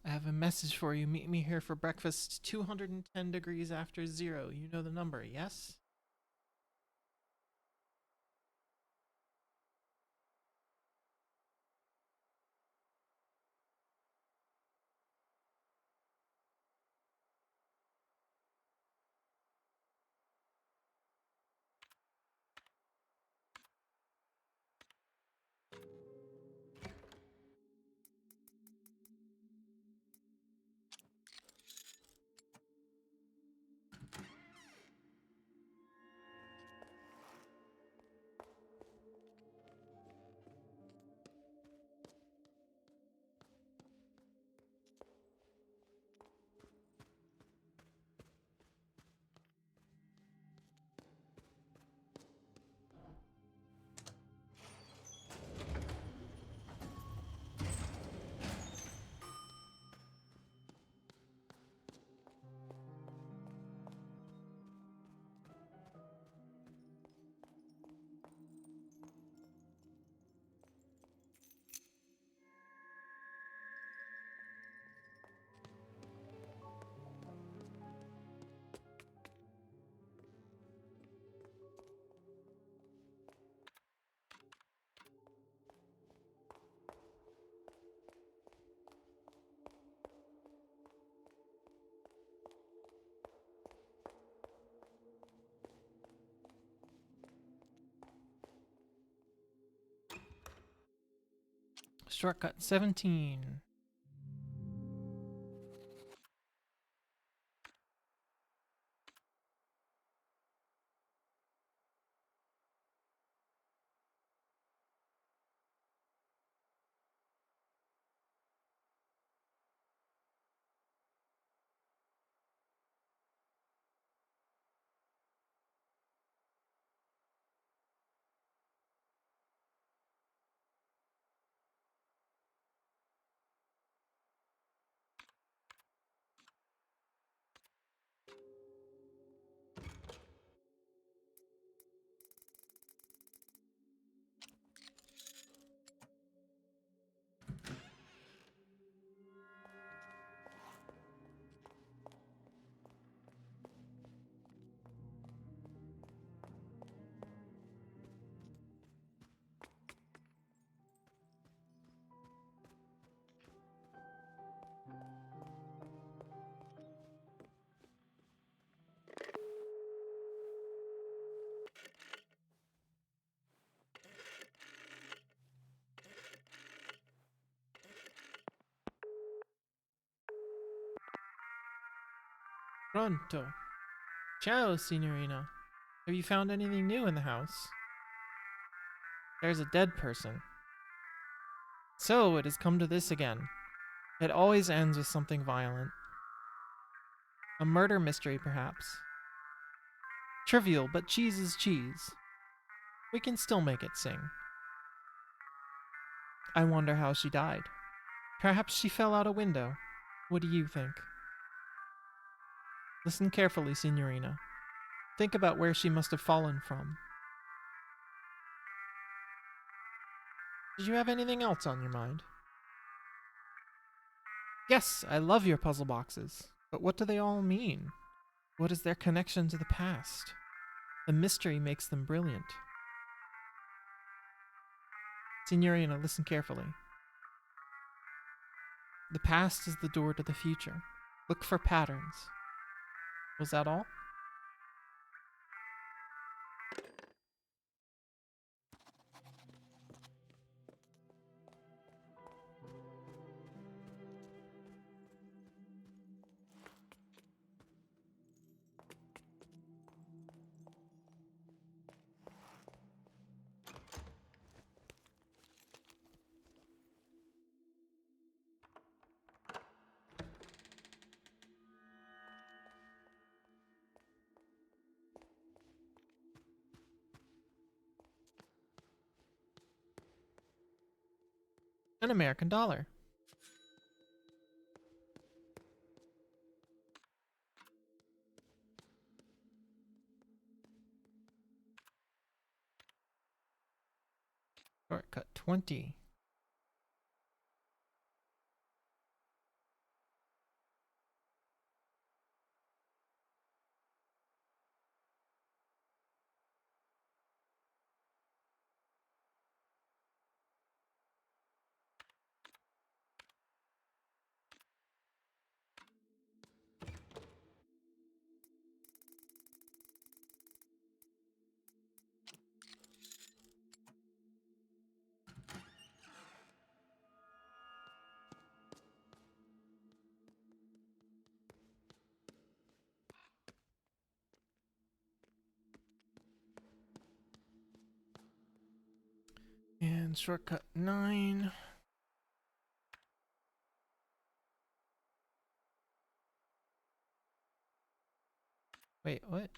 I have a message for you. Meet me here for breakfast 210 degrees after zero. You know the number, yes? Shortcut 17. Pronto. Ciao, signorina. Have you found anything new in the house? There's a dead person. So it has come to this again. It always ends with something violent. A murder mystery, perhaps. Trivial, but cheese is cheese. We can still make it sing. I wonder how she died. Perhaps she fell out a window. What do you think? Listen carefully, signorina. Think about where she must have fallen from. Did you have anything else on your mind? Yes, I love your puzzle boxes. But what do they all mean? What is their connection to the past? The mystery makes them brilliant. Signorina, listen carefully. The past is the door to the future. Look for patterns. Was that all? An American dollar. Shortcut 20. And shortcut 9. Wait, what?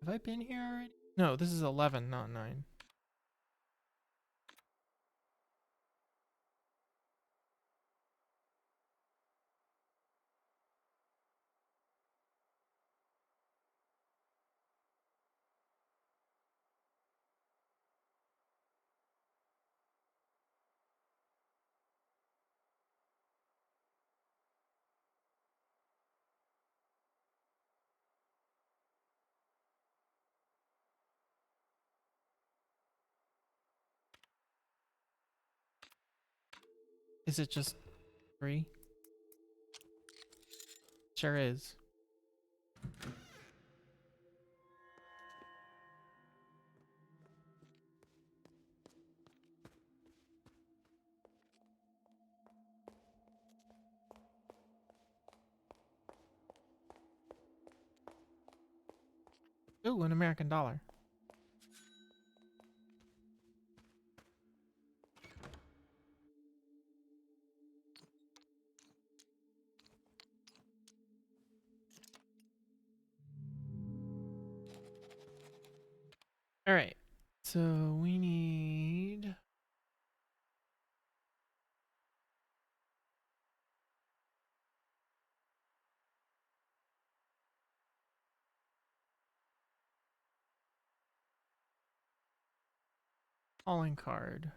Have I been here already? No, this is 11, not 9. Is it just 3? Sure is. Ooh, an American dollar. Alright. So we need calling card.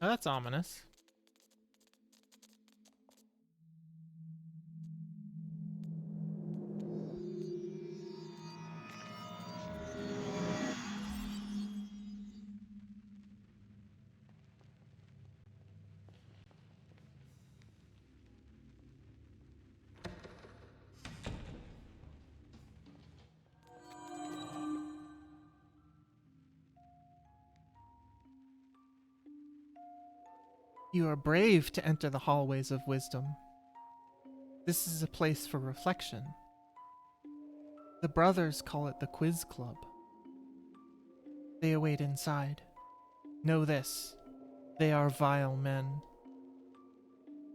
Oh, that's ominous. You are brave to enter the hallways of wisdom. This is a place for reflection. The brothers call it the Quiz Club. They await inside. Know this: they are vile men,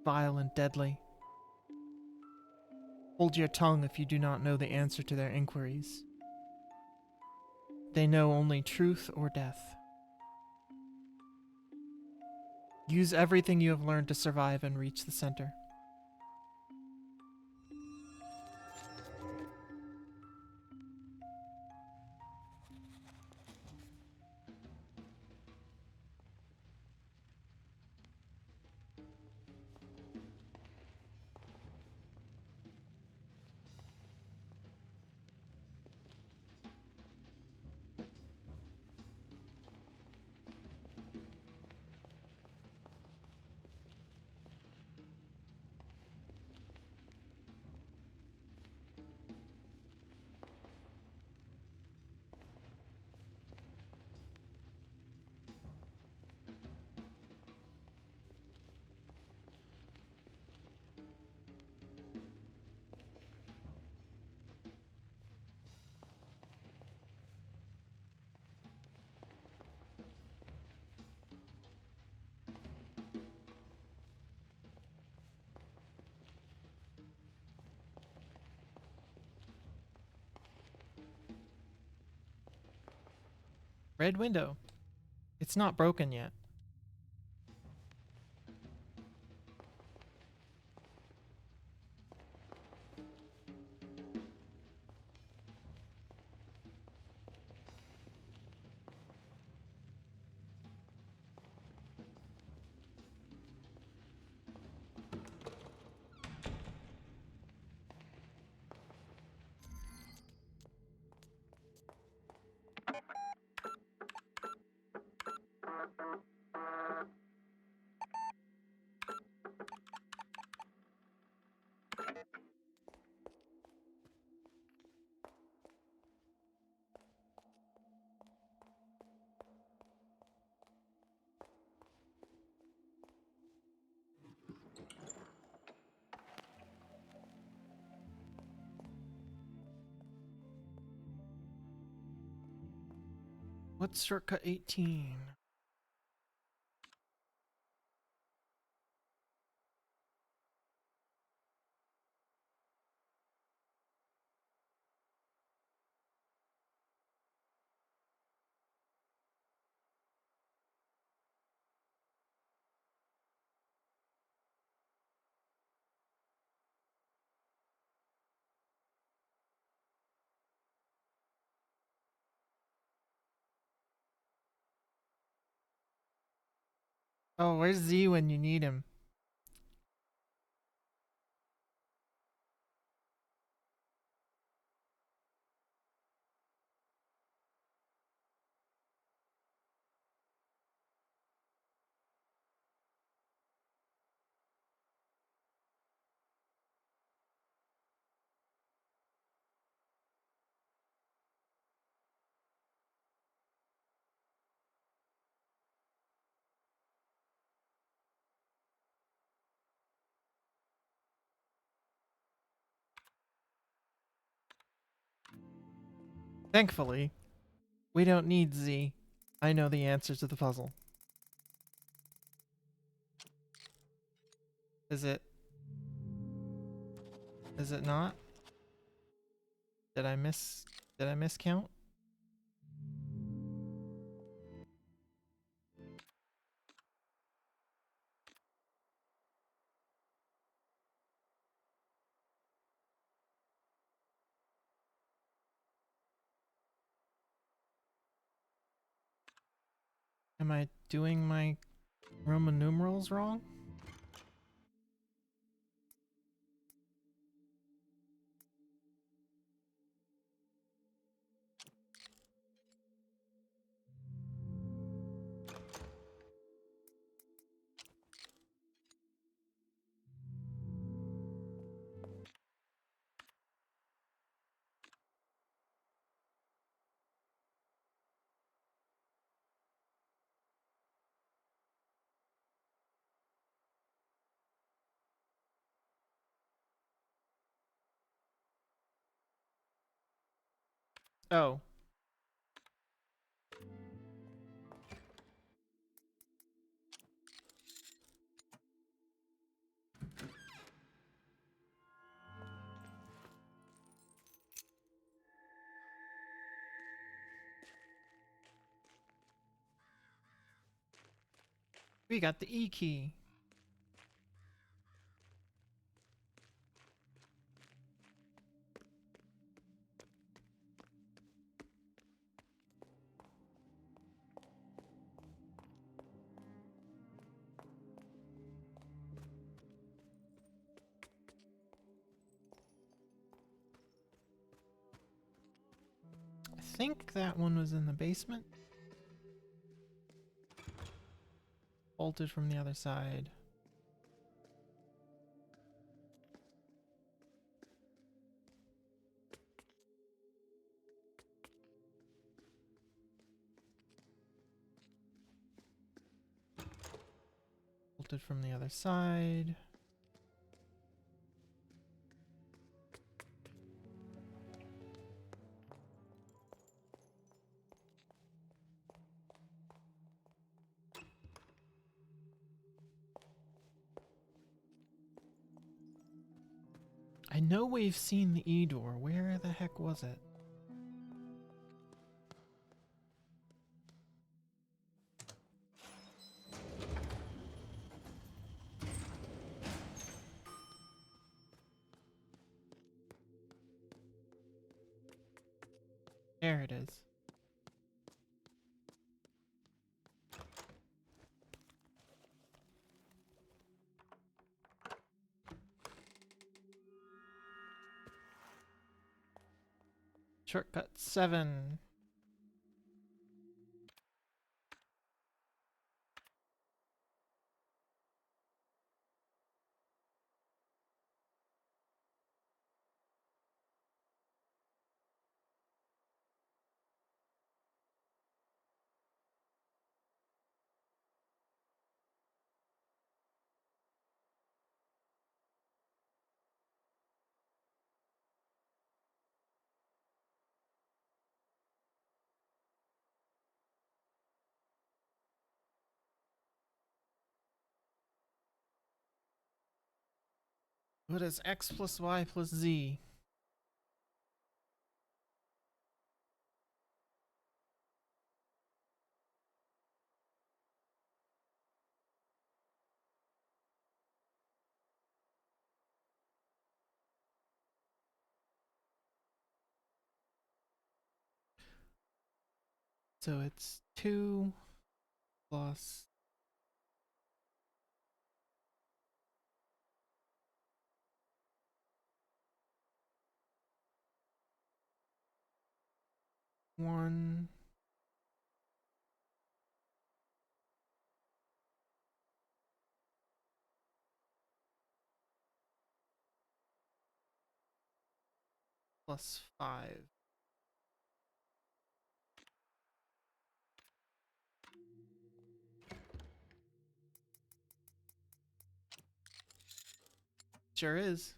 vile and deadly. Hold your tongue if you do not know the answer to their inquiries. They know only truth or death. Use everything you have learned to survive and reach the center. Red window. It's not broken yet. What's shortcut 18? Oh, where's Z when you need him? Thankfully, we don't need Z. I know the answer to the puzzle. Is it? Is it not? Did I miss? Did I miscount? Am I doing my Roman numerals wrong? Oh. We got the E key. I think that one was in the basement. Bolted from the other side. Bolted from the other side. I know we've seen the E door. Where the heck was it? There it is. Shortcut 7. What is X plus Y plus Z? So it's 2 plus 1 plus 5. Sure is.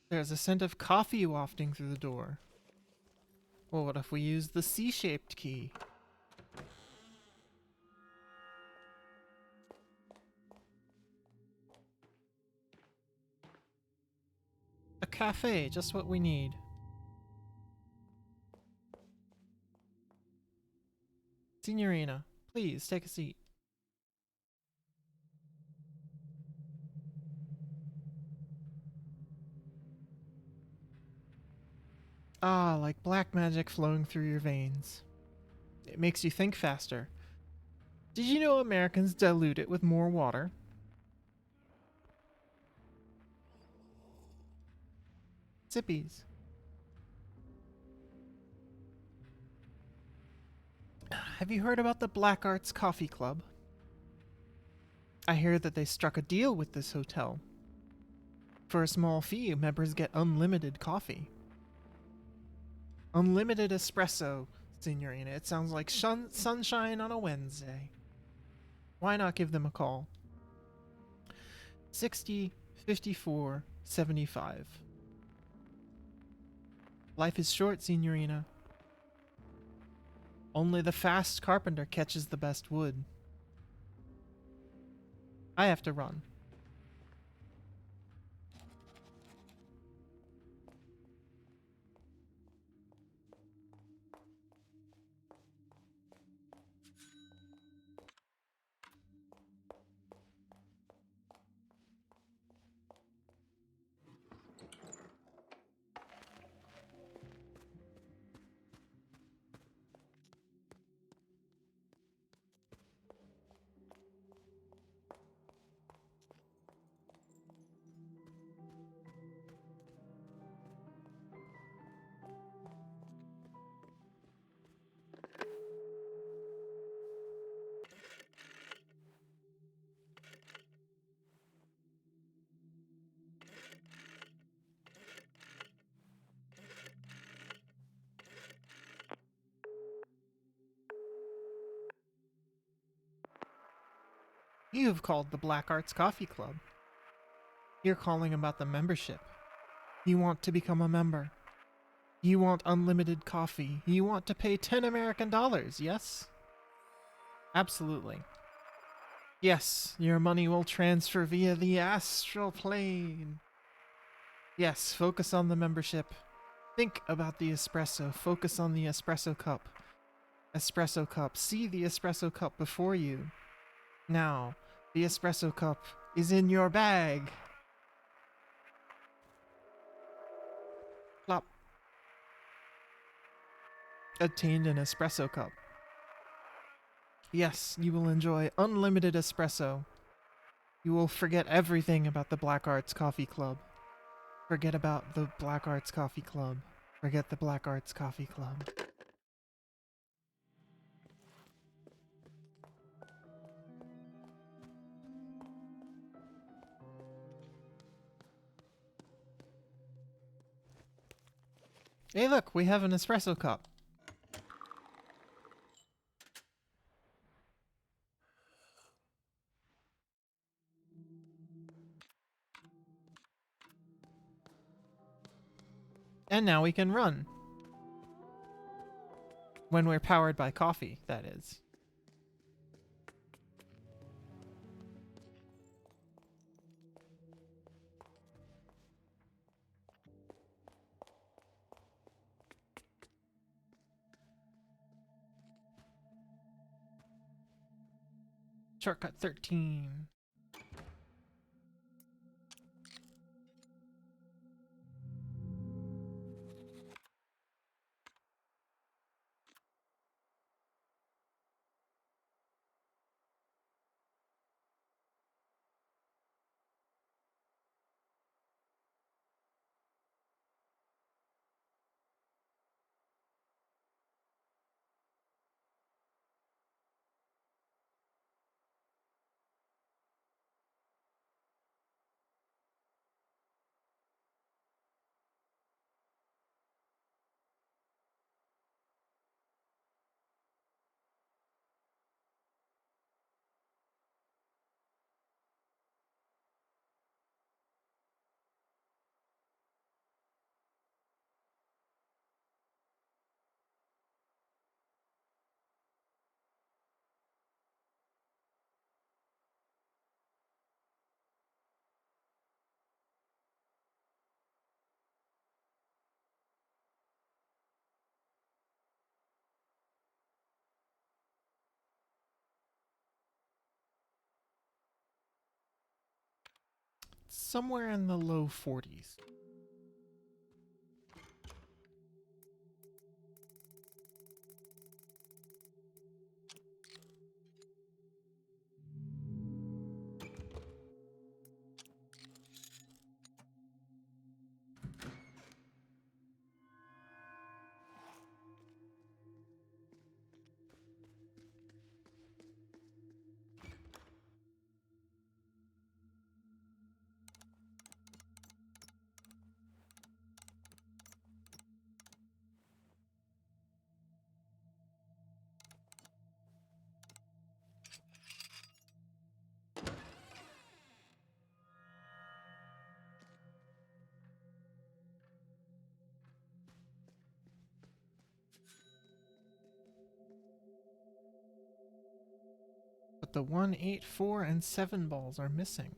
There's a scent of coffee wafting through the door. Well, what if we use the C-shaped key? A cafe, just what we need. Signorina, please take a seat. Ah, like black magic flowing through your veins. It makes you think faster. Did you know Americans dilute it with more water? Sippies. Have you heard about the Black Arts Coffee Club? I hear that they struck a deal with this hotel. For a small fee, members get unlimited coffee. Unlimited espresso, Signorina. It sounds like sunshine on a Wednesday. Why not give them a call? 60 54 75. Life is short, Signorina. Only the fast carpenter catches the best wood. I have to run. You have called the Black Arts Coffee Club. You're calling about the membership. You want to become a member. You want unlimited coffee. You want to pay 10 American dollars, yes? Absolutely. Yes, your money will transfer via the astral plane. Yes, focus on the membership. Think about the espresso. Focus on the espresso cup. Espresso cup. See the espresso cup before you. Now, the espresso cup is in your bag. Plop. Obtained an espresso cup. Yes, you will enjoy unlimited espresso. You will forget everything about the Black Arts Coffee Club. Forget about the Black Arts Coffee Club. Forget the Black Arts Coffee Club. Hey, look, we have an espresso cup. And now we can run. When we're powered by coffee, that is. Shortcut 13. Somewhere in the low 40s. the 1, 8, 4, and 7 balls are missing.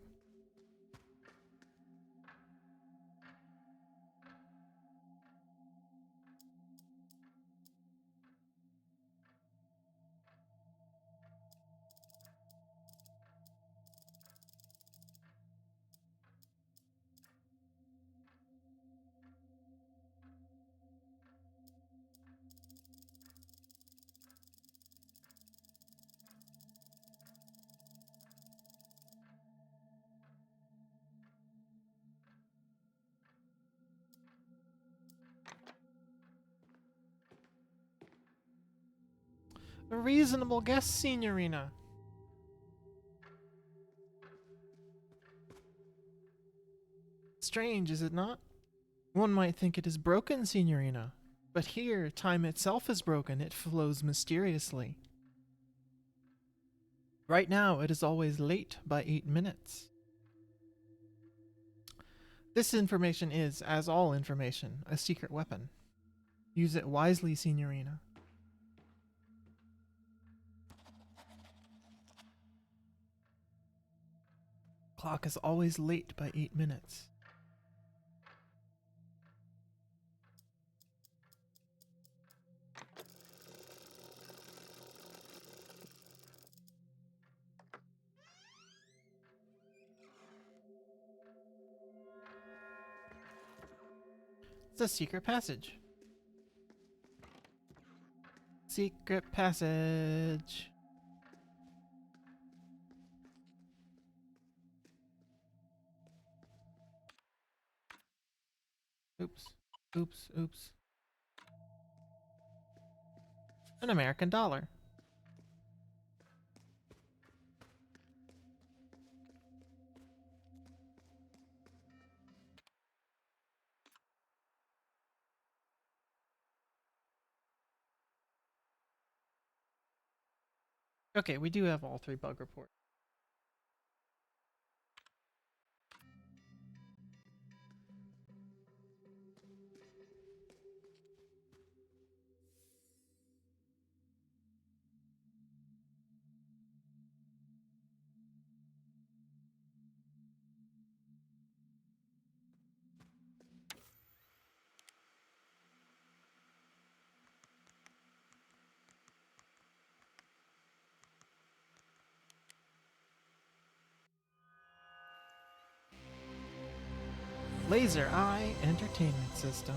A reasonable guess, Signorina. Strange, is it not? One might think it is broken, Signorina. But here, time itself is broken. It flows mysteriously. Right now, it is always late by 8 minutes. This information is, as all information, a secret weapon. Use it wisely, Signorina. Clock is always late by 8 minutes. It's a secret passage. Secret passage. Oops. Oops. Oops. An American dollar. Okay, we do have all 3 bug reports. Laser Eye Entertainment System.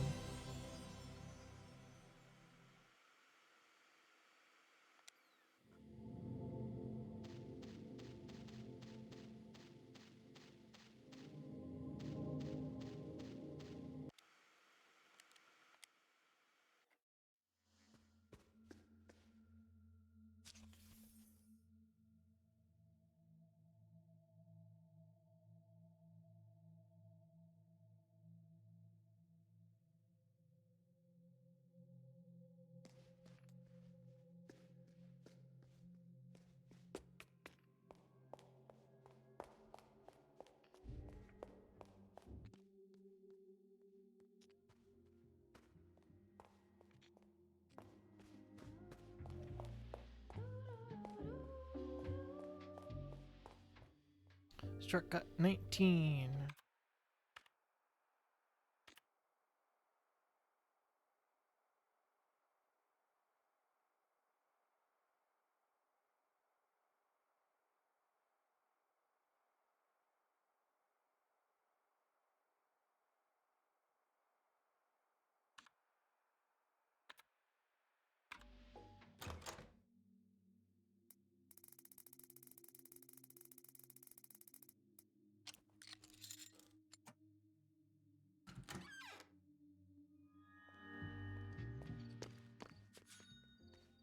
Shortcut 19.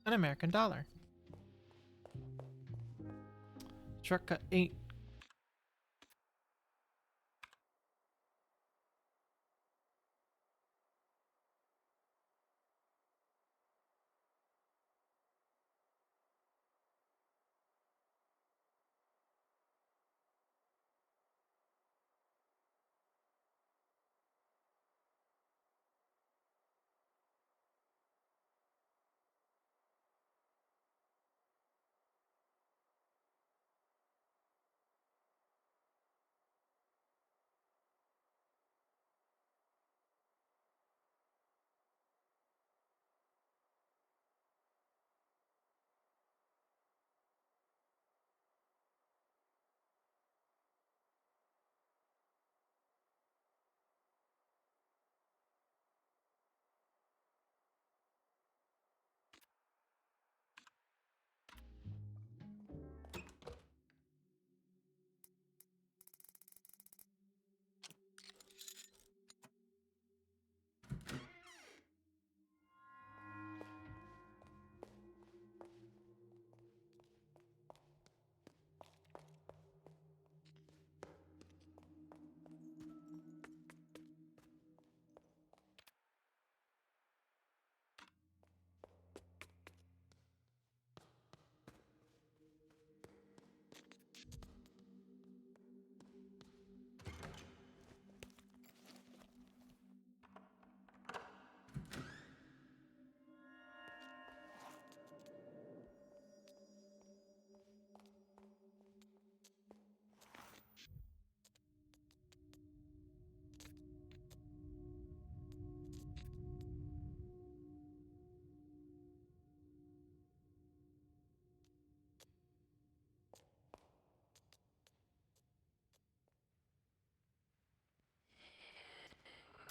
An American dollar. Shortcut 8.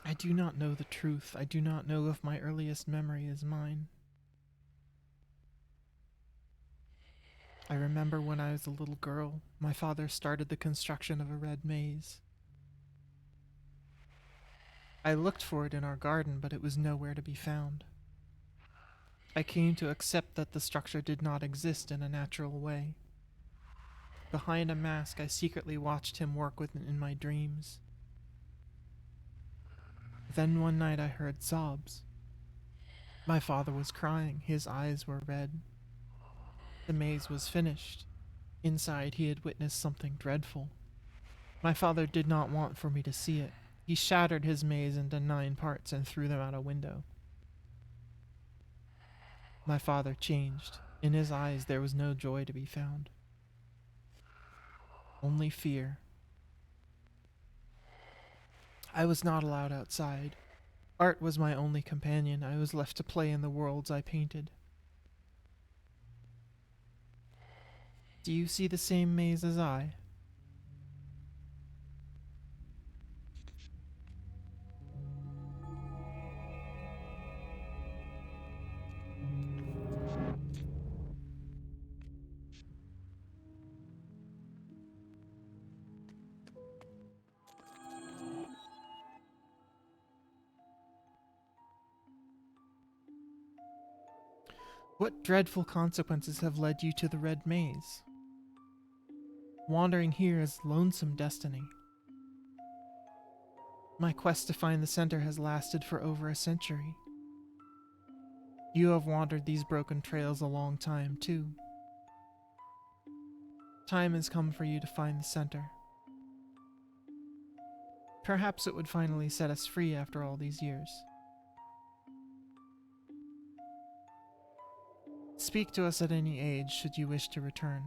I do not know the truth. I do not know if my earliest memory is mine. I remember when I was a little girl, my father started the construction of a red maze. I looked for it in our garden, but it was nowhere to be found. I came to accept that the structure did not exist in a natural way. Behind a mask, I secretly watched him work with it in my dreams. Then one night I heard sobs. My father was crying, his eyes were red. The maze was finished. Inside, he had witnessed something dreadful. My father did not want for me to see it. He shattered his maze into 9 parts and threw them out a window. My father changed. In his eyes, there was no joy to be found. Only fear. I was not allowed outside. Art was my only companion. I was left to play in the worlds I painted. Do you see the same maze as I? What dreadful consequences have led you to the red maze? Wandering here is lonesome destiny. My quest to find the center has lasted for over a century. You have wandered these broken trails a long time, too. Time has come for you to find the center. Perhaps it would finally set us free after all these years. Speak to us at any age should you wish to return.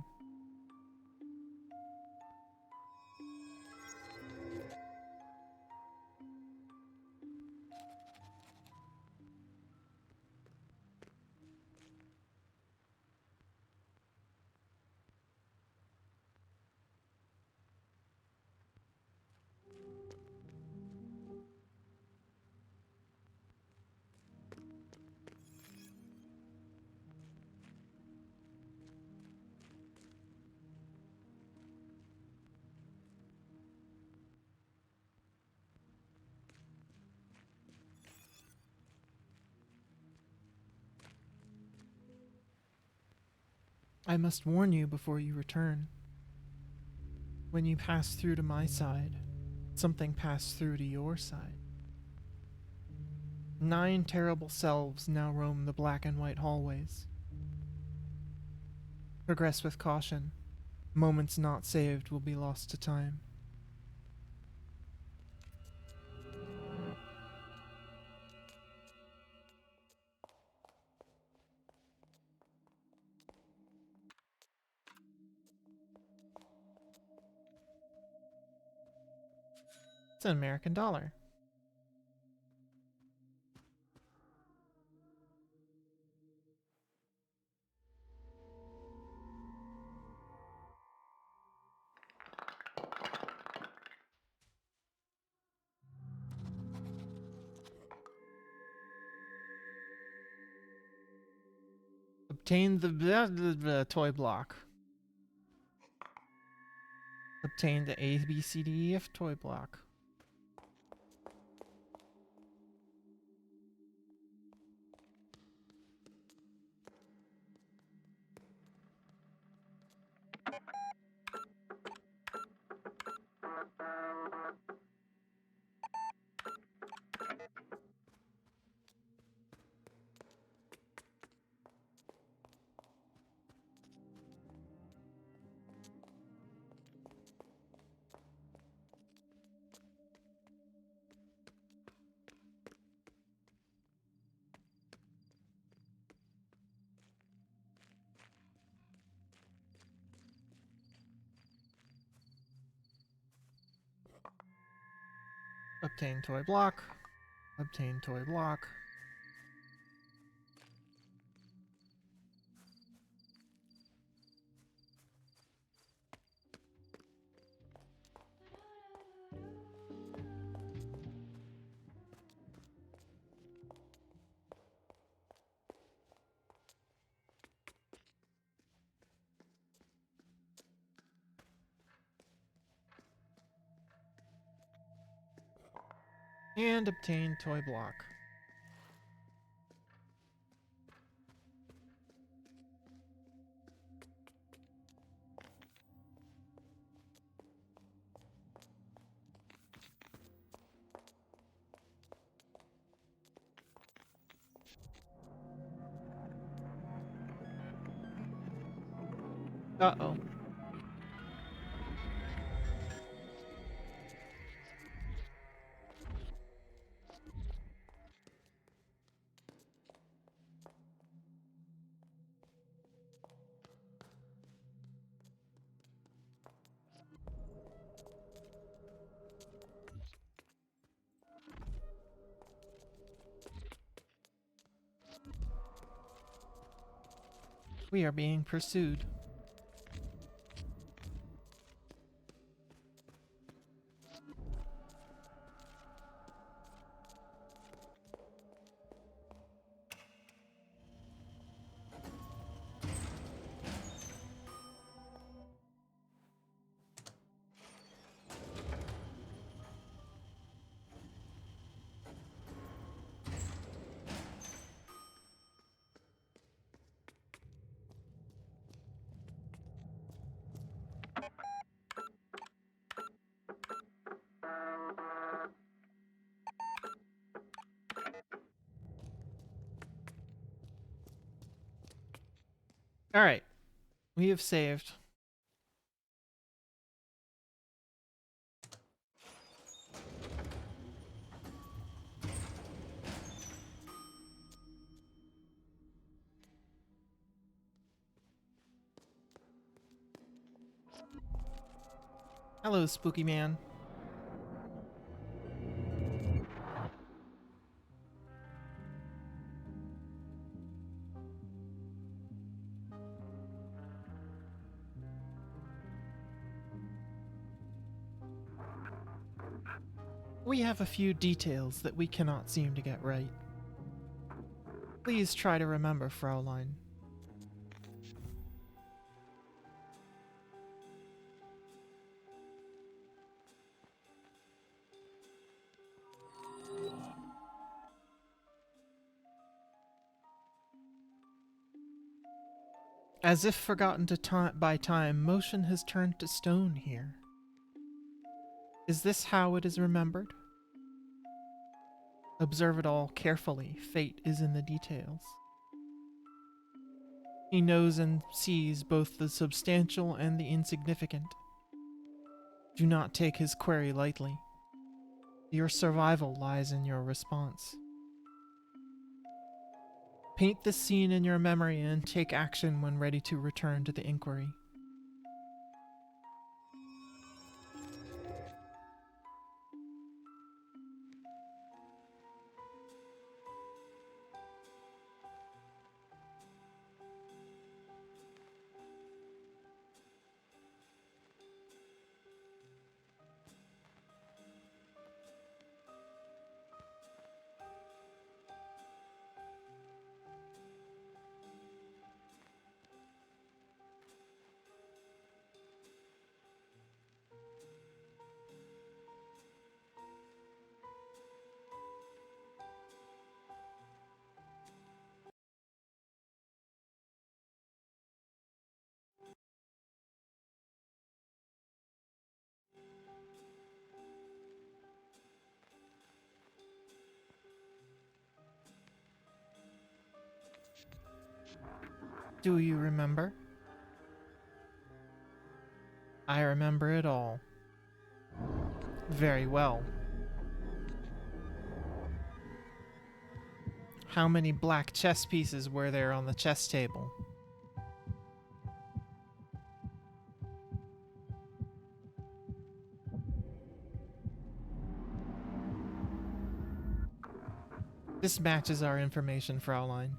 I must warn you before you return. When you pass through to my side, something passed through to your side. 9 terrible selves now roam the black and white hallways. Progress with caution. Moments not saved will be lost to time. It's an American dollar. Obtain the toy block. Obtain the A, B, C, D, E, F toy block. Obtain toy block. Obtain toy block. And obtain toy block. Uh-oh. We are being pursued. Alright. We have saved. Hello, spooky man. We have a few details that we cannot seem to get right. Please try to remember, Fraulein. As if forgotten by time, motion has turned to stone here. Is this how it is remembered? Observe it all carefully. Fate is in the details. He knows and sees both the substantial and the insignificant. Do not take his query lightly. Your survival lies in your response. Paint this scene in your memory and take action when ready to return to the inquiry. Do you remember? I remember it all. Very well. How many black chess pieces were there on the chess table? This matches our information, Fraulein.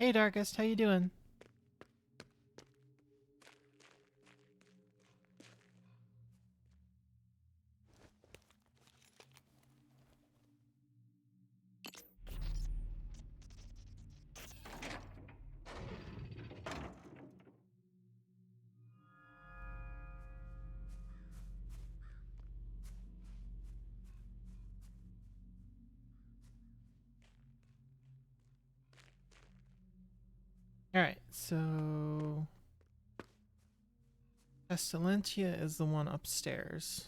Hey, Darkest, how you doing? Alright, so... Pestilentia is the one upstairs.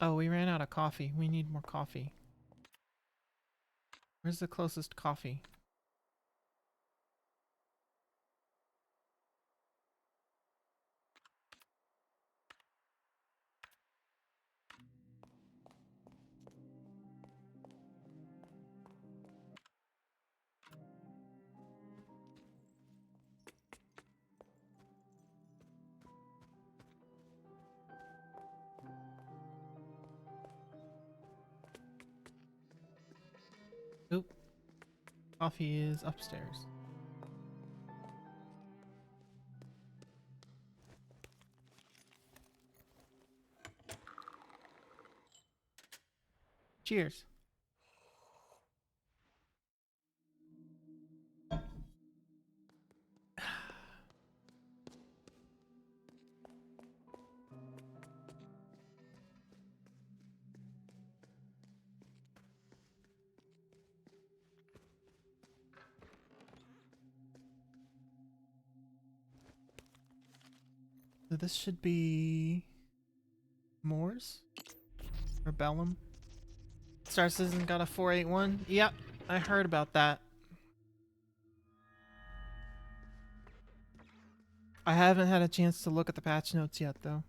Oh, we ran out of coffee. We need more coffee. Where's the closest coffee? Oop. Coffee is upstairs. Cheers. So this should be... Moors? Or Bellum? Star Citizen got a 481? Yep, I heard about that. I haven't had a chance to look at the patch notes yet, though.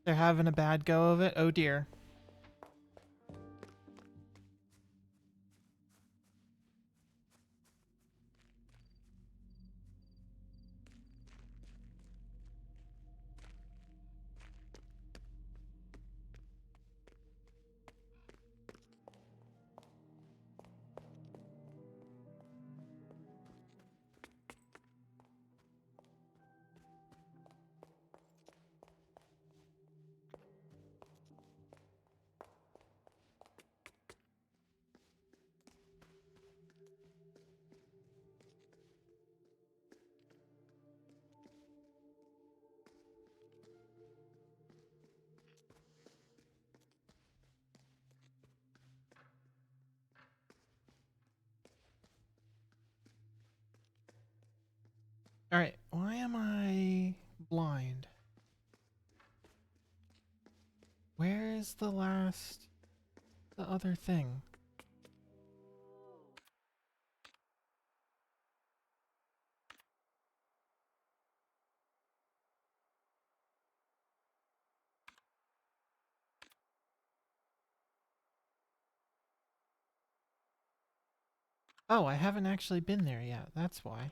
They're having a bad go of it? Oh dear. Alright, why am I blind? Where is the other thing? Oh, I haven't actually been there yet, that's why.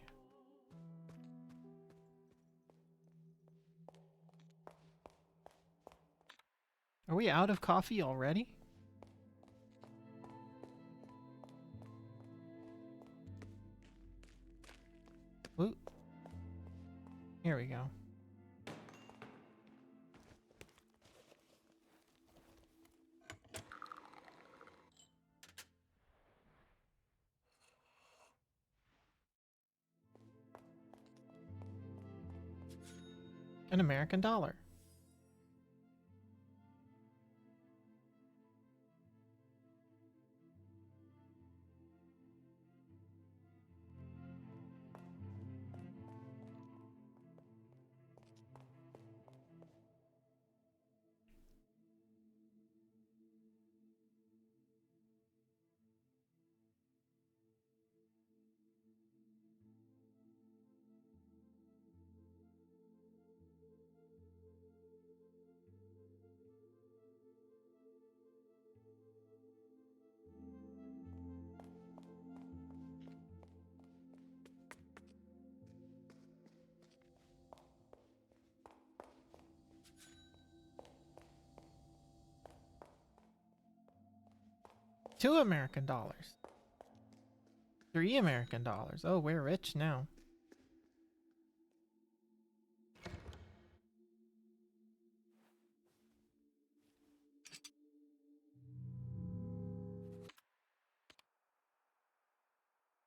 Are we out of coffee already? Ooh. Here we go. An American dollar. $2 American. $3 American. Oh, we're rich now.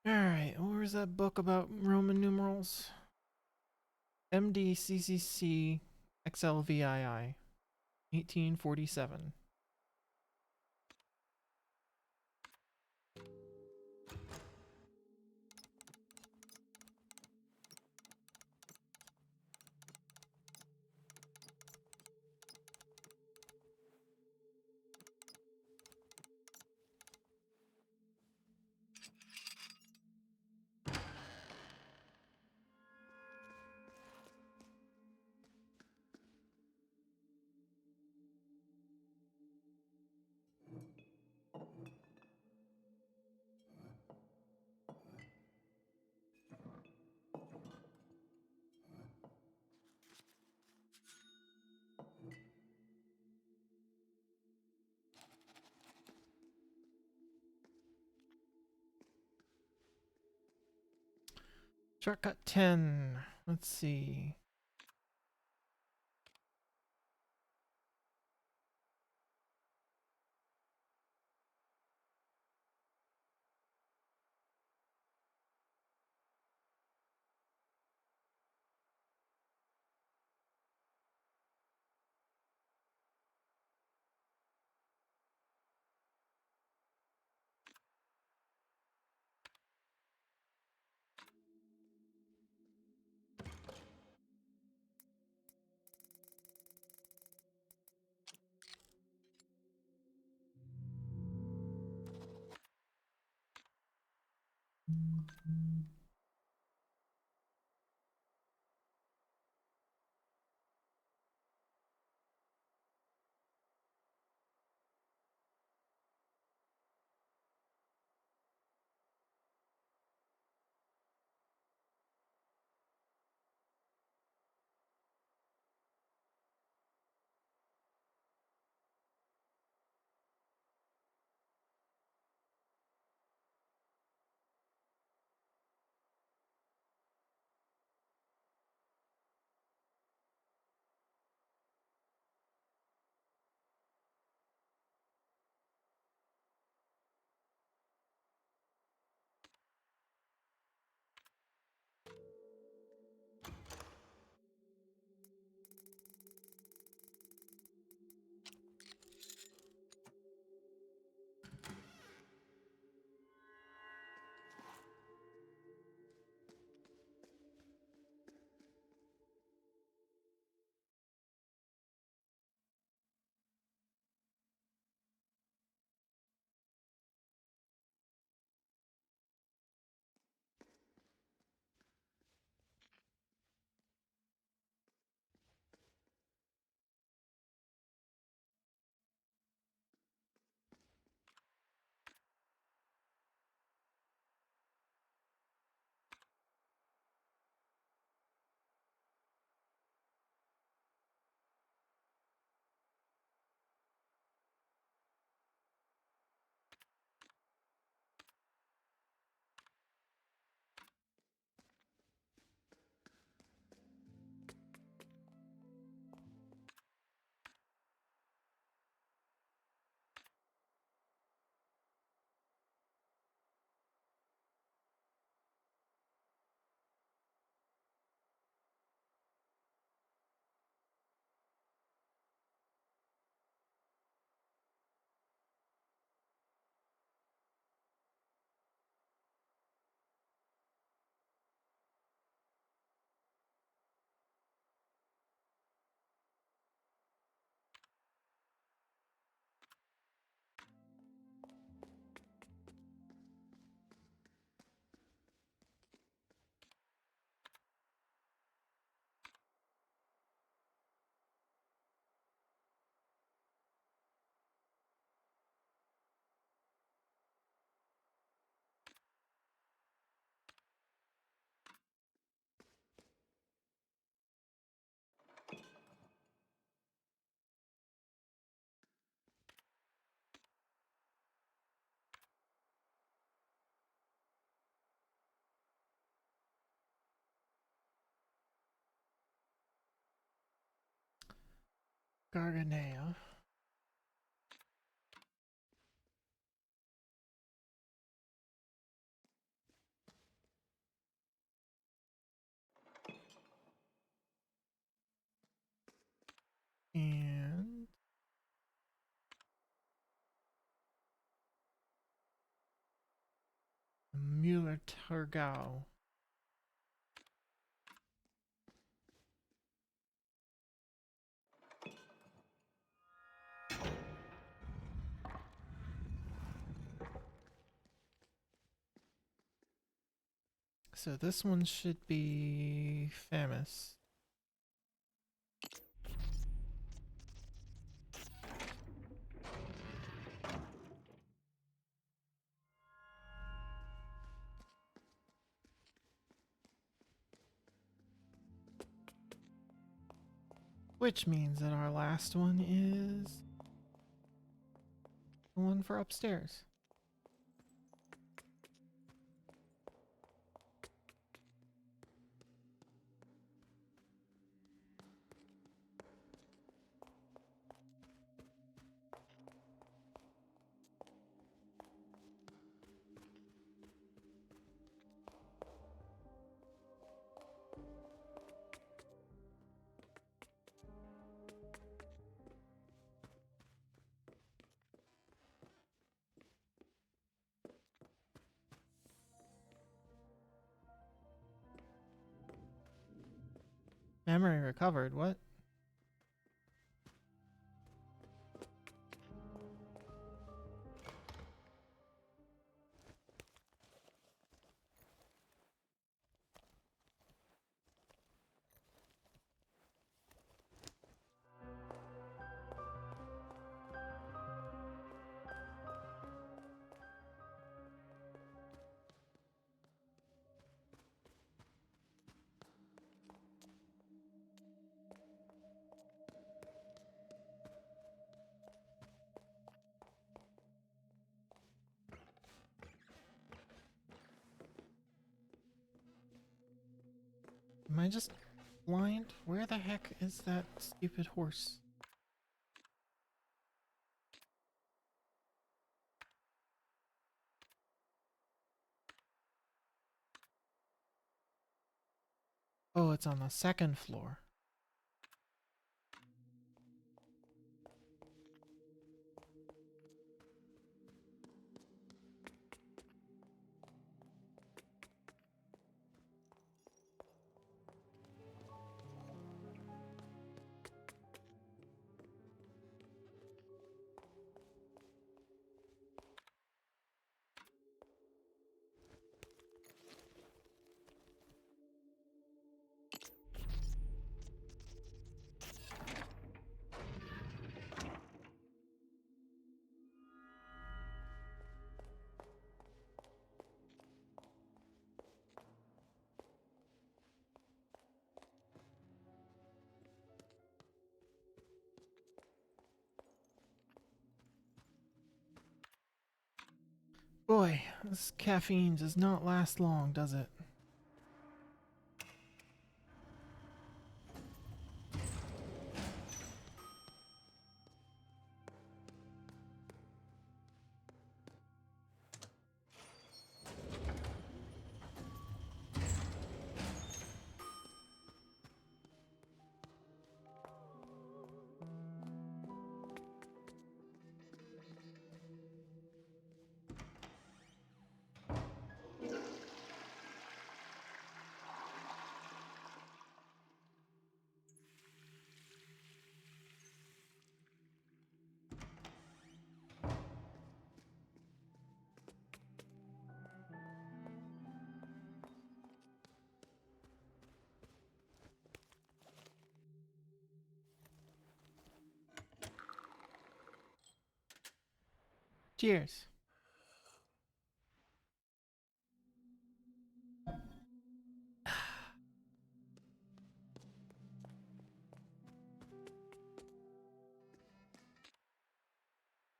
Alright, where's that book about Roman numerals? MDCCC XLVII, 1847. Shortcut 10. Let's see. Garganea. And Mueller Turgau. So this one should be famous. Which means that our last one is the one for upstairs. Memory recovered. What? Am I just blind? Where the heck is that stupid horse? Oh, it's on the second floor. Boy, this caffeine does not last long, does it? Cheers.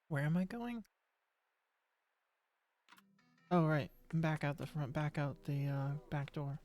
Where am I going? Oh, right. Back out the front, back out the back door.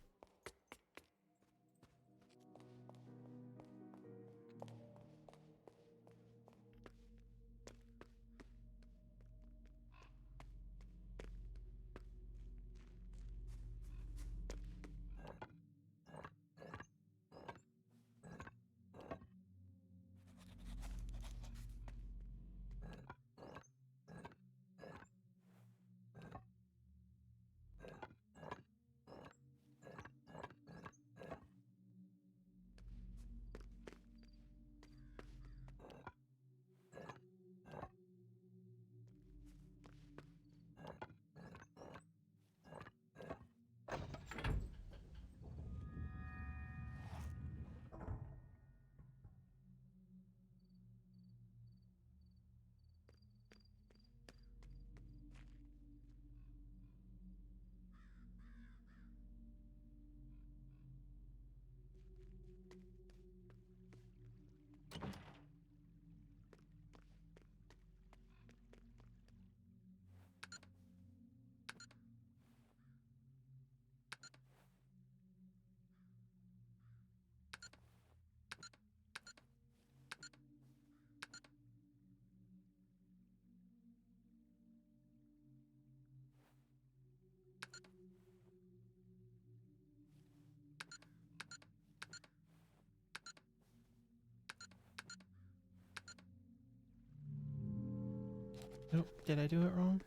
Nope, did I do it wrong?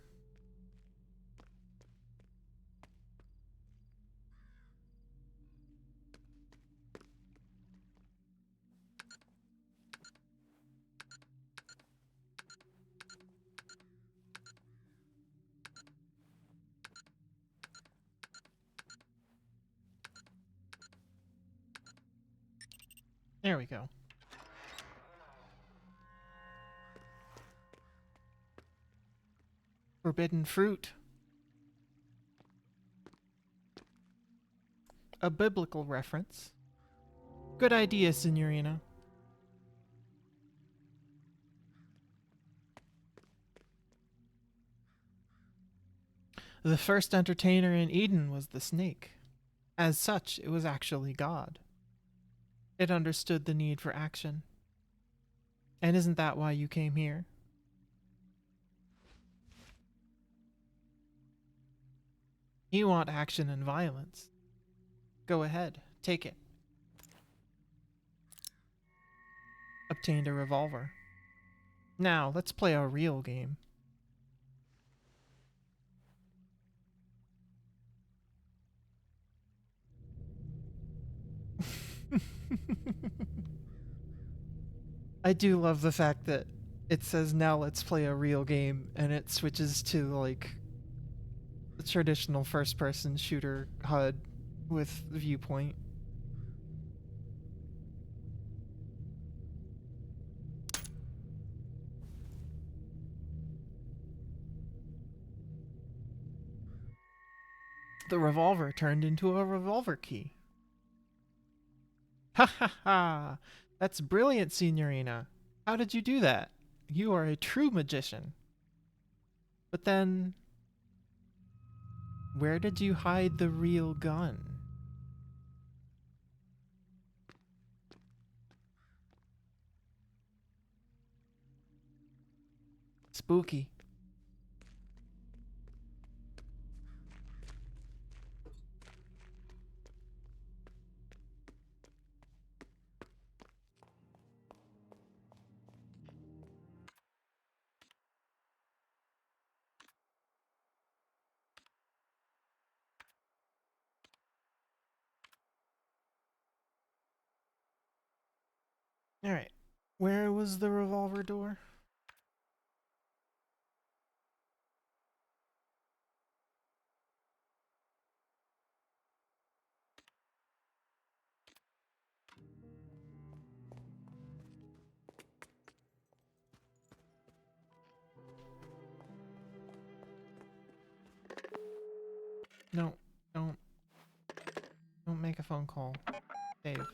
There we go. Forbidden fruit. A biblical reference. Good idea, Signorina. The first entertainer in Eden was the snake. As such, it was actually God. It understood the need for action. And isn't that why you came here? You want action and violence. Go ahead, take it. Obtained a revolver. Now, let's play a real game. I do love the fact that it says now let's play a real game and it switches to like the traditional first person shooter HUD with viewpoint. The revolver turned into a revolver key. Ha ha ha! That's brilliant, Signorina. How did you do that? You are a true magician. But then, where did you hide the real gun? Spooky. Alright. Where was the revolver door? No, don't. Don't make a phone call. Dave.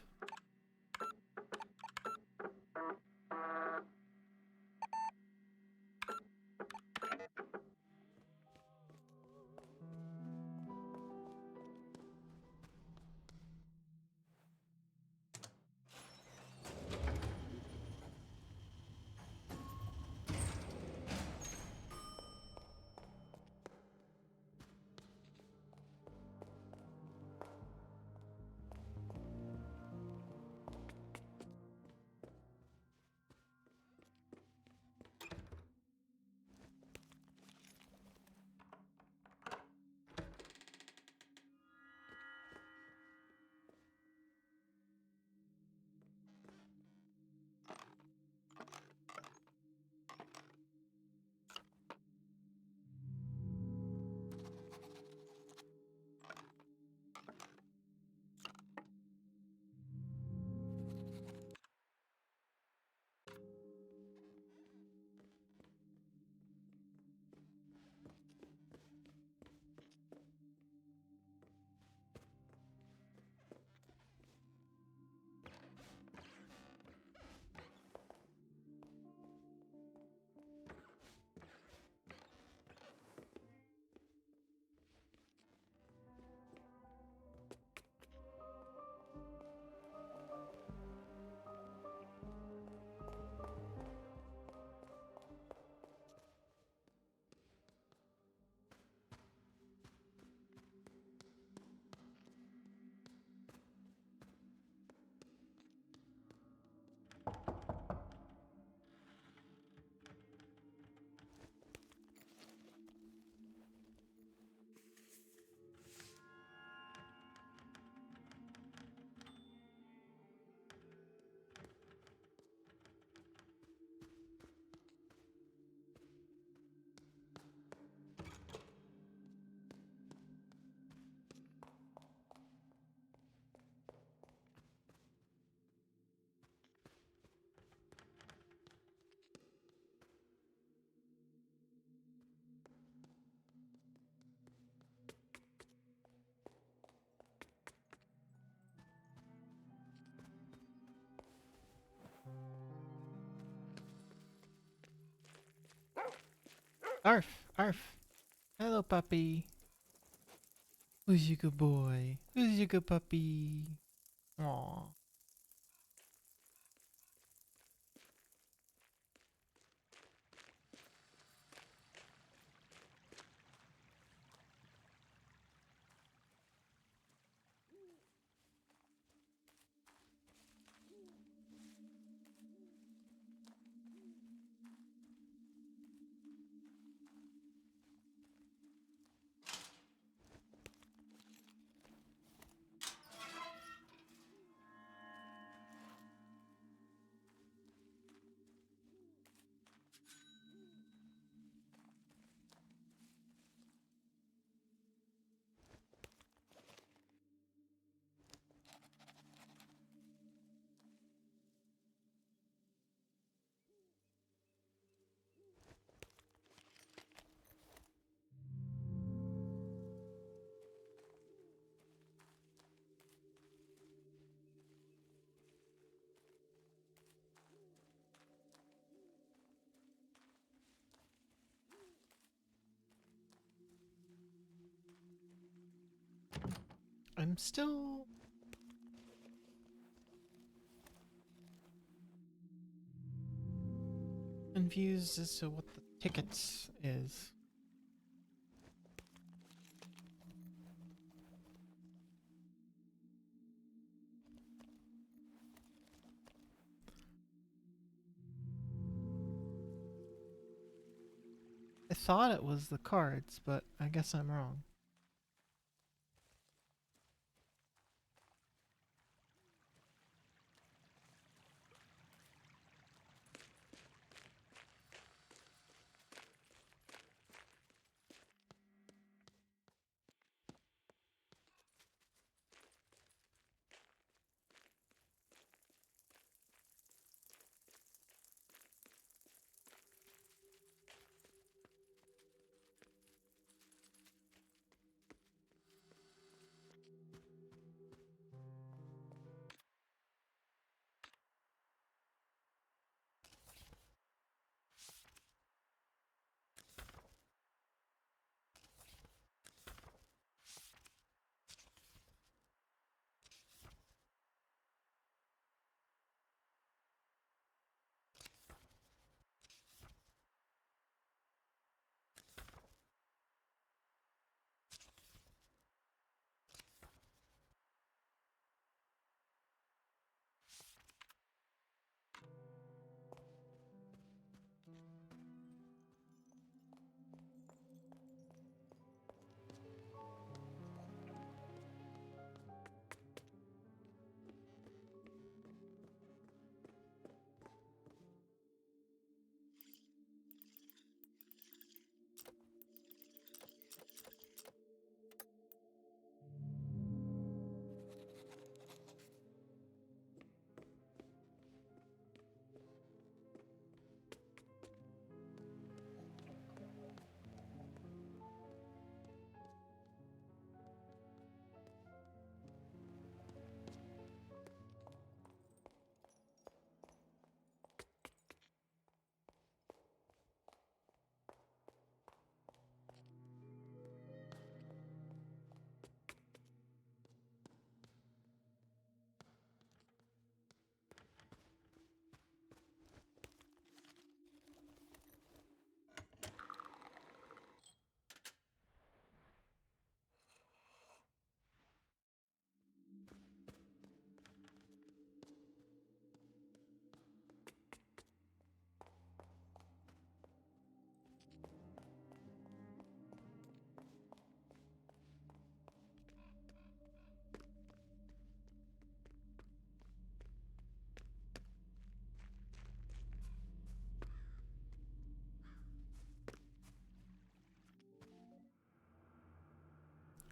Arf, arf. Hello, puppy. Who's your good boy? Who's your good puppy? Aw. I'm still confused as to what the tickets is. I thought it was the cards, but I guess I'm wrong.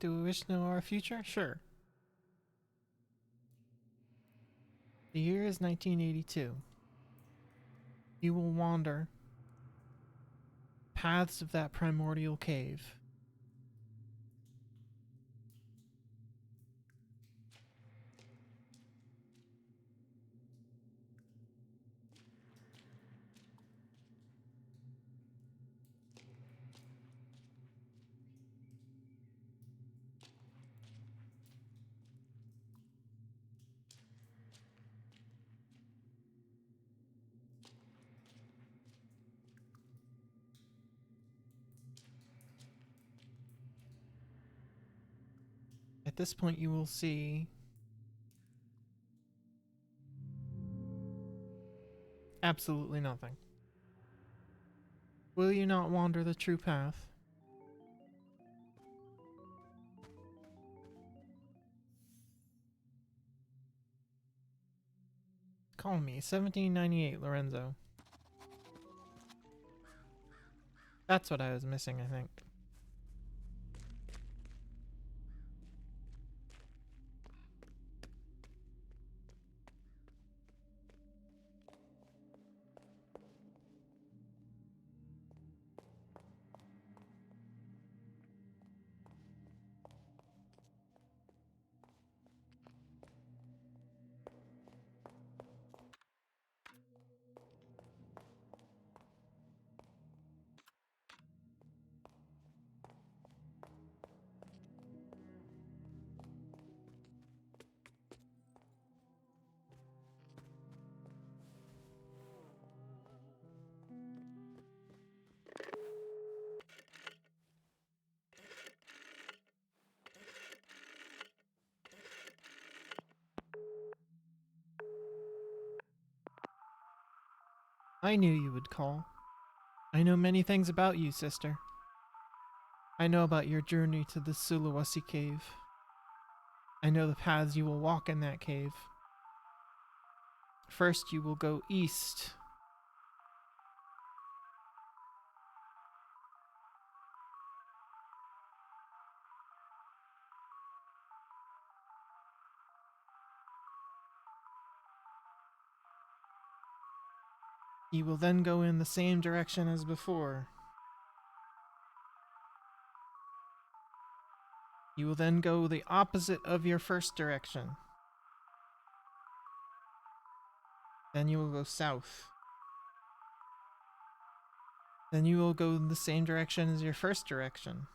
Do we wish to know our future? Sure. The year is 1982. You will wander paths of that primordial cave. this point, you will see absolutely nothing. Will you not wander the true path? Call me 1798 Lorenzo. That's what I was missing, I think. I knew you would call. I know many things about you, sister. I know about your journey to the Sulawesi cave. I know the paths you will walk in that cave. First, you will go east. You will then go in the same direction as before. You will then go the opposite of your first direction. Then you will go south. Then you will go in the same direction as your first direction.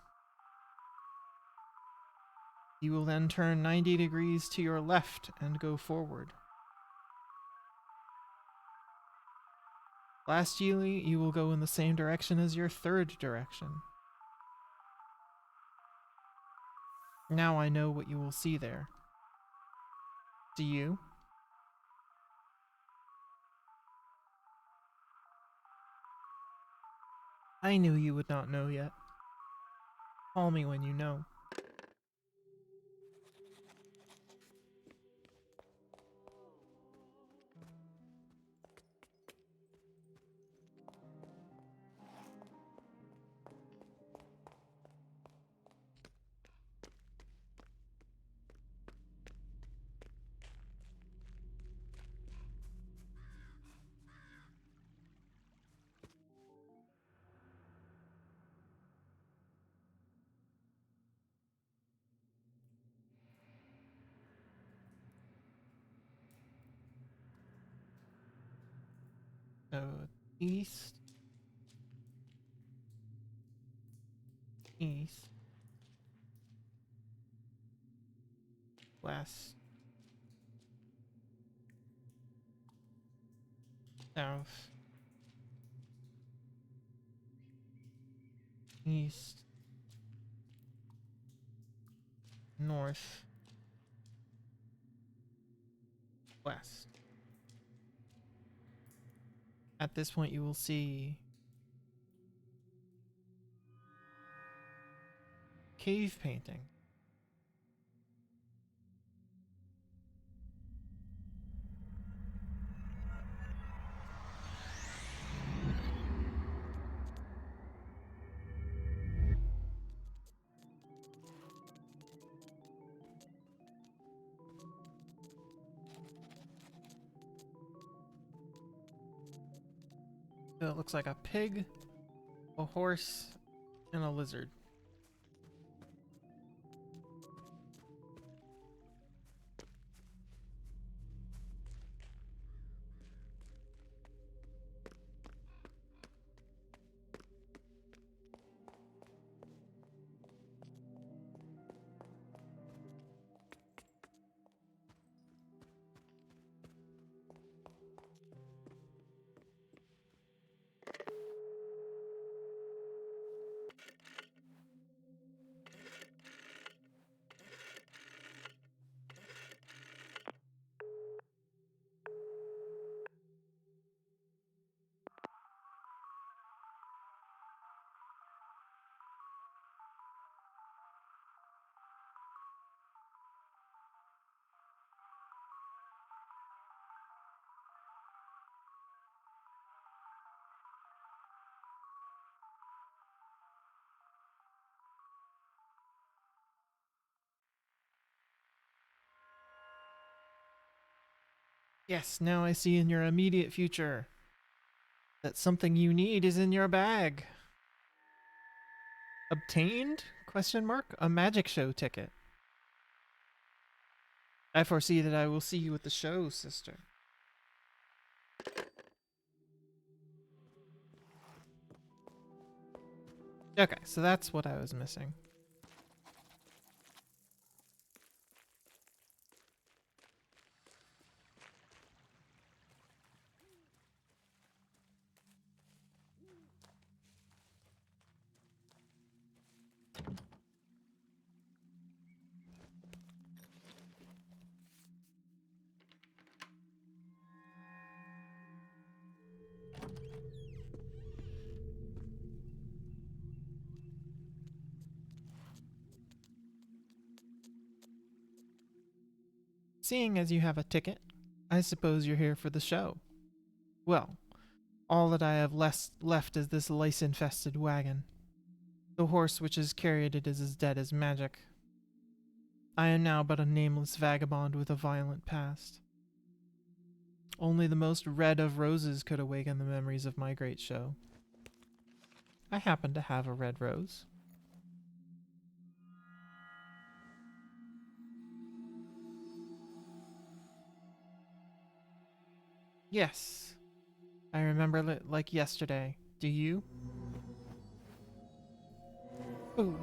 You will then turn 90 degrees to your left and go forward. Lastly, you will go in the same direction as your third direction. Now I know what you will see there. Do you? I knew you would not know yet. Call me when you know. So, east, east, west, south, east, north, west. At this point, you will see cave painting. So it looks like a pig, a horse, and a lizard. Yes, now I see in your immediate future that something you need is in your bag. Obtained? Question mark? A magic show ticket. I foresee that I will see you at the show, sister. Okay, so that's what I was missing. Seeing as you have a ticket, I suppose you're here for the show. Well, all that I have left is this lice-infested wagon. The horse which has carried it is as dead as magic. I am now but a nameless vagabond with a violent past. Only the most red of roses could awaken the memories of my great show. I happen to have a red rose. Yes, I remember it like yesterday. Do you? Ooh.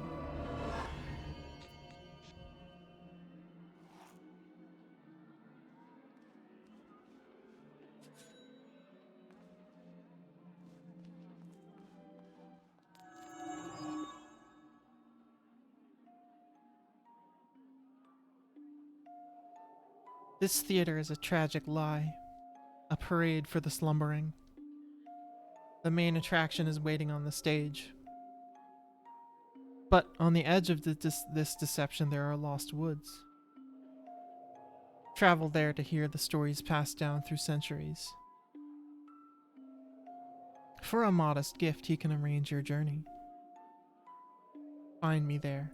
This theater is a tragic lie, a parade for the slumbering. The main attraction is waiting on the stage. But on the edge of this deception, there are lost woods. Travel there to hear the stories passed down through centuries. For a modest gift, he can arrange your journey. Find me there.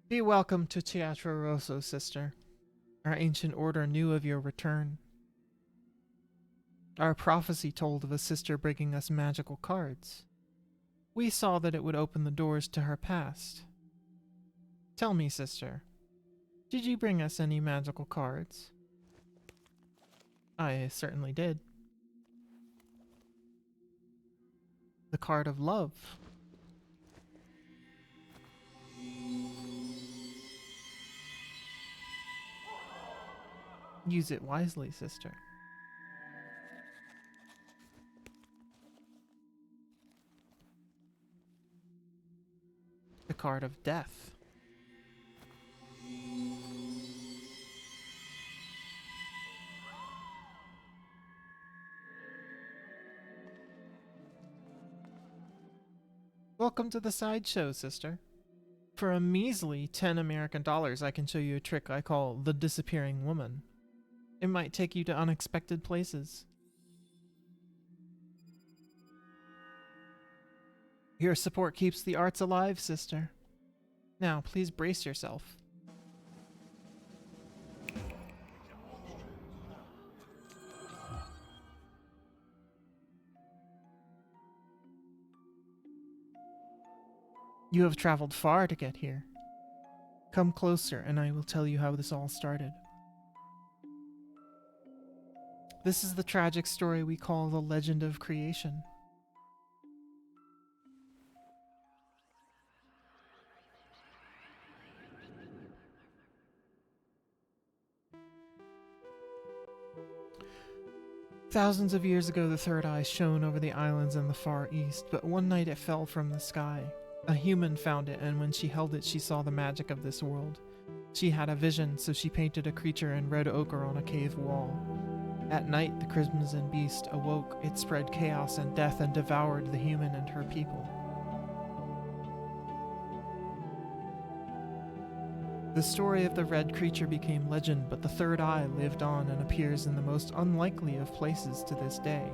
Be welcome to Teatro Rosso, sister. Our ancient order knew of your return. Our prophecy told of a sister bringing us magical cards. We saw that it would open the doors to her past. Tell me, sister, did you bring us any magical cards? I certainly did. The card of love. Use it wisely, sister. The card of death. Welcome to the sideshow, sister. For a measly 10 American dollars, I can show you a trick I call the disappearing woman. It might take you to unexpected places. Your support keeps the arts alive, sister. Now, please brace yourself. You have traveled far to get here. Come closer, and I will tell you how this all started. This is the tragic story we call the legend of creation. Thousands of years ago, the third eye shone over the islands in the far east, but one night it fell from the sky. A human found it, and when she held it, she saw the magic of this world. She had a vision, so she painted a creature in red ochre on a cave wall. At night, the crimson beast awoke. It spread chaos and death and devoured the human and her people. The story of the red creature became legend, but the third eye lived on and appears in the most unlikely of places to this day.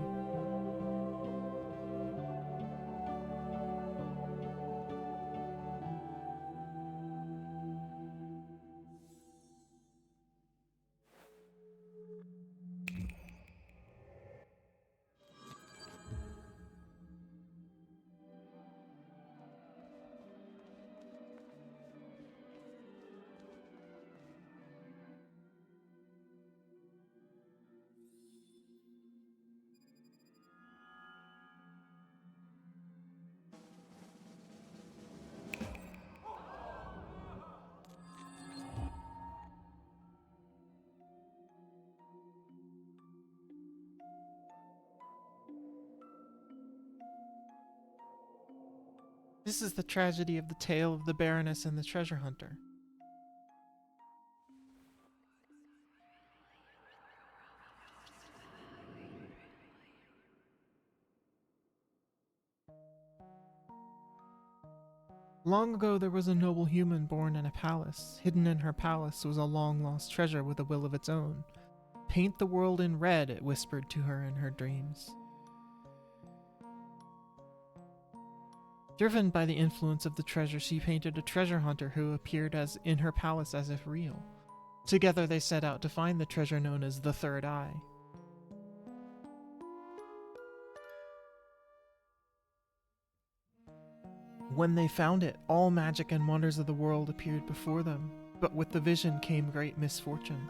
This is the tragedy of the tale of the Baroness and the treasure hunter. Long ago, there was a noble human born in a palace. Hidden in her palace was a long-lost treasure with a will of its own. Paint the world in red, it whispered to her in her dreams. Driven by the influence of the treasure, she painted a treasure hunter who appeared as in her palace as if real. Together they set out to find the treasure known as the Third Eye. When they found it, all magic and wonders of the world appeared before them, but with the vision came great misfortune.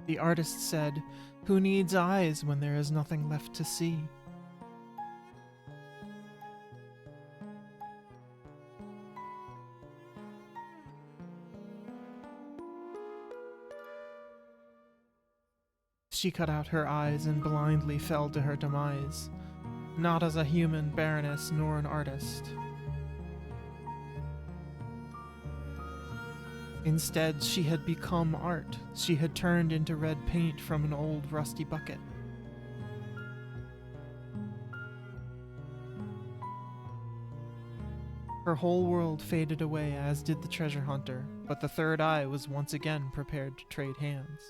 The artist said, "Who needs eyes when there is nothing left to see?" She cut out her eyes and blindly fell to her demise, not as a human baroness nor an artist. Instead, she had become art. She had turned into red paint from an old rusty bucket. Her whole world faded away, as did the treasure hunter, but the third eye was once again prepared to trade hands.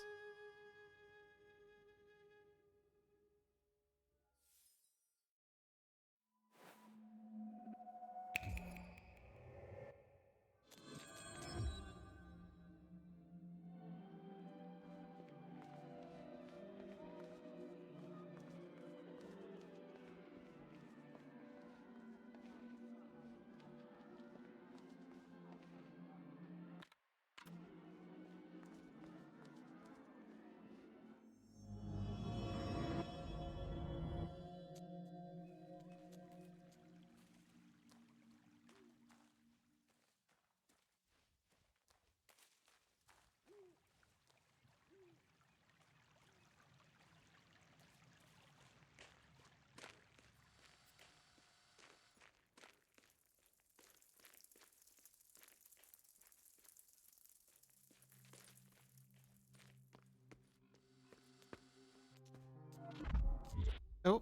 Oh.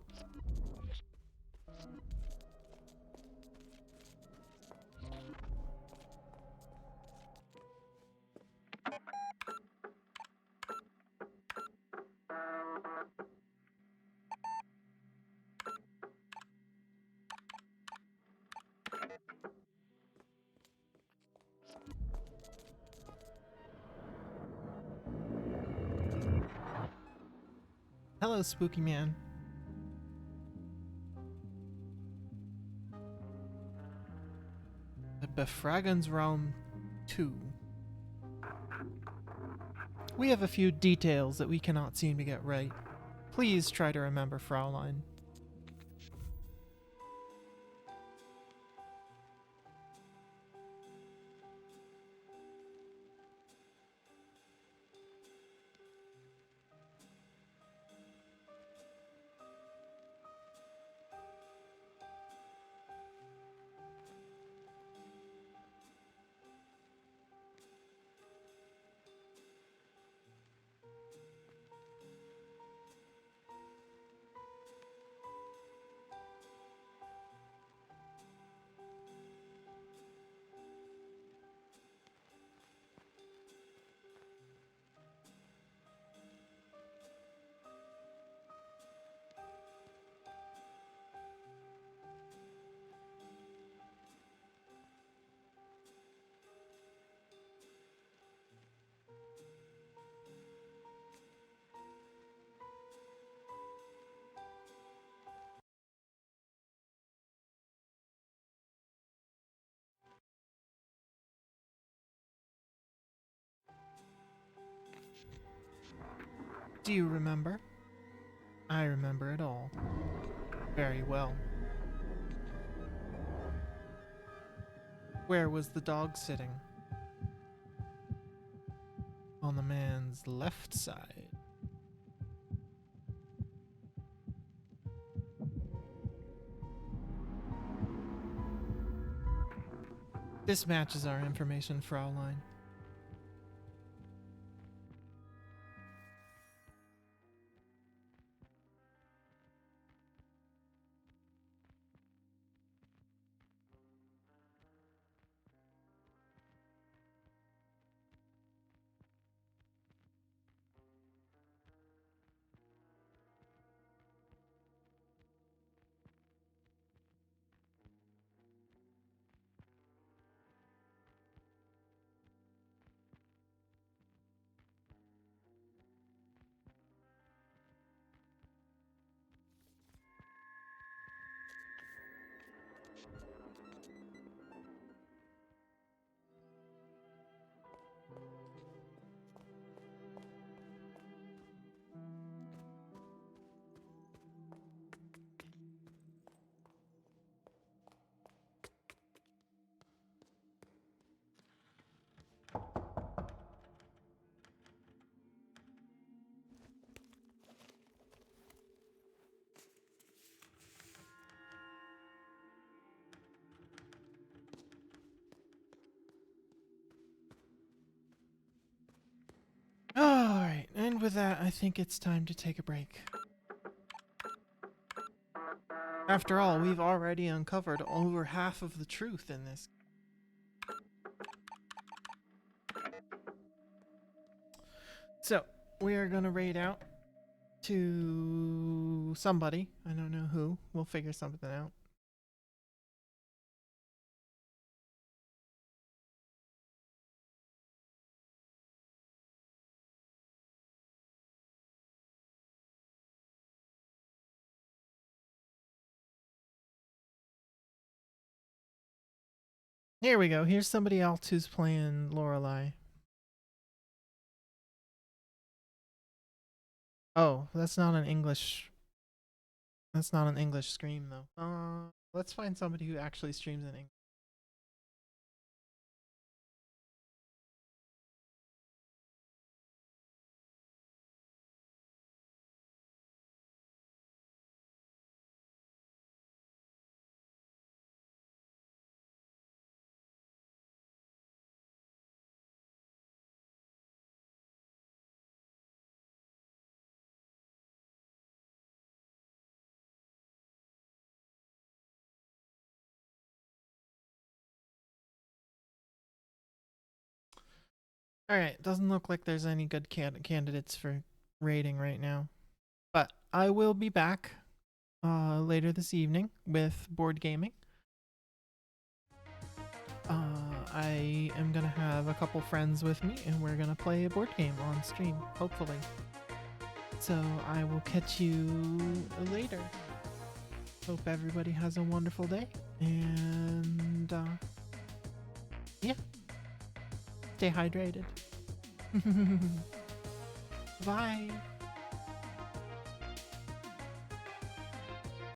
Hello, Spooky Man. The Befragensraum 2. We have a few details that we cannot seem to get right. Please try to remember, Fraulein. Do you remember? I remember it all. Very well. Where was the dog sitting? On the man's left side. This matches our information, Fraulein. Alright, and with that, I think it's time to take a break. After all, we've already uncovered over half of the truth in this. So, we are gonna raid out to somebody. I don't know who. We'll figure something out. Here we go. Here's somebody else who's playing Lorelei. Oh, that's not an English. That's not an English stream though. Let's find somebody who actually streams in English. Alright, doesn't look like there's any good candidates for rating right now. But I will be back later this evening with board gaming. I am gonna have a couple friends with me and we're gonna play a board game on stream, hopefully. So I will catch you later. Hope everybody has a wonderful day. And yeah. Stay hydrated. Bye.